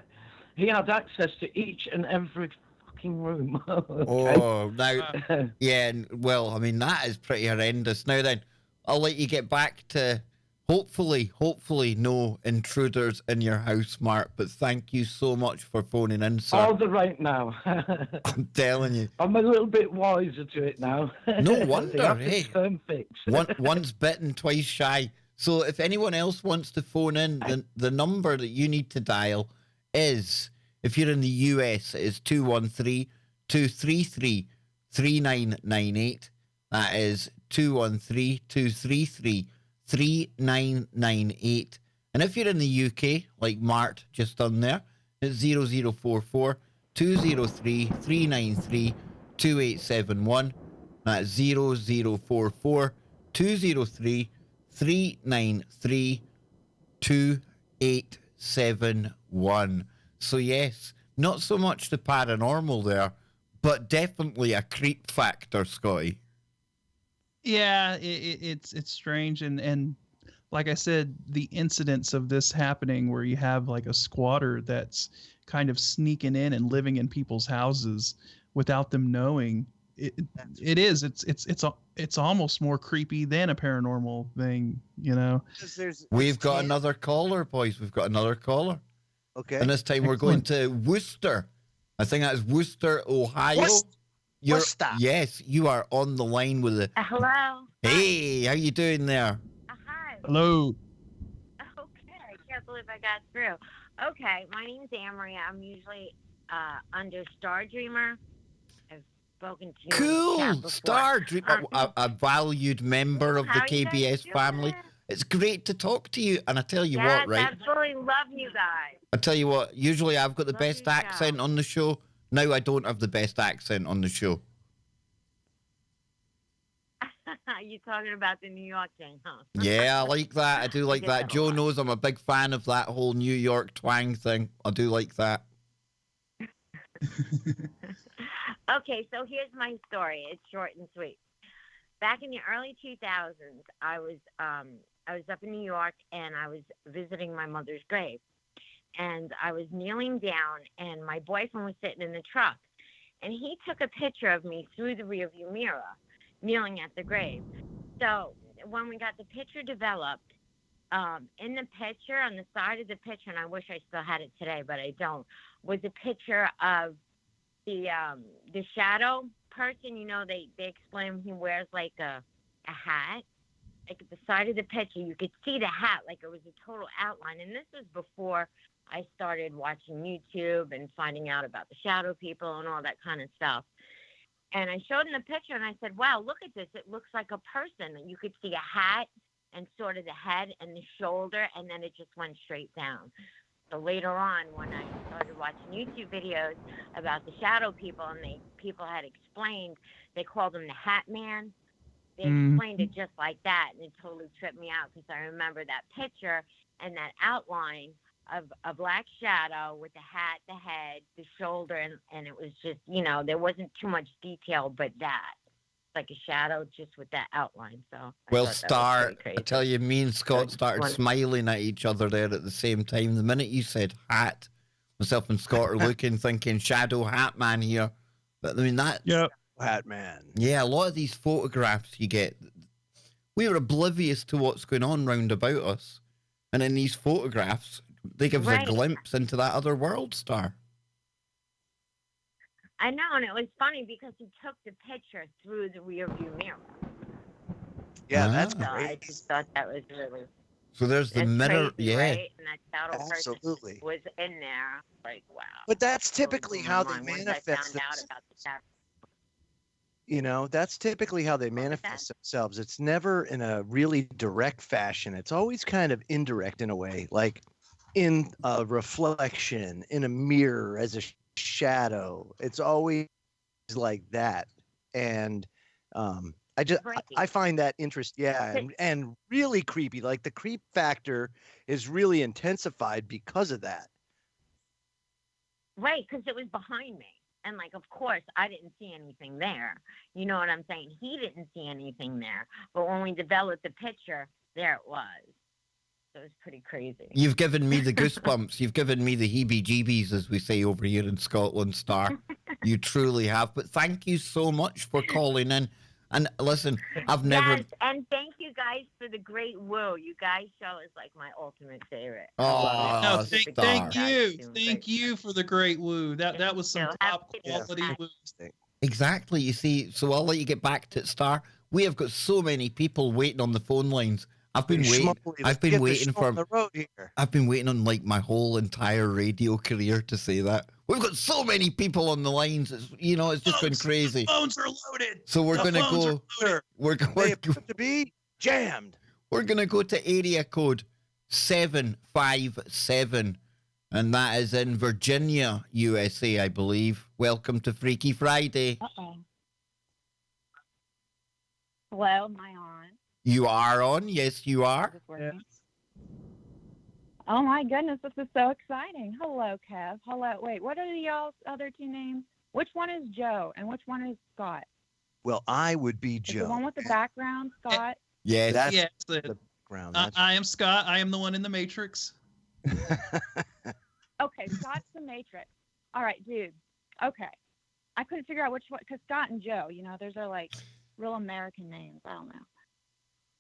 H: he had access to each and every fucking room. Okay.
A: Oh, now, yeah, well, I mean, that is pretty horrendous. Now then, I'll let you get back to hopefully no intruders in your house, Mark, but thank you so much for phoning in, sir.
H: All the right now.
A: I'm telling you.
H: I'm a little bit wiser to it now.
A: No
H: The
A: wonder,
H: ethics
A: hey.
H: firm fix.
A: Once bitten, twice shy. So if anyone else wants to phone in, the number that you need to dial is, if you're in the US, it is 213-233-3998. That is 213-233-3998. And if you're in the UK, like Mart just done there, it's 0044-203-393-2871. That's 0044-203-393-2871. So yes, not so much the paranormal there, but definitely a creep factor, Scotty.
B: Yeah, it's strange, and like I said, the incidents of this happening where you have like a squatter that's kind of sneaking in and living in people's houses without them knowing. It's almost more creepy than a paranormal thing, you know.
A: We've got another caller, boys. We've got another caller.
C: Okay.
A: And this time we're going to Worcester. I think that's Worcester, Ohio.
C: Worcester.
A: Yes, you are on the line with the.
G: Hello.
A: Hey, how you doing there?
G: Hi.
B: Hello.
G: Okay, I can't believe I got through. Okay, my name's Amory. I'm usually under Star Dreamer. I've spoken to you. in the chat
A: Cool,
G: before.
A: Star Dreamer, a valued member of the
G: How are you guys
A: KBS
G: doing?
A: family. It's great to talk to you, and I tell you
G: Yes,
A: what, right?
G: absolutely love you guys.
A: I tell you what. Usually, I've got the
G: Love
A: best
G: your show.
A: accent on the show. Now I don't have the best accent on the show.
G: You talking about the New York thing, huh?
A: Yeah, I like that. I do like
G: get
A: that.
G: that a
A: Joe
G: lot.
A: knows I'm a big fan of that whole New York twang thing. I do like that.
G: Okay, so here's my story. It's short and sweet. Back in the early 2000s, I was up in New York and I was visiting my mother's grave. And I was kneeling down and my boyfriend was sitting in the truck. And he took a picture of me through the rearview mirror, kneeling at the grave. So when we got the picture developed, in the picture, on the side of the picture, and I wish I still had it today, but I don't, was a picture of the shadow person. You know, they explain he wears like a hat. Like at the side of the picture, you could see the hat, like it was a total outline. And this was before I started watching YouTube and finding out about the shadow people and all that kind of stuff. And I showed him the picture and I said, wow, look at this. It looks like a person. And you could see a hat and sort of the head and the shoulder, and then it just went straight down. So later on, when I started watching YouTube videos about the shadow people, and people had explained, they called him the Hat Man. They explained it just like that, and it totally tripped me out because I remember that picture and that outline of a black shadow with the hat, the head, the shoulder, and it was just, you know, there wasn't too much detail but that. Like a shadow just with that outline. So
A: Well, Star, I tell you, me and Scott started smiling at each other there at the same time. The minute you said hat, myself and Scott are looking, thinking shadow hat man here. But I mean, that's...
B: Yep.
C: Hat man.
A: Yeah, a lot of these photographs you get, we are oblivious to what's going on round about us. And in these photographs, they give us a glimpse into that other world, Star.
G: I know, and it was funny because he took the picture through the rearview mirror.
C: Yeah, that's
G: So
C: great.
G: I just thought that was really...
A: So there's the
G: that's
A: mirror,
G: crazy,
A: yeah.
G: Right? And that shadow
C: Absolutely.
G: person was in there. Like, wow.
C: But that's
G: Totally
C: typically
G: blew
C: how
G: my
C: they
G: mind once
C: manifest
G: I found out
C: themselves.
G: about the shadow.
C: You know, that's typically how they manifest themselves. It's never in a really direct fashion. It's always kind of indirect in a way, like in a reflection, in a mirror, as a shadow. It's always like that. And I find that and really creepy. Like the creep factor is really intensified because of that.
G: Right, because it was behind me. And like, of course, I didn't see anything there. You know what I'm saying? He didn't see anything there. But when we developed the picture, there it was. So it was pretty crazy.
A: You've given me the goosebumps. You've given me the heebie-jeebies, as we say over here in Scotland, Star. You truly have. But thank you so much for calling in. And listen, I've never...
G: Yes, and thank you guys for the great woo. You guys' show is like my ultimate favorite.
A: Oh,
B: No,
A: Star.
B: thank you for the great woo. That was some top quality woo.
A: Exactly. You see, so I'll let you get back to it, Star. We have got so many people waiting on the phone lines. I've been waiting. I've been waiting for
C: the road here.
A: I've been waiting on like my whole entire radio career to say that. We've got so many people on the lines. It's, you know, it's just been crazy.
B: The phones are loaded.
A: So we're gonna go. We're
C: They have to be jammed.
A: We're gonna go to area code 757, and that is in Virginia, USA, I believe. Welcome to Freaky Friday.
I: Uh-oh. Hello, am I on?
A: You are on. Yes, you are.
I: Is this working? Oh my goodness, this is so exciting. Hello, Kev. Hello. Wait, what are y'all's other two names? Which one is Joe and which one is Scott?
C: Well, I would be
I: Is
C: Joe.
I: the one with the background, Scott?
A: Yes.
C: That's
B: Yes,
C: the background.
B: I am Scott. I am the one in the Matrix.
I: Okay, Scott's the Matrix. All right, dude. Okay. I couldn't figure out which one, because Scott and Joe, you know, those are like real American names. I don't know.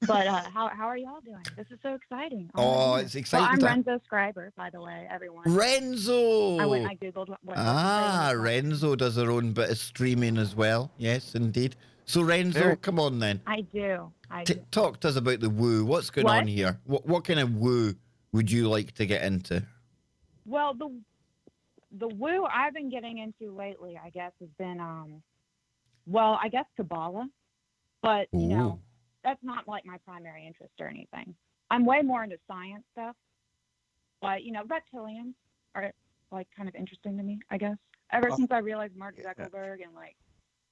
I: But how are y'all doing? This is so exciting.
A: Oh, it's exciting.
I: Well, I'm Renzo Scriber, by the way, everyone.
A: Renzo.
I: I went and I Googled what
A: Renzo does her own bit of streaming as well. Yes, indeed. So, Renzo, come on then.
I: I do.
A: Talk to us about the woo. What's going on here? What kind of woo would you like to get into?
I: Well, the woo I've been getting into lately, I guess, has been, I guess Kabbalah. But, you know, that's not like my primary interest or anything. I'm way more into science stuff. But, you know, reptilians are like kind of interesting to me, I guess. Ever since I realized Mark Zuckerberg and like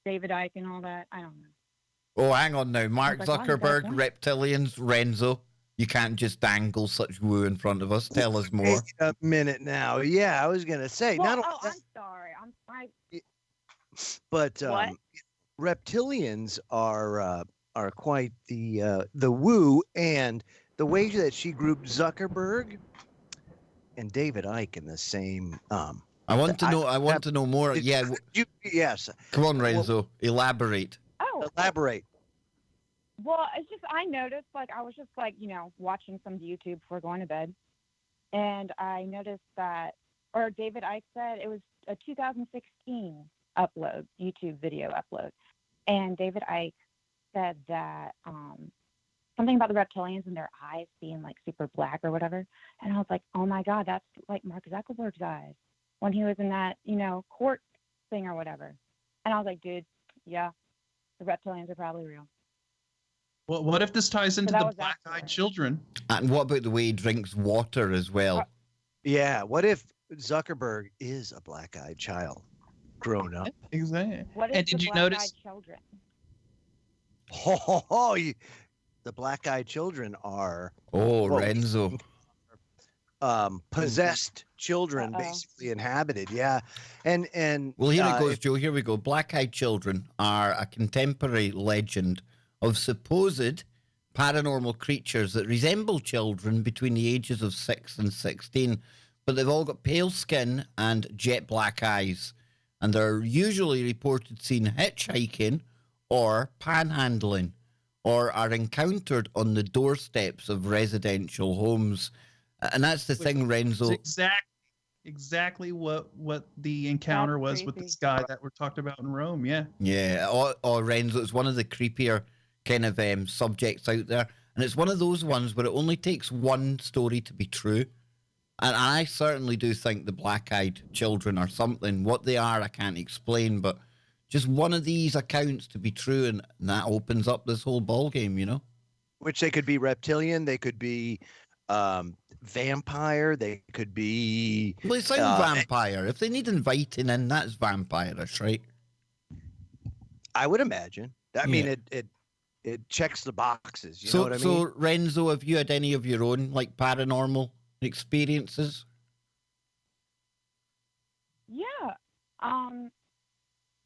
I: David Icke and all that, I don't know.
A: Oh, hang on now. Mark
I: like,
A: Zuckerberg, reptilians, Renzo. You can't just dangle such woo in front of us. Tell us more.
C: Wait a minute now. Yeah, I was going to say.
I: Well, I'm sorry.
C: But reptilians are quite the woo, and the way that she grouped Zuckerberg and David Icke in the same.
A: I want to know more.
C: Yes.
A: Come on, Renzo. Elaborate.
C: Elaborate.
I: Well, it's just I noticed, like, I was just like, you know, watching some YouTube before going to bed, and I noticed that, or David Icke said it was a 2016 upload, YouTube video upload, and David Icke said that something about the reptilians and their eyes being like super black or whatever, and I was like, oh my God, that's like Mark Zuckerberg's eyes when he was in that, you know, court thing or whatever, and I was like, dude, yeah, the reptilians are probably real.
B: Well, what if this ties into the black-eyed children?
A: And what about the way he drinks water as well?
C: Yeah. What if Zuckerberg is a black-eyed child grown up?
B: Exactly.
I: What is
B: did
I: the
B: you
I: black-eyed
B: notice?
I: children?
C: The black-eyed children are
A: Renzo.
C: Possessed children, basically inhabited. Yeah. And
A: well, here it goes, Joe. Here we go. Black-eyed children are a contemporary legend of supposed paranormal creatures that resemble children between the ages of 6 and 16, but they've all got pale skin and jet black eyes, and they're usually reported seen hitchhiking or panhandling, or are encountered on the doorsteps of residential homes. And that's the thing, Renzo.
B: Exactly what the encounter was with this guy that we talked about in Rome. Yeah.
A: Yeah. Or Renzo, it's one of the creepier kind of subjects out there, and it's one of those ones where it only takes one story to be true, and I certainly do think the black-eyed children are something. What they are, I can't explain, but just one of these accounts to be true, and that opens up this whole ball game, you know.
C: Which they could be reptilian, they could be vampire, they could be.
A: Well, it's like vampire. If they need inviting in, that's vampire-ish, right?
C: I would imagine. I mean, it checks the boxes. You know what I mean?
A: So, Renzo, have you had any of your own like paranormal experiences?
I: Yeah.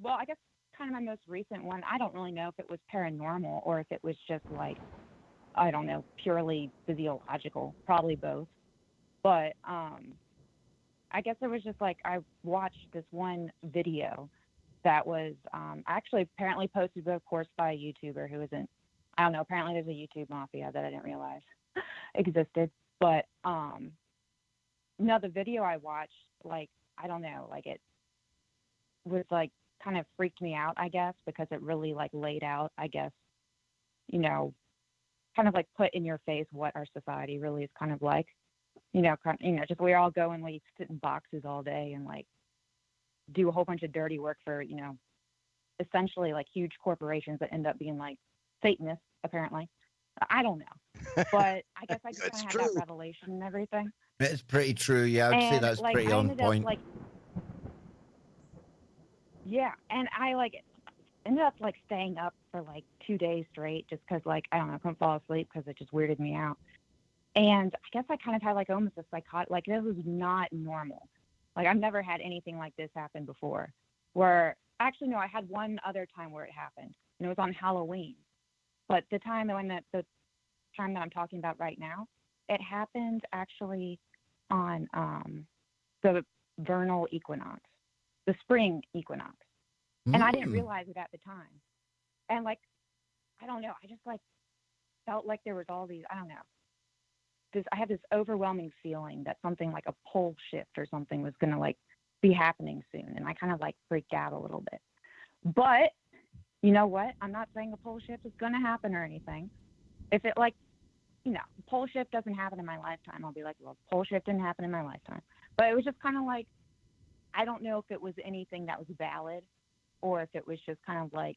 I: well, I guess kind of my most recent one, I don't really know if it was paranormal or if it was just like, I don't know, purely physiological, probably both. But I guess it was just like I watched this one video that was actually apparently posted, of course, by a YouTuber who isn't, I don't know, apparently there's a YouTube mafia that I didn't realize existed. But no, the video I watched, like, I don't know, like it was like kind of freaked me out, I guess, because it really like laid out, I guess, you know, kind of like put in your face what our society really is kind of like, just we all go and we sit in boxes all day and like do a whole bunch of dirty work for, essentially like huge corporations that end up being like Satanists, apparently. I don't know, but I guess I just kind of had that revelation and everything.
A: It's pretty true. Yeah, I'd say that's
I: like,
A: pretty
I: I
A: on
I: ended
A: point.
I: Up, like, yeah, and I like ended up like staying up for like 2 days straight just because like I don't know, I couldn't fall asleep because it just weirded me out. And I guess I kind of had like almost a psychotic, like this was not normal. Like I've never had anything like this happen before. Where actually no, I had one other time where it happened, and it was on Halloween. But the time that I'm talking about right now, it happened actually on the vernal equinox, the spring equinox. And I didn't realize it at the time. And like, I don't know, I just like felt like there was all these, I don't know. I had this overwhelming feeling that something like a pole shift or something was going to like be happening soon. And I kind of like freaked out a little bit. But you know what? I'm not saying a pole shift is going to happen or anything. If it like, pole shift doesn't happen in my lifetime, I'll be like, well, pole shift didn't happen in my lifetime. But it was just kind of like, I don't know if it was anything that was valid or if it was just kind of like,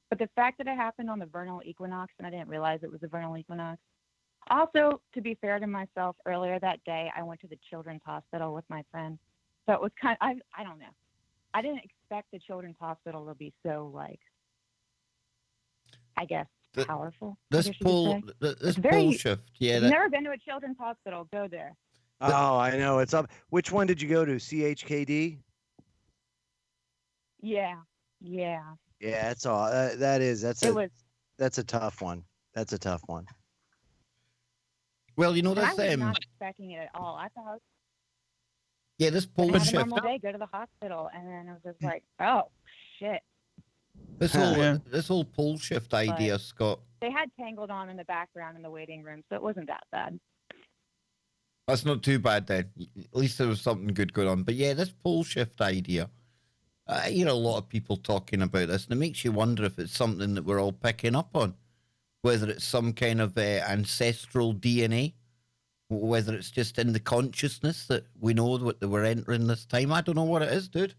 I: but the fact that it happened on the vernal equinox and I didn't realize it was the vernal equinox. Also, to be fair to myself, earlier that day, I went to the children's hospital with my friend. So it was kind of, I don't know. I didn't expect the children's hospital to be so like, I guess, powerful.
A: This pole shift, yeah.
I: If you've never been to a children's hospital, go there.
C: Oh, I know. It's up. Which one did you go to? CHKD?
I: Yeah.
C: Yeah, that's all. That's a tough one. That's a tough one.
A: Well,
I: I was not expecting it at all. I thought.
A: Yeah, this pole shift.
I: A normal day, go to the hospital, and then I was just like, oh shit.
A: This whole pole shift idea, Scott.
I: They had Tangled on in the background in the waiting room, so it wasn't that bad.
A: That's not too bad then. At least there was something good going on. But yeah, this pole shift idea. I hear a lot of people talking about this, and it makes you wonder if it's something that we're all picking up on. Whether it's some kind of ancestral DNA, whether it's just in the consciousness that we know what we're entering this time. I don't know what it is, dude.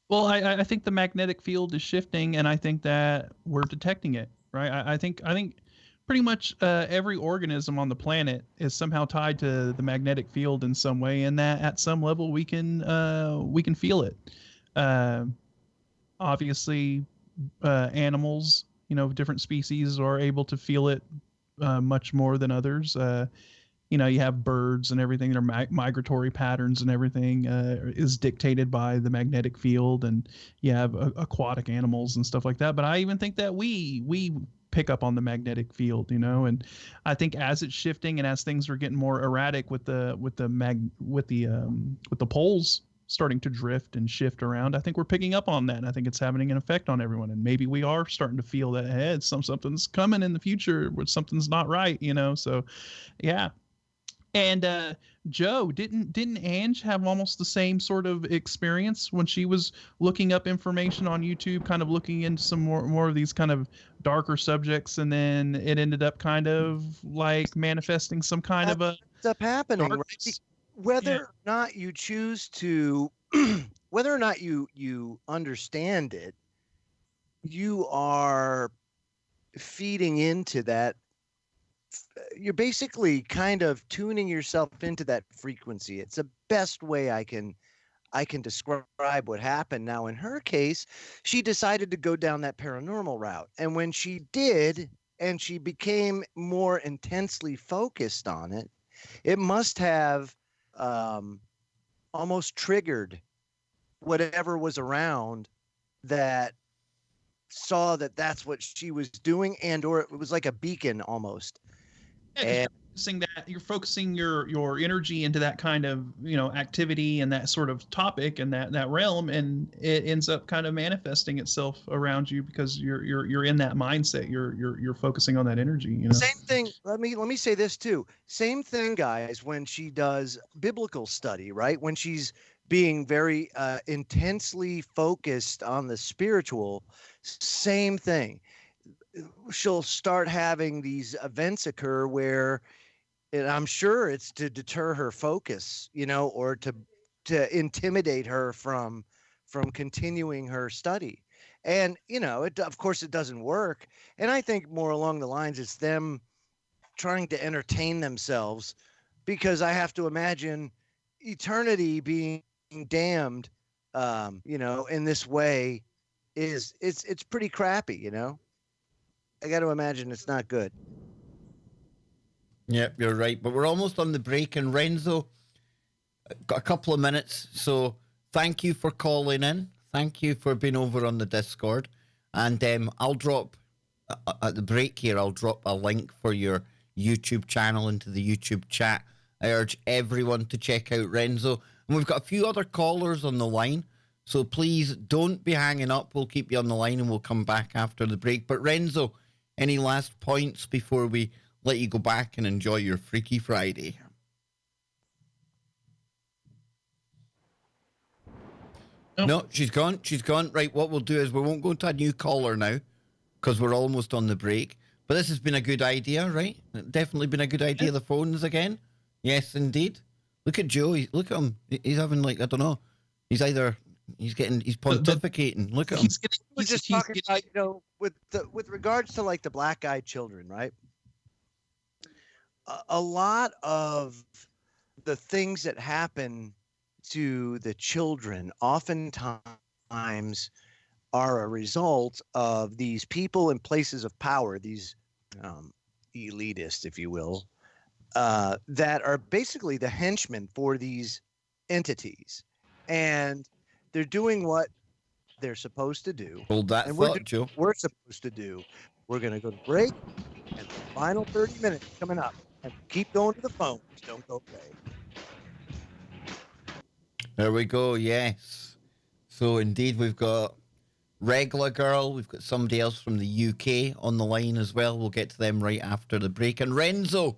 B: Well, I think the magnetic field is shifting, and I think that we're detecting it, right? I think pretty much every organism on the planet is somehow tied to the magnetic field in some way, and that at some level we can feel it. Obviously, animals, different species are able to feel it much more than others. You have birds and everything, their migratory patterns and everything is dictated by the magnetic field, and you have aquatic animals and stuff like that. But I even think that we pick up on the magnetic field, and I think as it's shifting and as things are getting more erratic with the poles starting to drift and shift around, I think we're picking up on that. And I think it's having an effect on everyone. And maybe we are starting to feel that, hey, something's coming in the future where something's not right, So, yeah. And Joe, didn't Ange have almost the same sort of experience when she was looking up information on YouTube, kind of looking into some more of these kind of darker subjects, and then it ended up kind of like manifesting some kind of a
C: stuff happening,
B: darkness.
C: right? Whether or not you choose to, whether or not you understand it, you are feeding into that. You're basically kind of tuning yourself into that frequency. It's the best way I can describe what happened. Now, in her case, she decided to go down that paranormal route. And when she did, and she became more intensely focused on it, it must have almost triggered whatever was around that saw that that's what she was doing, and or it was like a beacon almost.
B: Yeah, 'cause you're focusing your energy into that kind of activity and that sort of topic and that realm, and it ends up kind of manifesting itself around you because you're in that mindset. You're focusing on that energy.
C: Same thing. Let me say this too. Same thing, guys. When she does biblical study, right? When she's being very intensely focused on the spiritual, same thing. She'll start having these events occur where, and I'm sure it's to deter her focus, or to intimidate her from continuing her study. And of course it doesn't work. And I think more along the lines it's them trying to entertain themselves, because I have to imagine eternity being damned, in this way it's pretty crappy. I got to imagine it's not good.
A: Yep, you're right. But we're almost on the break, and Renzo got a couple of minutes. So thank you for calling in. Thank you for being over on the Discord. And I'll drop at the break here, I'll drop a link for your YouTube channel into the YouTube chat. I urge everyone to check out Renzo. And we've got a few other callers on the line. So please don't be hanging up. We'll keep you on the line and we'll come back after the break. But Renzo, any last points before we let you go back and enjoy your Freaky Friday? No, she's gone. She's gone. Right, what we'll do is we won't go to a new caller now because we're almost on the break. But this has been a good idea, right? Definitely been a good idea, the phones again. Yes, indeed. Look at Joe. Look at him. He's having I don't know. He's pontificating. Look at him.
C: We're just talking about, with regards to the black-eyed children, right? A lot of the things that happen to the children oftentimes are a result of these people in places of power, these elitists, if you will, that are basically the henchmen for these entities. And they're doing what they're supposed to do.
A: Hold that thought, Joe.
C: We're supposed to do. We're going to go to break, and the final 30 minutes coming up. And keep going to the phones. Don't go away.
A: There we go, yes. So indeed, we've got Regla Girl. We've got somebody else from the UK on the line as well. We'll get to them right after the break. And Renzo,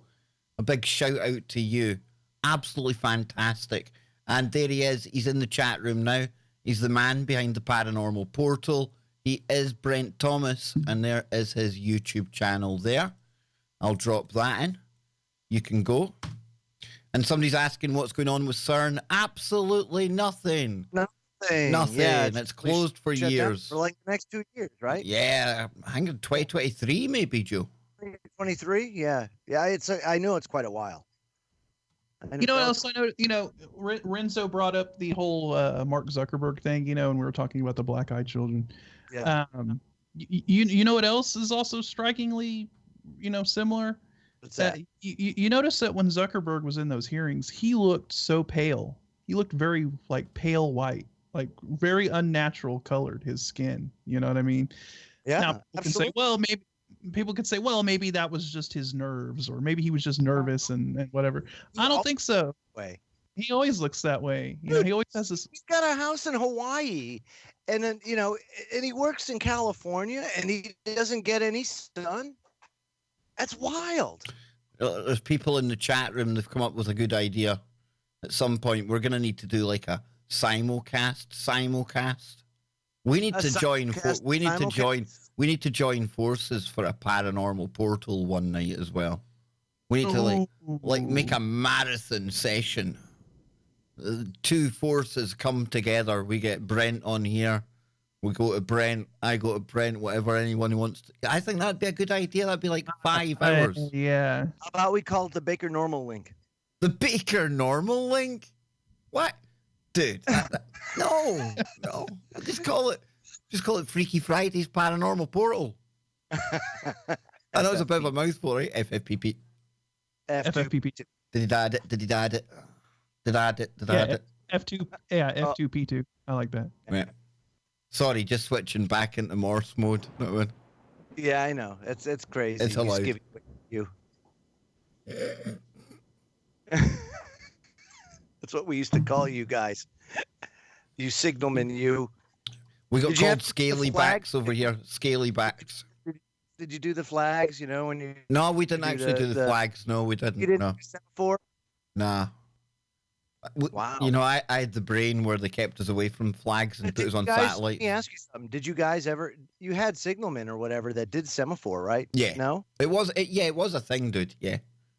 A: a big shout out to you. Absolutely fantastic. And there he is. He's in the chat room now. He's the man behind the Paranormal Portal. He is Brent Thomas, and there is his YouTube channel there. I'll drop that in. You can go. And somebody's asking what's going on with CERN. Absolutely nothing.
C: Nothing.
A: Yeah, it's closed for years.
C: For the next 2 years, right?
A: Yeah, I think 2023 maybe, Joe.
C: 2023? Yeah. Yeah, I know it's quite a while.
B: You know what else I know? Renzo brought up the whole Mark Zuckerberg thing, and we were talking about the black-eyed children.
C: Yeah.
B: You know what else is also strikingly, similar?
C: What's that?
B: You notice that when Zuckerberg was in those hearings, he looked so pale. He looked very pale white, very unnatural colored, his skin. You know what I mean?
C: Yeah.
B: Now people could say, well, maybe that was just his nerves, or maybe he was just nervous and whatever. I don't think so. He always looks that way. He always has this.
C: He's got a house in Hawaii, and then and he works in California, and he doesn't get any sun. That's wild.
A: There's people in the chat room that've come up with a good idea. At some point, we're going to need to do a simulcast. We need to join. We need to join forces for a paranormal portal one night as well. We need to make a marathon session. Two forces come together. We get Brent on here. We go to Brent. I go to Brent. Whatever anyone wants to. I think that'd be a good idea. That'd be 5 hours.
B: Yeah.
C: How about we call it the Baker Normal Link?
A: The Baker Normal Link? What, dude? No. Just call it Freaky Friday's Paranormal Portal. I know it's a bit of a mouthful, right? FFPP.
B: FFPP.
A: Did he add it?
B: F2. Yeah, F2P2. I like that.
A: Yeah. Sorry, just switching back into Morse mode. That one.
C: Yeah, I know. It's crazy.
A: It's allowed.
C: You. That's what we used to call you guys. You signalman, you.
A: We got
C: Did you have
A: called
C: to do the
A: scaly
C: flag?
A: backs over here. Scaly backs.
C: Did you do the flags? You know when you.
A: No, we didn't
C: do
A: actually do the flags. No, we didn't.
C: You didn't
A: No.
C: do semaphore?
A: Nah.
C: Wow.
A: You know, I had the brain where they kept us away from flags and put us on
C: Let
A: satellites.
C: me ask you something. Did you guys ever? You had signalmen or whatever that did semaphore, right?
A: Yeah.
C: No.
A: It was a thing, dude. Yeah.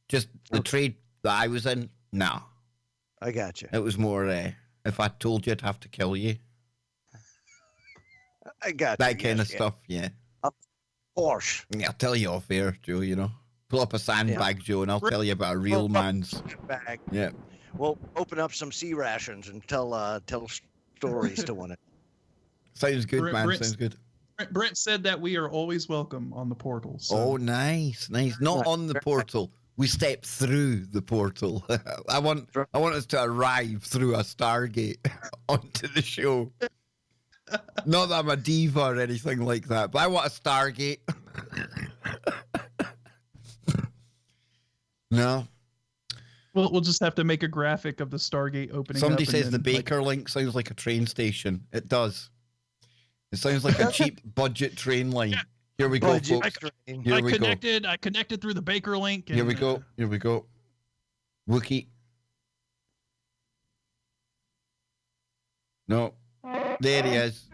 A: Just the trade that I was in, no.
C: I got you.
A: It was more, if I told you, I'd have to kill you.
C: I got
A: That
C: you.
A: kind of
C: Yes,
A: stuff, yeah.
C: Of course.
A: Yeah, I'll tell you off air, Joe, you know. Pull up a sandbag, Joe, and I'll tell you about a real man's.
C: Bag.
A: Yeah.
C: We'll open up some sea rations and tell stories to one.
A: Sounds good, man.
B: Brent-
A: Sounds good.
B: Brent said that we are always welcome on the portal. So.
A: Oh, nice. Not on the portal. We step through the portal. I want us to arrive through a Stargate onto the show. Not that I'm a diva or anything like that, but I want a Stargate. No.
B: We'll just have to make a graphic of the Stargate opening.
A: Somebody
B: up
A: says
B: and
A: the
B: then,
A: Baker link sounds like a train station. It does. It sounds like a cheap budget train line. Here we go, folks. Here we go.
B: I connected through the Baker link. And,
A: Here we go. Here we go. Wookie. No. There he is.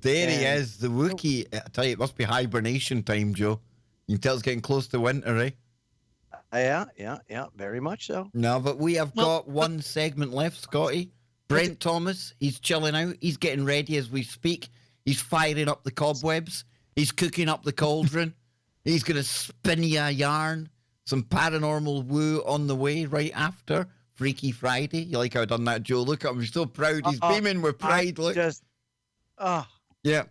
A: There he is, the Wookiee. I tell you, it must be hibernation time, Joe. You can tell it's getting close to winter, eh?
C: Yeah, very much so.
A: No, but we have got one segment left, Scotty. Brent Thomas, he's chilling out. He's getting ready as we speak. He's firing up the cobwebs. He's cooking up the cauldron. He's going to spin you a yarn. Some paranormal woo on the way right after Freaky Friday. You like how I done that, Joe? Look at him. He's so proud. He's beaming with pride. Look. Yeah.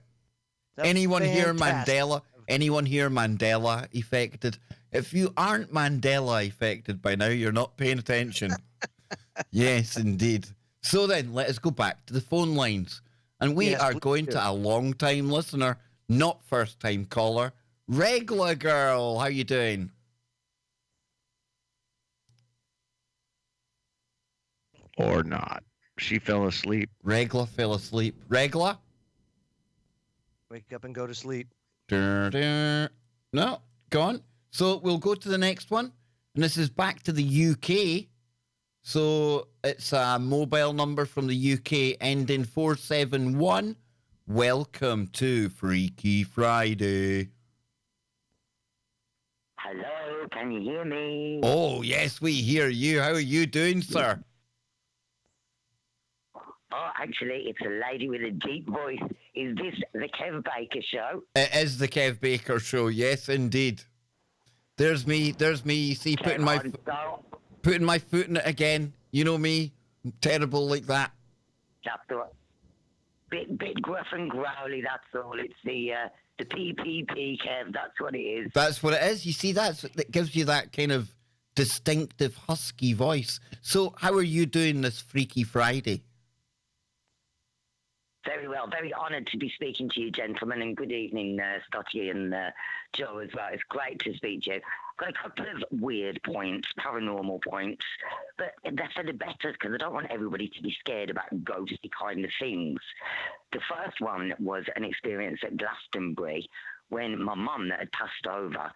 A: Anyone here Mandela? Anyone here Mandela affected? If you aren't Mandela affected by now, you're not paying attention. Yes, indeed. So then, let us go back to the phone lines. And we are going to a long-time listener, not first-time caller, Regla Girl. How you doing?
J: Or not. She fell asleep.
A: Regla fell asleep. Regla?
C: Wake up and go to sleep.
A: No, go on. So we'll go to the next one. And this is back to the UK. So it's a mobile number from the UK ending 471. Welcome to Freaky Friday.
K: Hello, can you hear me?
A: Oh, yes, we hear you. How are you doing, sir?
K: Oh, actually, it's a lady with a deep voice. Is this the Kev Baker show?
A: It is the Kev Baker show, yes, indeed. There's me, you see, putting my foot in it again. You know me, I'm terrible like that.
K: Bit gruff and growly, that's all. It's the PPP, Kev, that's what it is.
A: That's what it is. You see, that gives you that kind of distinctive husky voice. So how are you doing this Freaky Friday?
K: Very well, very honoured to be speaking to you, gentlemen, and good evening, Scotty and Joe as well. It's great to speak to you. Got a couple of weird points, paranormal points, but they're for the better because I don't want everybody to be scared about ghosty kind of things. The first one was an experience at Glastonbury when my mum that had passed over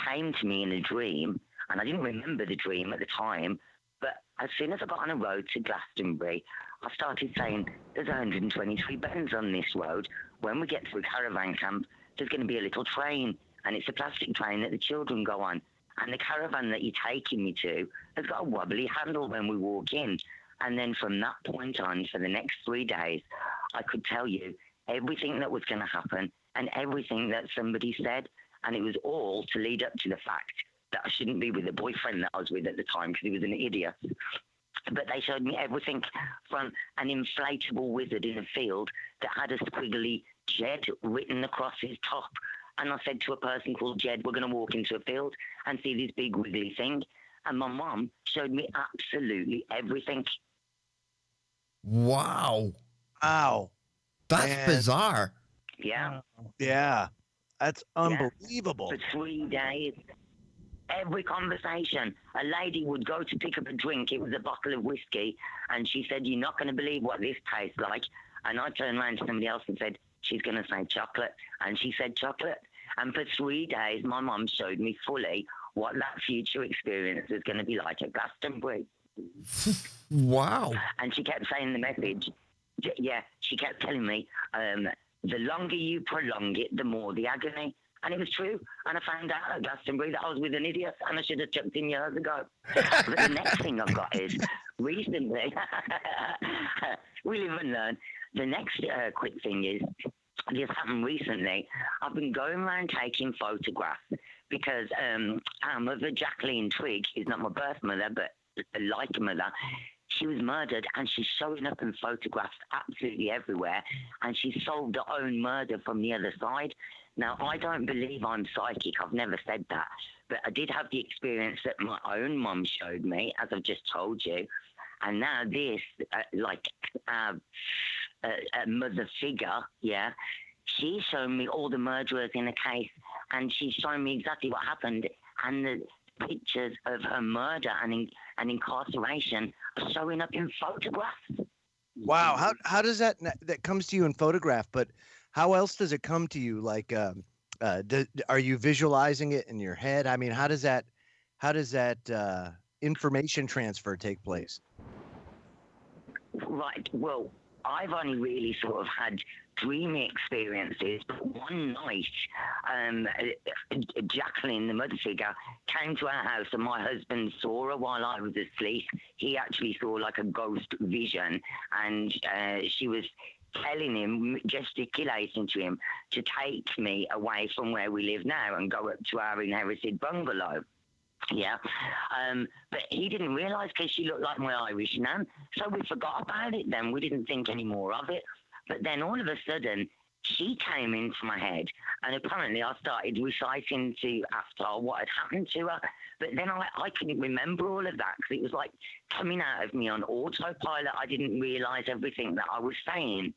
K: came to me in a dream, and I didn't remember the dream at the time, but as soon as I got on a road to Glastonbury, I started saying, there's 123 bends on this road. When we get to a caravan camp, there's going to be a little train, and it's a plastic train that the children go on. And the caravan that you're taking me to has got a wobbly handle when we walk in. And then from that point on, for the next 3 days, I could tell you everything that was going to happen and everything that somebody said. And it was all to lead up to the fact that I shouldn't be with the boyfriend that I was with at the time because he was an idiot. But they showed me everything from an inflatable wizard in a field that had a squiggly Jed written across his top. And I said to a person called Jed, we're going to walk into a field and see this big wiggly thing. And my mum showed me absolutely everything.
A: Wow.
C: Wow.
A: That's
C: Man.
A: bizarre.
K: Yeah.
C: Yeah. That's
K: Yeah.
C: unbelievable.
K: For 3 days. Every conversation, a lady would go to pick up a drink. It was a bottle of whiskey, and she said, "You're not going to believe what this tastes like." And I turned around to somebody else and said, "She's going to say chocolate," and she said chocolate. And for 3 days, my mum showed me fully what that future experience was going to be like at Glastonbury.
A: Wow.
K: And she kept saying the message. Yeah, she kept telling me, the longer you prolong it, the more the agony. And it was true. And I found out at Glastonbury that I was with an idiot and I should have jumped in years ago. But the next thing I've got is recently, we live and learn. The next quick thing is, this happened recently. I've been going around taking photographs because our mother, Jacqueline Twigg, is not my birth mother, but like mother. She was murdered and she's showing up in photographs absolutely everywhere, and she solved her own murder from the other side. Now, I don't believe I'm psychic. I've never said that. But I did have the experience that my own mum showed me, as I've just told you. And now this, a mother figure, yeah, she's showing me all the murderers in a case, and she's showing me exactly what happened. And the pictures of her murder and incarceration are showing up in photographs.
C: Wow. How does that comes to you in photograph, but how else does it come to you? Like, are you visualizing it in your head? I mean, how does that information transfer take place?
K: Right. Well, I've only really sort of had dreamy experiences, but one night, Jacqueline, the mother figure, came to our house and my husband saw her while I was asleep. He actually saw like a ghost vision, and she was telling him, gesticulating to him, to take me away from where we live now and go up to our inherited bungalow. Yeah, but he didn't realise because she looked like my Irish nan, so we forgot about it then. We didn't think any more of it. But then all of a sudden, she came into my head, and apparently I started reciting to Aftar what had happened to her. But then I couldn't remember all of that because it was like coming out of me on autopilot. I didn't realise everything that I was saying.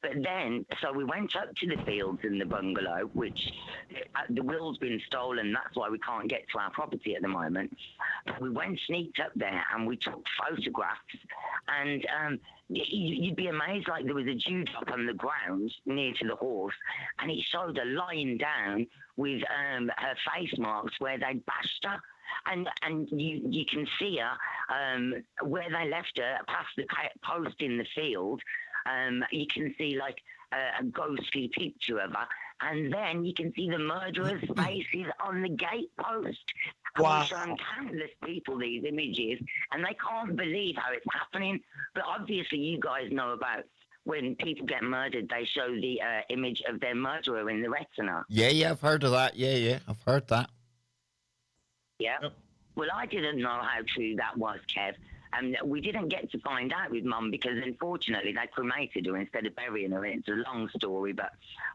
K: But then, so we went up to the fields in the bungalow, which the will's been stolen. That's why we can't get to our property at the moment. But we went, sneaked up there, and we took photographs. And you'd be amazed, like there was a dewdrop on the ground near to the horse, and it showed her lying down with her face marks where they'd bashed her. And you can see her where they left her past the post in the field. You can see like a ghostly picture of her, and then you can see the murderer's faces on the gatepost.
C: Wow.
K: I've shown countless people these images, and they can't believe how it's happening. But obviously, you guys know about when people get murdered, they show the image of their murderer in the retina.
A: Yeah, I've heard of that. Yeah, I've heard that.
K: Yeah. Yep. Well, I didn't know how true that was, Kev. And we didn't get to find out with Mum because, unfortunately, they cremated her instead of burying her. It's a long story, but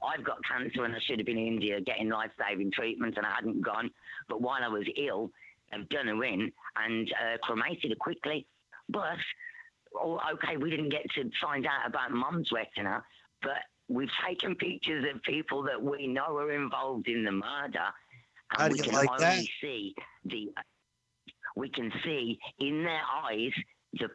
K: I've got cancer and I should have been in India getting life-saving treatment, and I hadn't gone. But while I was ill, I've done her in and cremated her quickly. But, okay, we didn't get to find out about Mum's retina, but we've taken pictures of people that we know are involved in the murder. And
C: How do
K: we
C: you
K: can
C: like
K: only
C: that?
K: see we can see in their eyes the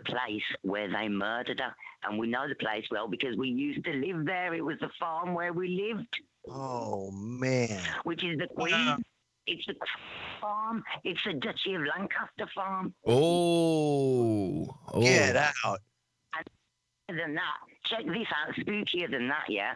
K: place where they murdered her. And we know the place well because we used to live there. It was the farm where we lived.
C: Oh, man.
K: Which is the Queen. It's the farm. It's the Duchy of Lancaster farm.
A: Oh.
C: Get out.
K: And other than that, check this out. Spookier than that, yeah.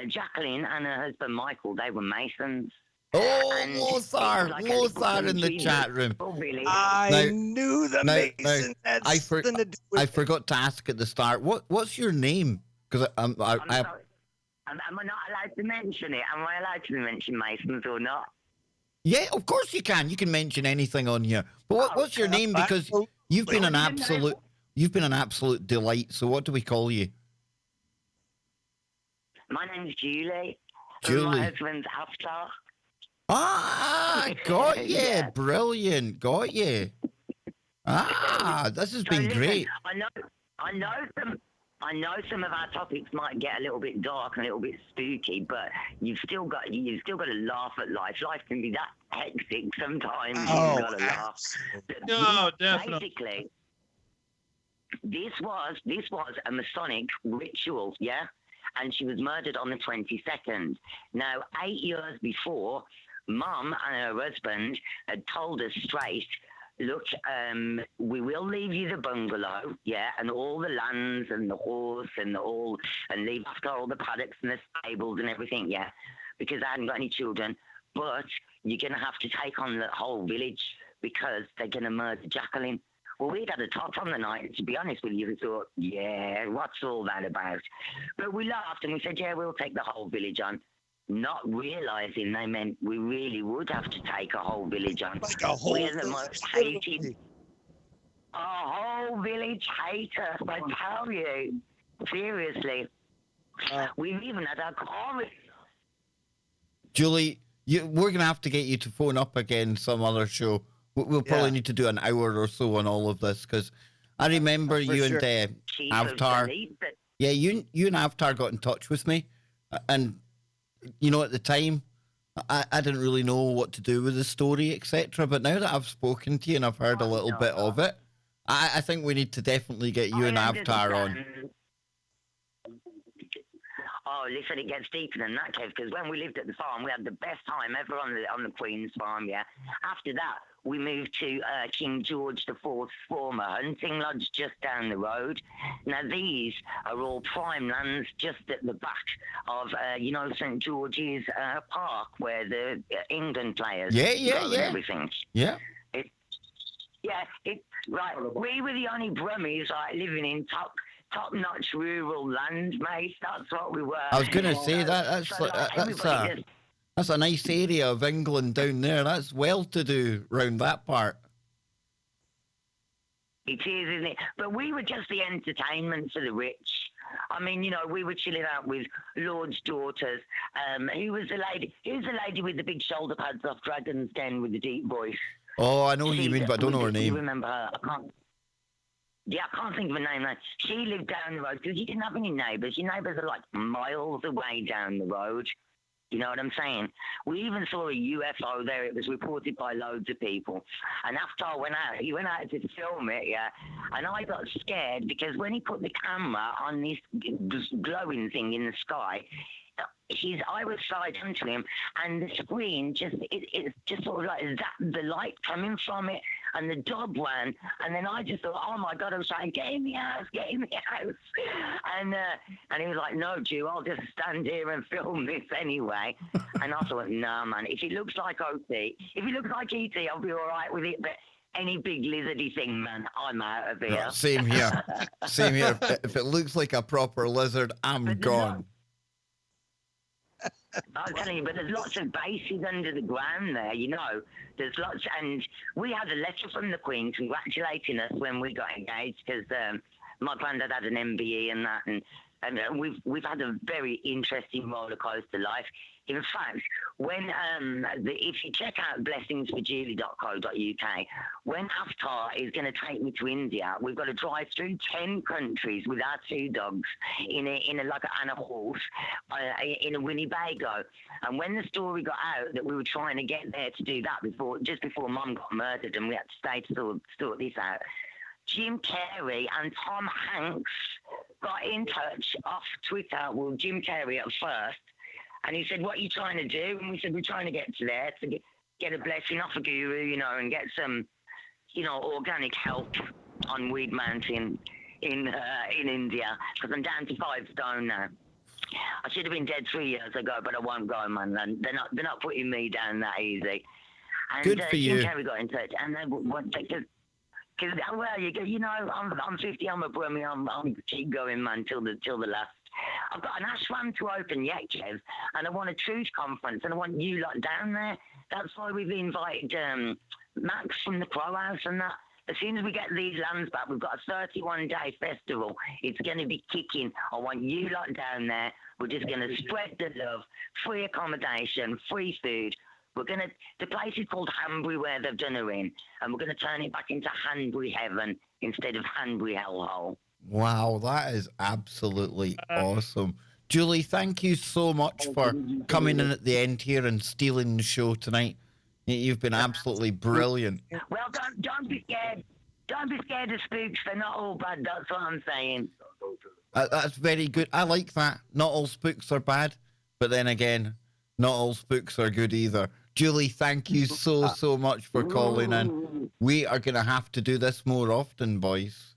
K: Jacqueline and her husband Michael, they were Masons.
A: Oh,
K: And
A: Lothar,
K: like
A: Lothar in the chat room.
C: I knew the Mason had
A: I
C: something to do with
A: I forgot to ask at the start. What's your name? Because
K: I'm sorry. Am I not allowed to mention it? Am I allowed to mention Masons or not?
A: Yeah, of course you can. You can mention anything on here. But what's your name? Because you've been an absolute delight. So what do we call you?
K: My name's Julie.
A: Julie.
K: My husband's Aftar.
A: Ah, got you.
K: Yeah.
A: Brilliant. Got you. Ah, this has been
K: Listen,
A: great.
K: I know I know some of our topics might get a little bit dark and a little bit spooky, but you've still got to laugh at life. Life can be that hectic sometimes.
C: Oh,
K: You've got to laugh.
B: No, definitely.
K: Basically, this was a Masonic ritual, yeah, and she was murdered on the 22nd. Now, 8 years before, Mum and her husband had told us straight, look, we will leave you the bungalow, yeah, and all the lands and the horse and leave after all the paddocks and the stables and everything, yeah, because I hadn't got any children. But you're going to have to take on the whole village because they're going to murder Jacqueline. Well, we'd had a talk on the night, to be honest with you. We thought, yeah, what's all that about? But we laughed and we said, yeah, we'll take the whole village on. Not realising they meant we really would have to take a whole village on.
C: Like a whole
K: We're the most hated. A whole village hate us, I tell you. Seriously. We've even had our car.
A: Julie, we're going to have to get you to phone up again some other show. We'll probably need to do an hour or so on all of this, because I remember you
C: sure.
A: and Avatar. Yeah, you and Avatar got in touch with me, and you know, at the time, I didn't really know what to do with the story, etc. But now that I've spoken to you and I've heard a little bit of it, I think we need to definitely get you and Avatar on.
K: Oh, listen, it gets deeper than that, Kev, because when we lived at the farm, we had the best time ever on the Queen's farm, yeah. After that, we moved to King George IV's former hunting lodge just down the road. Now, these are all prime lands just at the back of, St. George's Park, where the England players go and everything.
A: Yeah.
K: We were the only Brummies, living in top-notch rural land, mate. That's what we were.
A: I was going to say that's a nice area of England down there. That's well-to-do round that part.
K: It is, isn't it? But we were just the entertainment for the rich. I mean, we were chilling out with Lord's daughters. Who was the lady? Who's the lady with the big shoulder pads off Dragon's Den with the deep voice?
A: Oh, I know who you mean, but I don't know her name.
K: You remember her? I can't think of her name. She lived down the road because you didn't have any neighbours. Your neighbours are like miles away down the road. You know what I'm saying? We even saw a UFO there. It was reported by loads of people. And after he went out to film it, yeah. And I got scared because when he put the camera on this glowing thing in the sky, I was side on to him, and the screen it's just sort of like the light coming from it, and the dog ran, and then I just thought, oh my God, I was saying, get in the house, and he was like, no, Jew, I'll just stand here and film this anyway. And I thought, nah, man, if it looks like OT, if it looks like ET, I'll be all right with it, but any big lizardy thing, man, I'm out of here.
A: No, same here. If it looks like a proper lizard, I'm gone.
K: I'm telling you, but there's lots of bases under the ground there, There's lots, and we had a letter from the Queen congratulating us when we got engaged because my granddad had an MBE and that, and we've had a very interesting roller coaster life. In fact, when if you check out blessingsforjulie.co.uk, when Avatar is going to take me to India, we've got to drive through 10 countries with our 2 dogs in a horse in a Winnebago. And when the story got out that we were trying to get there to do that just before Mum got murdered, and we had to stay to sort this out, Jim Carrey and Tom Hanks got in touch off Twitter. Well, Jim Carrey at first. And he said, what are you trying to do? And we said, we're trying to get to there to get a blessing off a guru, and get some, organic help on Weed Mountain in India, because I'm down to 5 stone now. I should have been dead 3 years ago, but I won't go, man. They're not putting me down that easy. And,
A: good for you.
K: Jim Carrey got in touch, and they want to, because I'm 50, I'm a brummie, I'm keep going, man, till the last. I've got an ashram to open yet, Kev, and I want a truth conference, and I want you lot down there. That's why we've invited Max from the Crow House and that. As soon as we get these lands back, we've got a 31-day festival. It's going to be kicking. I want you lot down there. We're just going to spread the love, free accommodation, free food. The place is called Hanbury, where they've done her in, and we're going to turn it back into Hanbury Heaven instead of Hanbury Hellhole.
A: Wow, that is absolutely awesome. Julie, thank you so much for coming in at the end here and stealing the show tonight. You've been absolutely brilliant.
K: Well, don't be scared. Don't be scared of spooks. They're not all bad. That's what I'm saying.
A: That's very good. I like that. Not all spooks are bad, but then again, not all spooks are good either. Julie, thank you so much for calling in. We are going to have to do this more often, boys.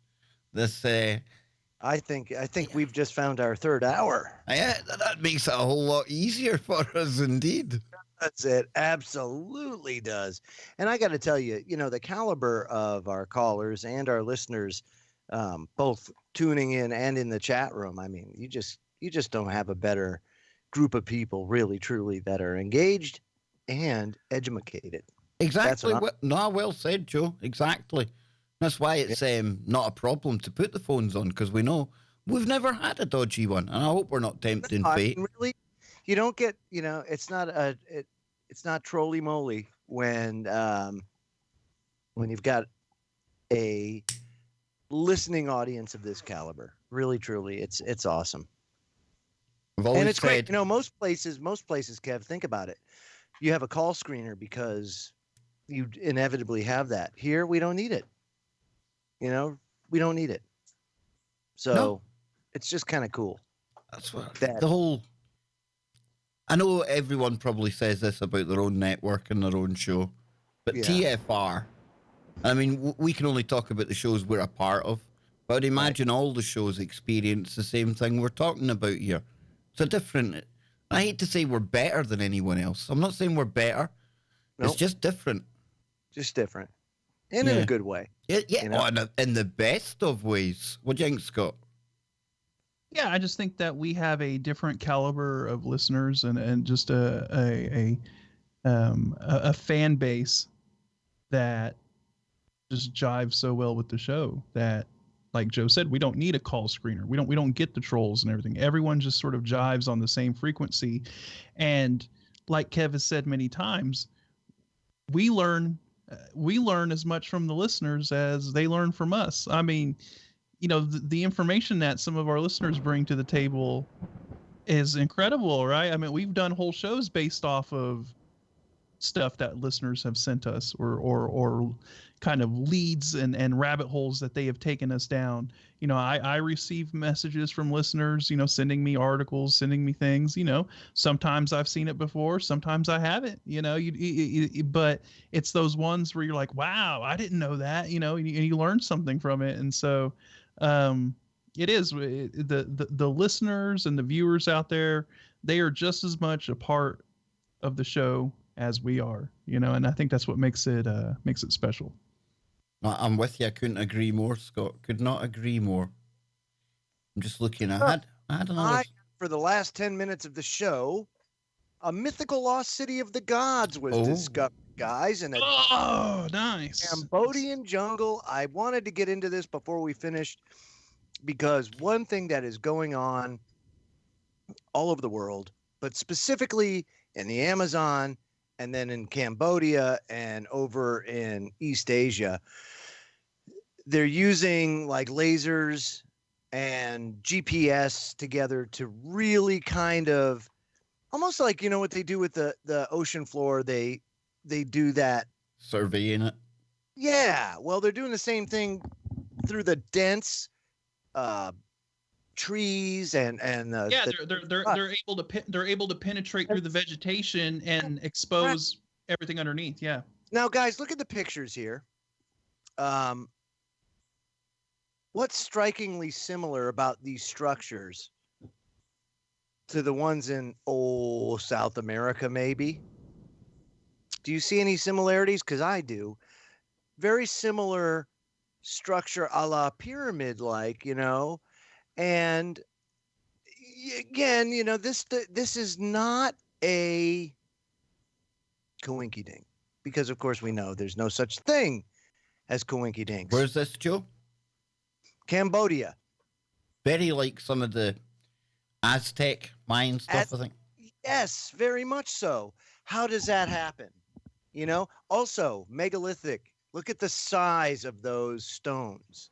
A: This,
C: I think we've just found our third hour.
A: yeah, that makes it a whole lot easier for us indeed.
C: That's it. Absolutely does. And I got to tell you, the caliber of our callers and our listeners, both tuning in and in the chat room. I mean, you just don't have a better group of people, really, truly, that are engaged and educated.
A: Exactly. Well said, Joe. Exactly. That's why it's not a problem to put the phones on, because we know we've never had a dodgy one, and I hope we're not tempting fate.
C: Really, you don't get, it's not trolley moly when you've got a listening audience of this caliber. Really, truly, it's awesome. And it's great. Most places, Kev, think about it. You have a call screener because you inevitably have that. Here, we don't need it. We don't need it. So it's just kind of cool.
A: That's what the whole. I know everyone probably says this about their own network and their own show, but TFR, I mean, we can only talk about the shows we're a part of, but I'd imagine all the shows experience the same thing we're talking about here. It's a different. I hate to say we're better than anyone else. I'm not saying we're better. Nope. It's just different.
C: Just different. And in a good way.
A: Yeah, in the best of ways. What do you think, Scott?
B: Yeah, I just think that we have a different caliber of listeners and just a fan base that just jives so well with the show that, like Joe said, we don't need a call screener. We don't get the trolls and everything. Everyone just sort of jives on the same frequency, and like Kev has said many times, we learn as much from the listeners as they learn from us. I mean, the information that some of our listeners bring to the table is incredible, right? I mean, we've done whole shows based off of stuff that listeners have sent us or kind of leads and rabbit holes that they have taken us down. I receive messages from listeners, sending me articles, sending me things, sometimes I've seen it before, sometimes I haven't, but it's those ones where you're like, wow, I didn't know that, and you learn something from it. And so, it is the listeners and the viewers out there, they are just as much a part of the show as we are, and I think that's what makes it special.
A: I'm with you. I couldn't agree more, Scott. Could not agree more. I'm just looking. I had another.
C: For the last 10 minutes of the show, a mythical lost city of the gods was discovered, guys, in a
B: nice
C: Cambodian jungle. I wanted to get into this before we finished because one thing that is going on all over the world, but specifically in the Amazon and then in Cambodia and over in East Asia, they're using like lasers and GPS together to really kind of almost like, what they do with the ocean floor. They do that.
A: Surveying it.
C: Yeah. Well, they're doing the same thing through the dense trees and
B: they're able to penetrate through the vegetation and expose everything underneath. Yeah.
C: Now, guys, look at the pictures here. What's strikingly similar about these structures to the ones in South America, maybe? Do you see any similarities? Because I do. Very similar structure, a la pyramid-like, and again, this is not a coinky-dink, because of course we know there's no such thing as coinky-dinks.
A: Where's this, Joe?
C: Cambodia.
A: Very like some of the Aztec Mayan stuff, I think.
C: Yes, very much so. How does that happen? Also megalithic. Look at the size of those stones.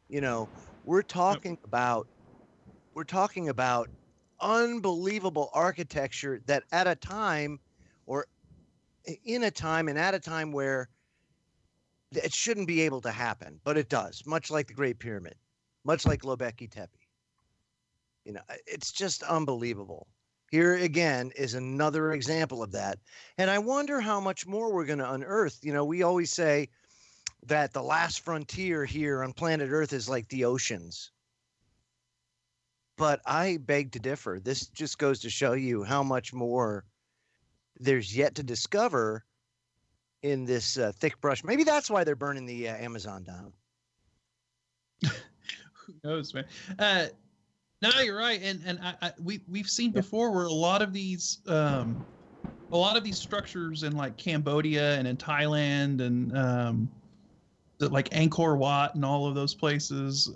C: You know, we're talking about unbelievable architecture that at a time or in a time and at a time where it shouldn't be able to happen, but it does, much like the Great Pyramid, much like Lobeki Tepe. You know, it's just unbelievable. Here again is another example of that. And I wonder how much more we're going to unearth. You know, we always say that the last frontier here on planet Earth is like the oceans. But I beg to differ. This just goes to show you how much more there's yet to discover in this thick brush. Maybe that's why they're burning the Amazon down.
B: Who knows, man? No, you're right, and we've seen before where a lot of these structures in like Cambodia and in Thailand and like Angkor Wat and all of those places,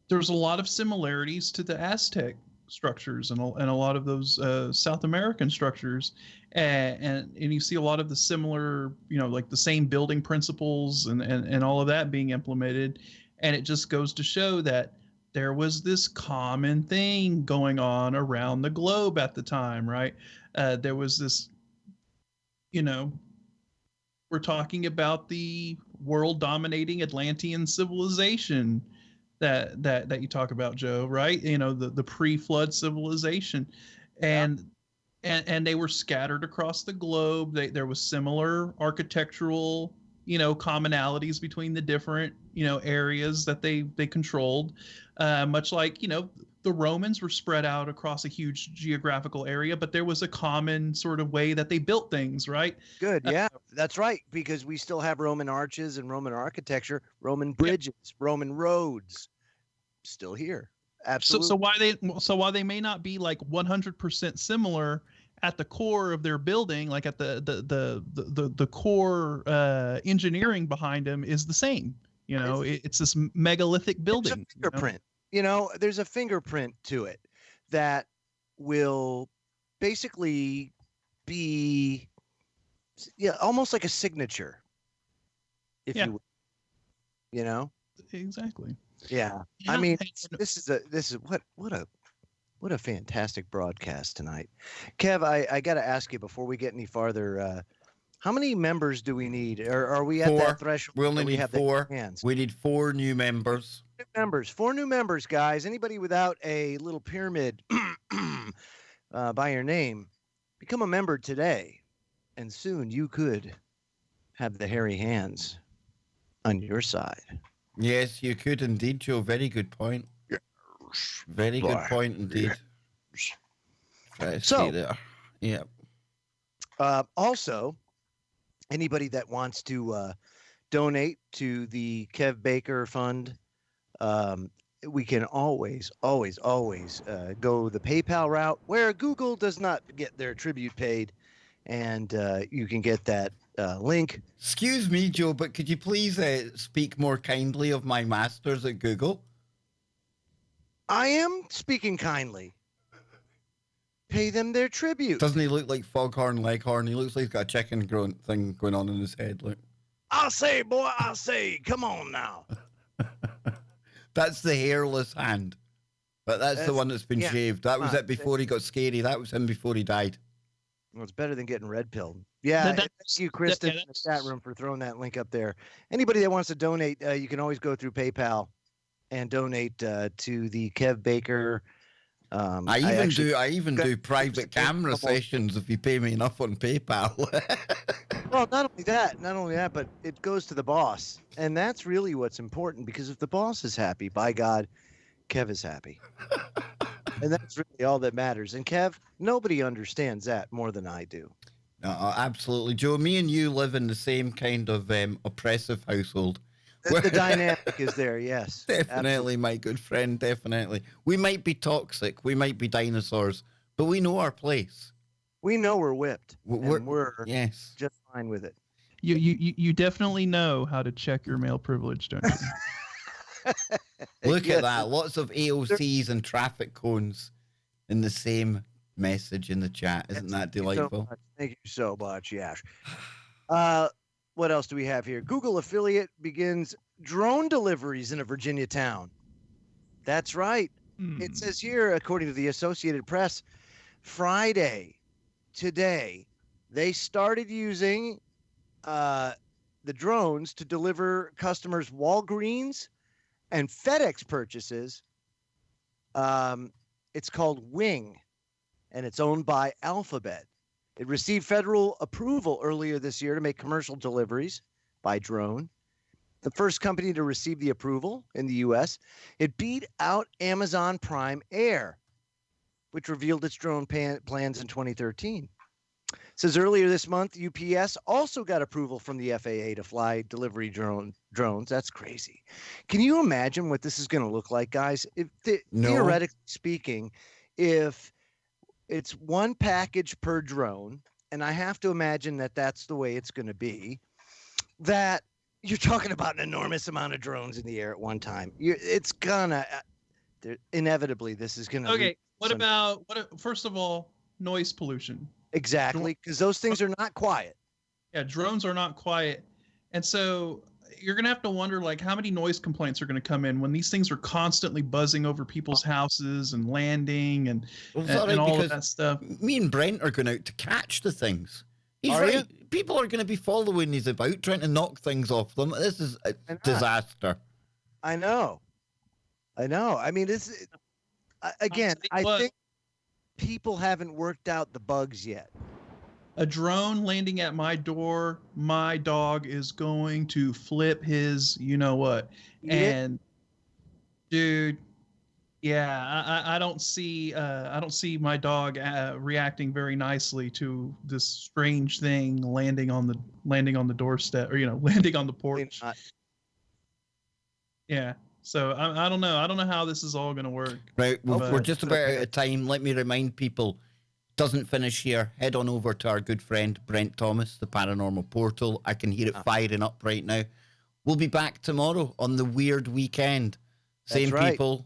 B: there's a lot of similarities to the Aztec structures and a lot of those South American structures, and you see a lot of the similar, like the same building principles and all of that being implemented, and it just goes to show that there was this common thing going on around the globe at the time, right? There was this, we're talking about the world dominating Atlantean civilization that you talk about, Joe, right? The pre-flood civilization, and they were scattered across the globe. There was similar architectural, commonalities between the different, areas that they controlled, much like, the Romans were spread out across a huge geographical area, but there was a common sort of way that they built things, right?
C: Good, yeah, that's right, because we still have Roman arches and Roman architecture, Roman bridges, Roman roads, still here. Absolutely.
B: So while they may not be like 100% similar at the core of their building, like at the core engineering behind them is the same. It's this megalithic building.
C: It's a fingerprint. There's a fingerprint to it that will basically be, almost like a signature, if you will.
B: Exactly.
C: Yeah. I mean, this is what a fantastic broadcast tonight. Kev, I got to ask you before we get any farther, how many members do we need? Are we at that threshold?
A: We only need 4. We need 4 new members.
C: 4 new members, guys. Anybody without a little pyramid by your name, become a member today, and soon you could have the hairy hands on your side.
A: Yes, you could indeed, Joe. Very good point. Very good point indeed.
C: So,
A: there. Yeah.
C: Also, anybody that wants to donate to the Kev Baker Fund, we can always go the PayPal route, where Google does not get their tribute paid, and you can get that link.
A: Excuse me, Joe, but could you please speak more kindly of my masters at Google?
C: I am speaking kindly. Pay them their tribute.
A: Doesn't he look like Foghorn Leghorn? He looks like he's got a chicken thing going on in his head. Look.
C: I'll say, boy, I'll say. Come on now.
A: That's the hairless hand. But that's the one that's been shaved. That was it before he got scary. That was him before he died.
C: Well, it's better than getting red pilled. Yeah, thank you, Kristen, in the chat room for throwing that link up there. Anybody that wants to donate, you can always go through PayPal and donate to the Kev Baker.
A: I even do private camera sessions if you pay me enough on PayPal.
C: Well, not only that, but it goes to the boss, and that's really what's important, because if the boss is happy, by God, Kev is happy. And that's really all that matters. And Kev, nobody understands that more than I do.
A: Absolutely, Joe. Me and you live in the same kind of oppressive household.
C: The dynamic is there, yes.
A: Definitely, absolutely. My good friend, definitely. We might be toxic, we might be dinosaurs, but we know our place.
C: We know we're whipped. We're just fine with it.
B: You definitely know how to check your male privilege, don't you?
A: Look at that. Lots of AOCs and traffic cones in the same message in the chat. Isn't that delightful?
C: Thank you so much, Yash. What else do we have here? Google affiliate begins drone deliveries in a Virginia town. That's right. It says here, according to the Associated Press, Friday, today, they started using the drones to deliver customers' Walgreens and FedEx purchases. It's called Wing, and it's owned by Alphabet. It received federal approval earlier this year to make commercial deliveries by drone. The first company to receive the approval in the U.S., it beat out Amazon Prime Air, which revealed its drone plans in 2013. It says earlier this month, UPS also got approval from the FAA to fly delivery drones. That's crazy. Can you imagine what this is going to look like, guys?
A: No.
C: Theoretically speaking, if it's one package per drone, and I have to imagine that that's the way it's going to be, that you're talking about an enormous amount of drones in the air at one time. It's gonna inevitably this is gonna.
B: Okay. First of all, noise pollution.
C: Exactly, because those things are not quiet.
B: Yeah, drones are not quiet, and so you're gonna have to wonder like how many noise complaints are gonna come in when these things are constantly buzzing over people's houses and landing and all of that stuff.
A: Me and Brent are going out to catch the things. He's
C: Are
A: right.
C: you?
A: People are going to be following these about, trying to knock things off them. This is a disaster.
C: I know. I mean, again, I think people haven't worked out the bugs yet.
B: A drone landing at my door, my dog is going to flip his, you know what? And dude, yeah, I don't see my dog reacting very nicely to this strange thing landing on the doorstep, or landing on the porch. Yeah. So I don't know. I don't know how this is all going to work.
A: Right, we're just about out of time. Let me remind people, doesn't finish here. Head on over to our good friend Brent Thomas, the Paranormal Portal. I can hear it firing up right now. We'll be back tomorrow on the Weird Weekend. Same people,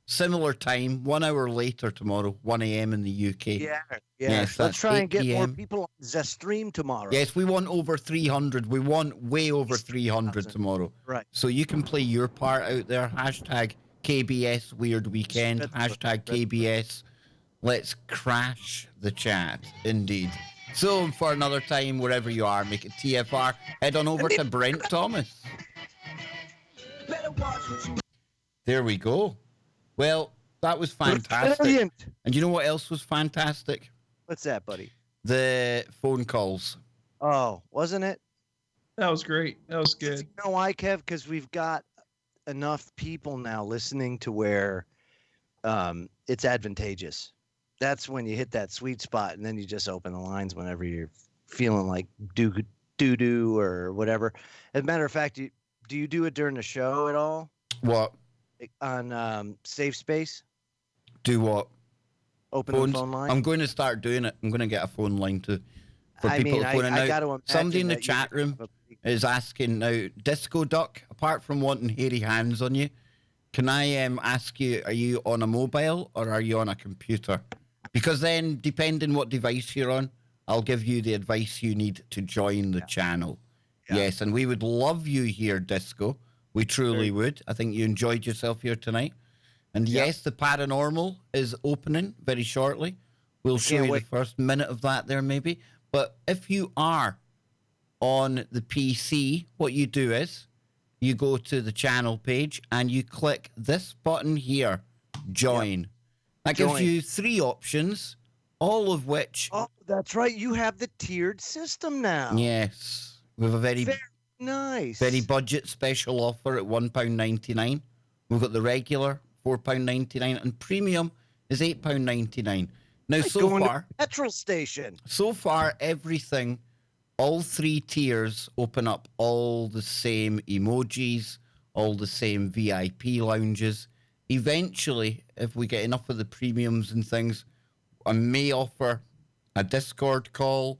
A: similar time, 1 hour later tomorrow, 1 a.m. in the UK.
C: Yeah.
A: Yes,
C: Let's try and get
A: 8
C: more
A: PM.
C: people on the stream tomorrow.
A: Yes, we want over 300. We want way over 300 tomorrow.
C: Right.
A: So you can play your part out there. Hashtag KBS Weird Weekend. Hashtag KBS. Let's crash the chat. Indeed. So for another time, wherever you are, make it TFR. Head on over to Brent Thomas. There we go. Well, that was fantastic.
C: Brilliant.
A: And you know what else was fantastic?
C: What's that, buddy?
A: The phone calls.
C: Oh, wasn't it?
B: That was great. That was good.
C: You know why, Kev? Because we've got enough people now listening to where it's advantageous. That's when you hit that sweet spot, and then you just open the lines whenever you're feeling like doo-doo or whatever. As a matter of fact, do you do it during the show at all?
A: What?
C: On Safe Space?
A: Do what?
C: Open
A: Phones?
C: the phone line?
A: I'm going to start doing it. I'm going to get a phone line for people to phone in.
C: I
A: Now,
C: gotta
A: somebody in the
C: imagine that
A: chat
C: you
A: room
C: have
A: is asking now, Disco Duck, apart from wanting hairy hands on you, can I ask you, are you on a mobile or are you on a computer? Because then, depending what device you're on, I'll give you the advice you need to join the channel. Yeah. Yes, and we would love you here, Disco. We truly would. I think you enjoyed yourself here tonight. And yes, the paranormal is opening very shortly. We'll show you the first minute of that there maybe. But if you are on the PC, what you do is you go to the channel page and you click this button here, join. That gives you 3 options, all of which...
C: Oh, that's right. You have the tiered system now.
A: Yes. We have a very
C: nice,
A: very budget special offer at £1.99. We've got the regular £4.99 and premium is £8.99. Now, so far,
C: petrol station.
A: So far, everything, all 3 tiers open up all the same emojis, all the same VIP lounges. Eventually, if we get enough of the premiums and things, I may offer a Discord call,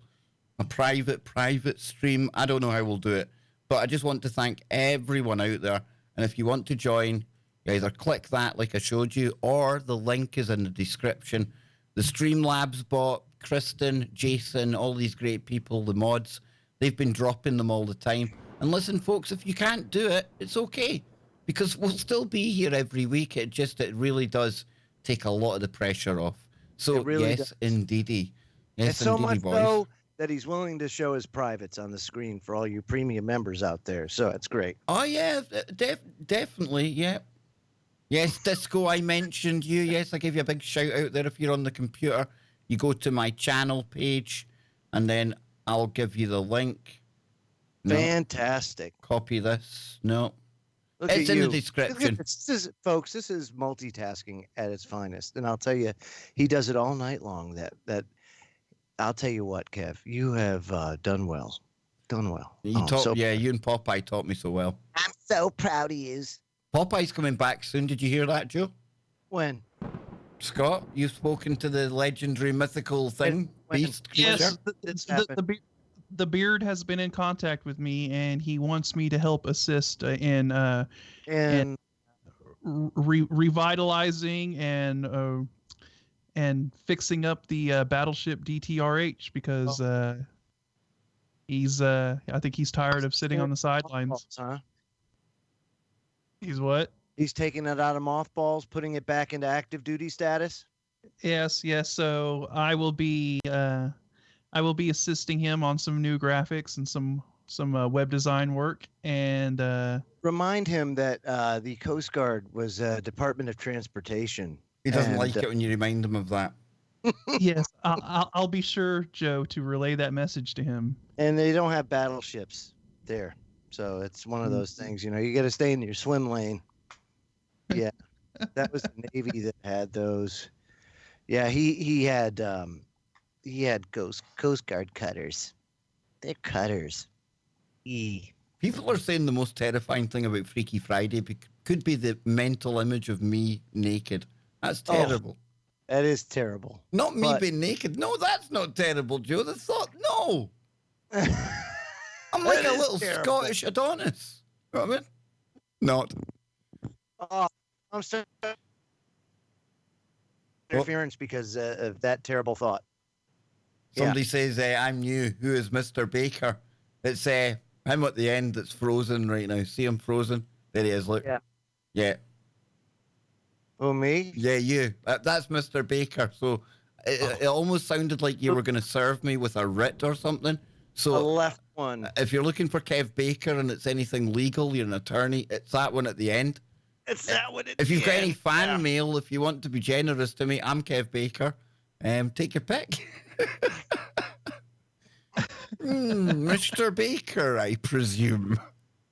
A: a private stream. I don't know how we'll do it, but I just want to thank everyone out there. And if you want to join, you either click that like I showed you, or the link is in the description. The STREAMLABS bot, Kristen, Jason, all these great people, the mods, they've been dropping them all the time. And listen, folks, if you can't do it, it's okay. Because we'll still be here every week. It really does take a lot of the pressure off. So,
C: It really
A: yes,
C: does.
A: indeedy. Yes,
C: It's so
A: indeedy,
C: much
A: boys.
C: so that he's willing to show his privates on the screen for all you premium members out there. So it's great.
A: Oh, yeah, definitely, yeah. Yes, Disco, I mentioned you. Yes, I gave you a big shout out there. If you're on the computer, you go to my channel page, and then I'll give you the link. No.
C: Fantastic.
A: Copy this. No.
C: Look
A: It's
C: at
A: in
C: you.
A: the description.
C: This is, folks, this is multitasking at its finest. And I'll tell you, he does it all night long. That I'll tell you what, Kev, you have done well. Done well.
A: You and Popeye taught me so well.
C: I'm so proud of you.
A: Popeye's coming back soon. Did you hear that, Joe?
C: When?
A: Scott, you've spoken to the legendary mythical thing, beast creature?
B: Yes, the beard has been in contact with me, and he wants me to help assist in revitalizing and fixing up the battleship DTRH because I think he's tired of sitting on the sidelines.
C: Huh?
B: He's what?
C: He's taking it out of mothballs, putting it back into active duty status.
B: Yes. So I will be assisting him on some new graphics and some web design work. And
C: remind him that the Coast Guard was Department of Transportation.
A: He doesn't like it when you remind him of that.
B: Yes, I'll be sure, Joe, to relay that message to him.
C: And they don't have battleships there, so it's one of those things. You got to stay in your swim lane. Yeah, that was the Navy that had those. Yeah, he had Coast Guard cutters. They're cutters.
A: People are saying the most terrifying thing about Freaky Friday could be the mental image of me naked. That's terrible.
C: That is terrible.
A: Not me being naked. No, that's not terrible, Joe. The thought, no. I'm like a little Scottish Adonis. You know what I mean? Not.
C: I'm sorry. Interference because of that terrible thought.
A: Somebody says, I'm new. Who is Mr. Baker? It's him at the end that's frozen right now. See him frozen? There he is, look. Yeah.
C: Oh, me?
A: Yeah, you. That's Mr. Baker. So it almost sounded like you were going to serve me with a writ or something. So
C: the left one.
A: If you're looking for Kev Baker and it's anything legal, you're an attorney, it's that one at the end.
C: It's that one at
A: If
C: the
A: you've got
C: end.
A: any fan mail, if you want to be generous to me, I'm Kev Baker. Take your pick. Mr. Baker, I presume.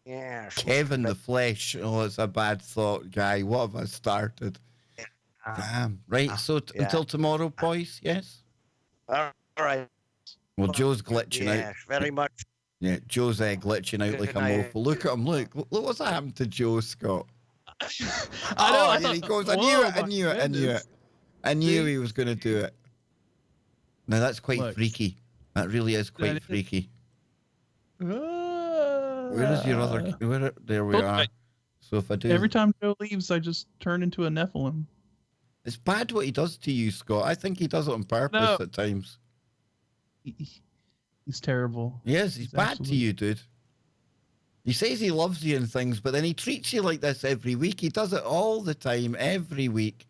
C: Yeah.
A: Kevin the Flesh. Oh, it's a bad thought, guy. What have I started? Damn. Right, so until tomorrow, boys, yes?
C: All right.
A: Well, Joe's glitching out.
C: Yes, very much.
A: Yeah, Joe's glitching out like a mofo. Look at him, look what's happened to Joe, Scott.
B: I know.
A: Here he goes. I knew it. I knew he was going to do it. Now, that's quite freaky. That really is quite freaky. Where is your other... there we are. So if I do...
B: Every time Joe leaves, I just turn into a Nephilum.
A: It's bad what he does to you, Scott. I think he does it on purpose at times.
B: He's terrible.
A: Yes, he's bad to you, dude. He says he loves you and things, but then he treats you like this every week. He does it all the time, every week.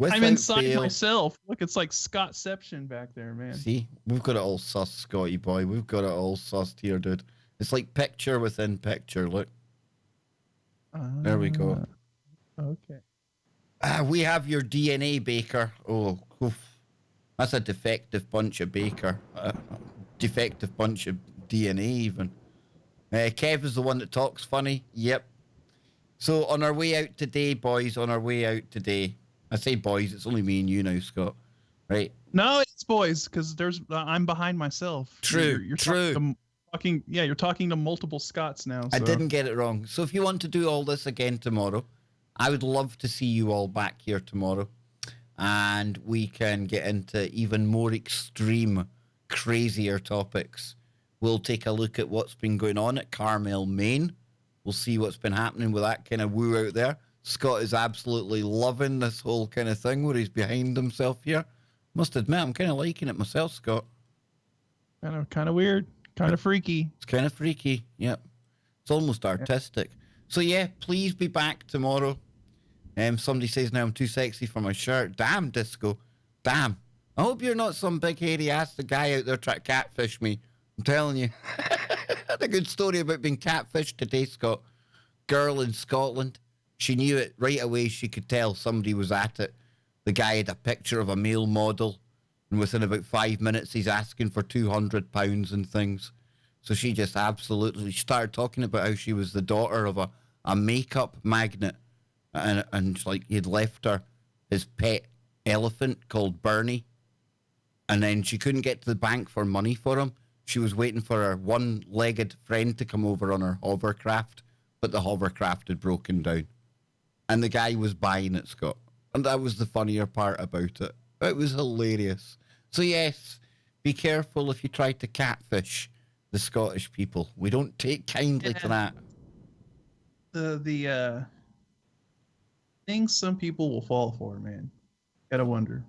B: I'm inside myself. Look, it's like Scottception back there, man.
A: See, we've got it all sussed, Scotty boy. We've got it all sussed here, dude. It's like picture within picture. Look. There we go.
B: Okay.
A: We have your DNA, Baker. Oh, oof. That's a defective bunch of Baker. Defective bunch of DNA, even. Kev is the one that talks funny. Yep. So on our way out today, boys, on our way out today. I say boys, it's only me and you now, Scott. Right?
B: No, it's boys, because I'm behind myself.
A: True,
B: You're
A: true.
B: You're talking to multiple Scots now. So.
A: I didn't get it wrong. So if you want to do all this again tomorrow, I would love to see you all back here tomorrow. And we can get into even more extreme, crazier topics. We'll take a look at what's been going on at Carmel, Maine. We'll see what's been happening with that kind of woo out there. Scott is absolutely loving this whole kind of thing where he's behind himself here. Must admit, I'm kind of liking it myself, Scott.
B: Kind of weird. Kind of freaky.
A: It's kind of freaky, yep. It's almost artistic. So yeah, please be back tomorrow. Somebody says now I'm too sexy for my shirt. Damn, Disco. Damn. I hope you're not some big hairy ass guy out there trying to catfish me. I'm telling you. I had a good story about being catfished today, Scott. Girl in Scotland. She knew it right away. She could tell somebody was at it. The guy had a picture of a male model, and within about 5 minutes, he's asking for £200 and things. So she just absolutely started talking about how she was the daughter of a makeup magnate, and like he'd left her his pet elephant called Bernie, and then she couldn't get to the bank for money for him. She was waiting for her one-legged friend to come over on her hovercraft, but the hovercraft had broken down. And the guy was buying it, Scott. And that was the funnier part about it. It was hilarious. So yes, be careful if you try to catfish the Scottish people. We don't take kindly to that.
B: The things some people will fall for, man. Gotta wonder.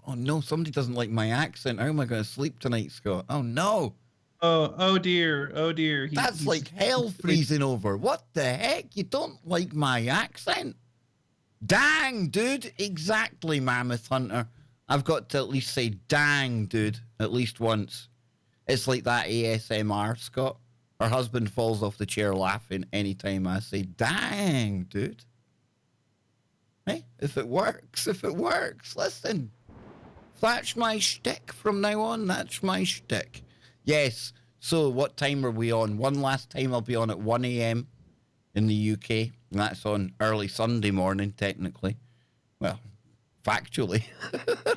A: Oh no, somebody doesn't like my accent. How am I going to sleep tonight, Scott? Oh no.
B: Oh dear.
A: That's like hell freezing over. What the heck? You don't like my accent? Dang, dude. Exactly, Mammoth Hunter. I've got to at least say dang, dude, at least once. It's like that ASMR, Scott. Her husband falls off the chair laughing anytime I say dang, dude. Hey, if it works. Listen. That's my shtick from now on. That's my shtick. Yes. So what time are we on? One last time I'll be on at 1 a.m. in the UK. And that's on early Sunday morning, technically. Well, factually.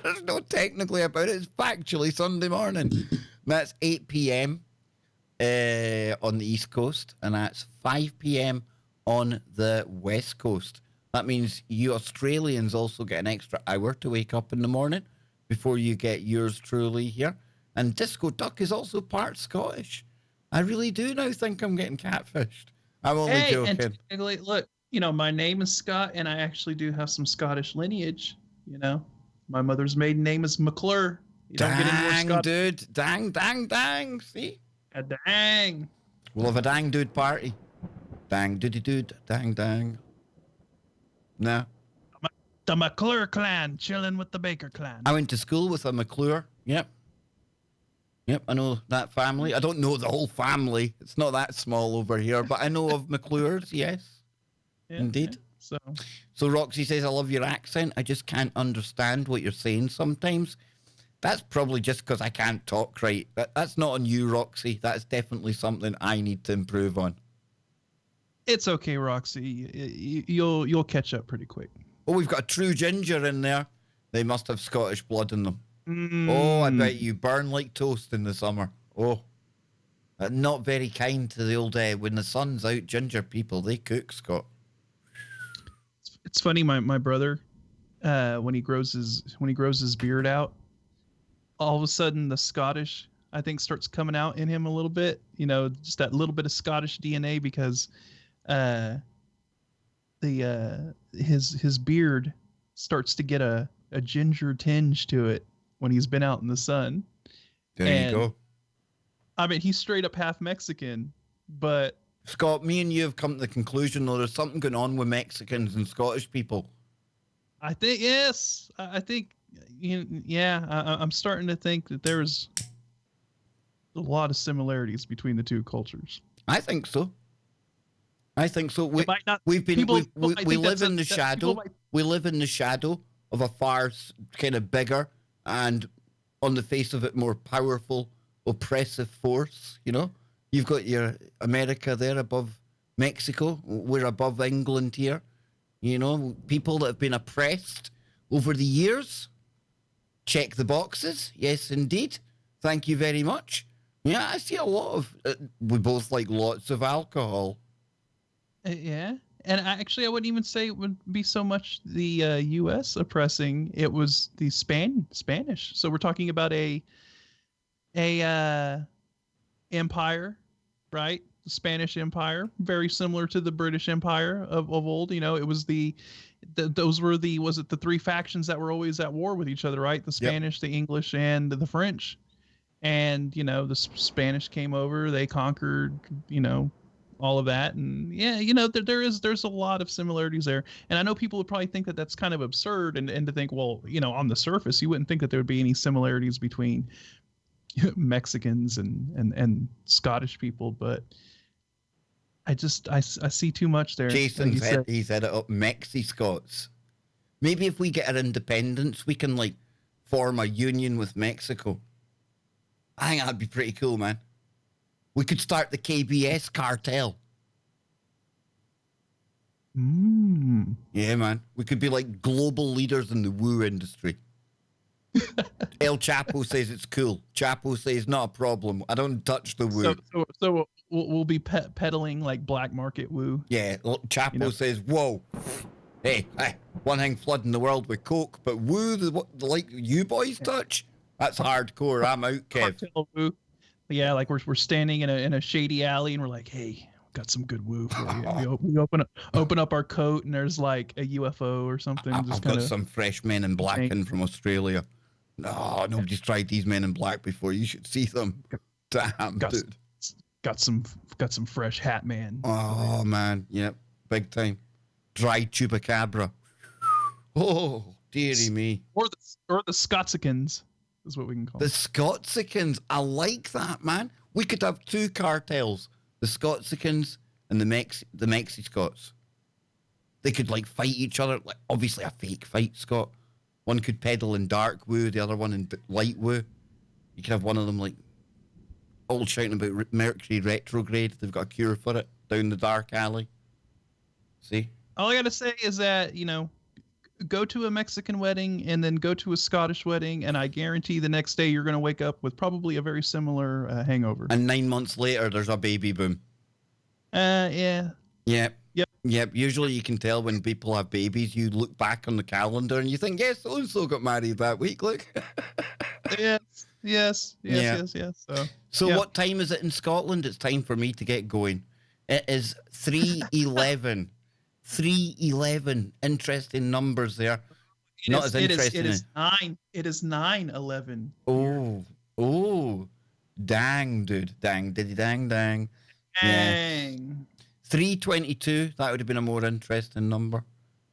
A: There's no technically about it. It's factually Sunday morning. That's 8 p.m. On the East Coast. And that's 5 p.m. on the West Coast. That means you Australians also get an extra hour to wake up in the morning before you get yours truly here. And Disco Duck is also part Scottish. I really do now think I'm getting catfished. I'm only joking.
B: And technically, look, my name is Scott, and I actually do have some Scottish lineage. My mother's maiden name is McClure. You don't get any more Scottish.
A: Dude. Dang. See?
B: A dang.
A: We'll have a dang dude party. Dang doody dude. Dang. No.
B: The McClure clan chilling with the Baker clan.
A: I went to school with a McClure. Yep, I know that family. I don't know the whole family. It's not that small over here, but I know of McClures, yes. Yeah, indeed.
B: Yeah.
A: So Roxy says, I love your accent. I just can't understand what you're saying sometimes. That's probably just because I can't talk right. That's not on you, Roxy. That's definitely something I need to improve on.
B: It's okay, Roxy. You'll catch up pretty quick.
A: Oh, we've got a true ginger in there. They must have Scottish blood in them. Oh, I bet you burn like toast in the summer. Oh, not very kind to the old when the sun's out. Ginger people, they cook, Scott.
B: It's funny. My brother, when he grows his beard out, all of a sudden the Scottish, I think, starts coming out in him a little bit. Just that little bit of Scottish DNA because his beard starts to get a ginger tinge to it when he's been out in the sun.
A: There you go.
B: I mean, he's straight up half Mexican, but
A: Scott, me and you have come to the conclusion though there's something going on with Mexicans and Scottish people.
B: I think yes. I think I'm starting to think that there's a lot of similarities between the two cultures.
A: I think so. We live in the shadow. We live in the shadow of a far kind of bigger and on the face of it more powerful, oppressive force. You've got your America there above Mexico. We're above England here. People that have been oppressed over the years. Check the boxes. Yes, indeed. Thank you very much. Yeah, I see a lot of... we both like lots of alcohol.
B: Yeah. And I wouldn't even say it would be so much the U.S. oppressing. It was the Spanish. So we're talking about a empire, right? The Spanish Empire, very similar to the British Empire of old. It was those were was it the three factions that were always at war with each other, right? The Spanish, the English, and the French. And, the Spanish came over, they conquered, all of that. And yeah, there's a lot of similarities there. And I know people would probably think that that's kind of absurd, and to think, well, on the surface, you wouldn't think that there would be any similarities between Mexicans and Scottish people, but I see too much there.
A: Jason said he said it up, Mexi Scots. Maybe if we get our independence, we can like form a union with Mexico. I think that'd be pretty cool, man. We could start the KBS cartel. Yeah, man. We could be like global leaders in the woo industry. El Chapo says it's cool. Chapo says not a problem. I don't touch the woo.
B: So we'll be peddling like black market woo.
A: Yeah, Chapo says, whoa. Hey, one thing flooding the world with coke, but woo, the like you boys touch? That's hardcore. I'm out, Kev.
B: Cartel woo. Yeah, like we're standing in a shady alley and we're like, hey, got some good woo for you. We open up our coat and there's like a UFO or something.
A: I've got some fresh men in black in from Australia. No, nobody's tried these men in black before. You should see them. Damn, dude.
B: Got some fresh hat man.
A: Oh man, yep, big time. Dry chupacabra. Oh, dearie me.
B: Or the Scotsicans is what we can call
A: the
B: them.
A: Scotsicans. I like that, man. We could have two cartels: the Scotsicans and the Mexi Scots. They could like fight each other. Like obviously a fake fight, Scott. One could peddle in dark woo, the other one in light woo. You could have one of them like all shouting about Mercury retrograde. They've got a cure for it down the dark alley. See?
B: All I gotta say is that, go to a Mexican wedding and then go to a Scottish wedding, and I guarantee the next day you're gonna wake up with probably a very similar hangover.
A: And 9 months later, there's a baby boom.
B: Yeah.
A: Yep. Usually you can tell when people have babies. You look back on the calendar and you think, yes, so-and-so got married that week. Look.
B: Yes. So
A: yeah. What time is it in Scotland? It's time for me to get going. It is 3:11. 3:11. Interesting numbers there. Not as interesting.
B: It is 9:11.
A: Oh. Dang, dude. Dang.
B: Dang.
A: Yeah. 3:22. That would have been a more interesting number.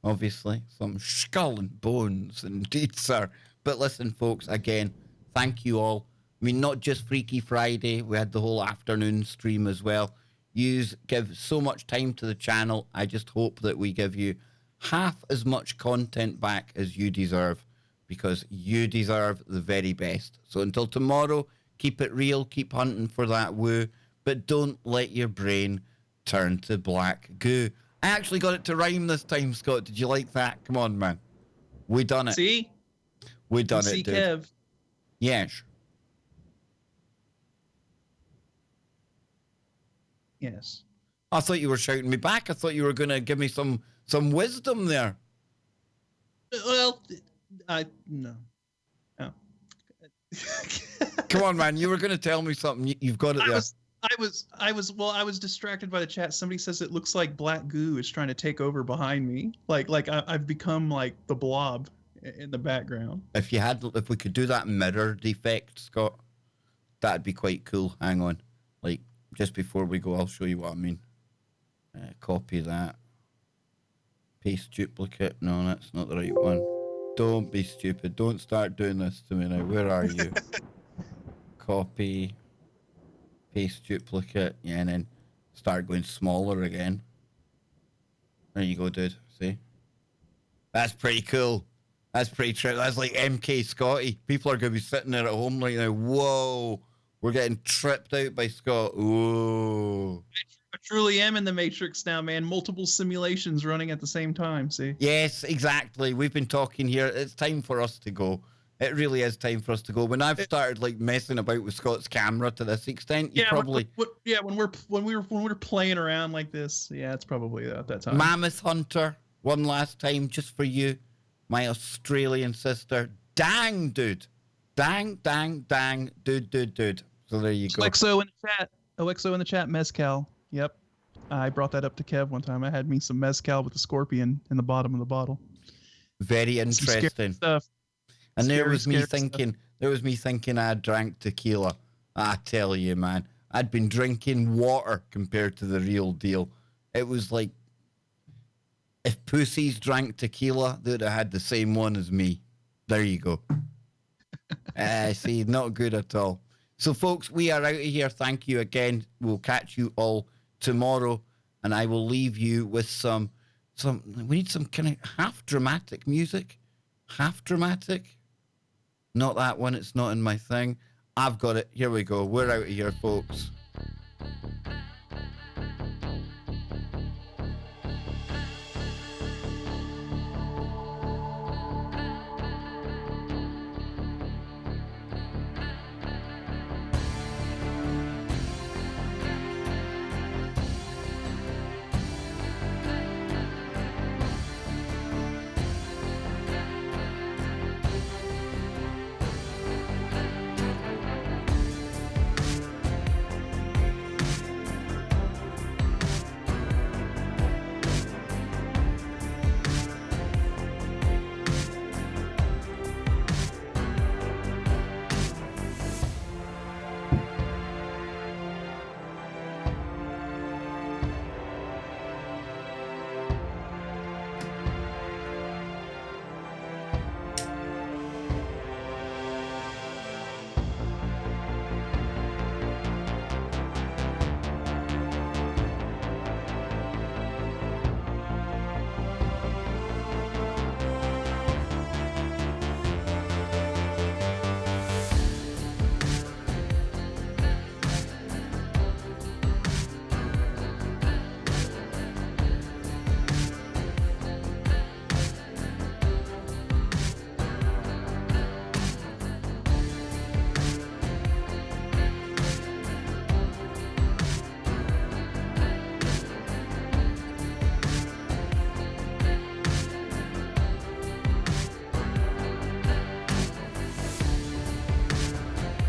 A: Obviously. Some skull and bones indeed, sir. But listen, folks, again, thank you all. I mean, not just Freaky Friday. We had the whole afternoon stream as well. You give so much time to the channel. I just hope that we give you half as much content back as you deserve, because you deserve the very best. So until tomorrow, keep it real. Keep hunting for that woo. But don't let your brain turn to black goo. I actually got it to rhyme this time, Scott. Did you like that? Come on, man. We done it.
B: See?
A: We done it, dude.
B: Kev.
A: Yes.
B: Yes.
A: I thought you were shouting me back. I thought you were going to give me some wisdom there.
B: Well, no.
A: Come on, man. You were going to tell me something. You've got it there.
B: I was distracted by the chat. Somebody says it looks like black goo is trying to take over behind me. Like I've become like the blob in the background.
A: If we could do that mirror defect, Scott, that'd be quite cool. Hang on. Like, just before we go, I'll show you what I mean. Copy that. Paste duplicate. No, that's not the right one. Don't be stupid. Don't start doing this to me now. Where are you? Copy. Paste duplicate. Yeah, and then start going smaller again. There you go, dude. See? That's pretty cool. That's pretty true. That's like MK Scotty. People are going to be sitting there at home right now. Whoa. We're getting tripped out by Scott. Ooh.
B: I truly am in the Matrix now, man. Multiple simulations running at the same time, see?
A: Yes, exactly. We've been talking here. It's time for us to go. It really is time for us to go. When I've started like messing about with Scott's camera to this extent, you probably
B: when we're playing around like this, yeah, it's probably at that time.
A: Mammoth Hunter, one last time just for you, my Australian sister. Dang, dude. Dang, dude. So there you go.
B: OXO in the chat, mezcal. Yep. I brought that up to Kev one time. I had me some mezcal with the scorpion in the bottom of the bottle.
A: Very interesting
B: stuff.
A: And there was me thinking I drank tequila. I tell you, man. I'd been drinking water compared to the real deal. It was like if pussies drank tequila, they'd have had the same one as me. There you go. See, not good at all. So, folks, we are out of here. Thank you again. We'll catch you all tomorrow, and I will leave you with some. We need some kind of half dramatic music. Half dramatic. Not that one. It's not in my thing. I've got it. Here we go. We're out of here, folks.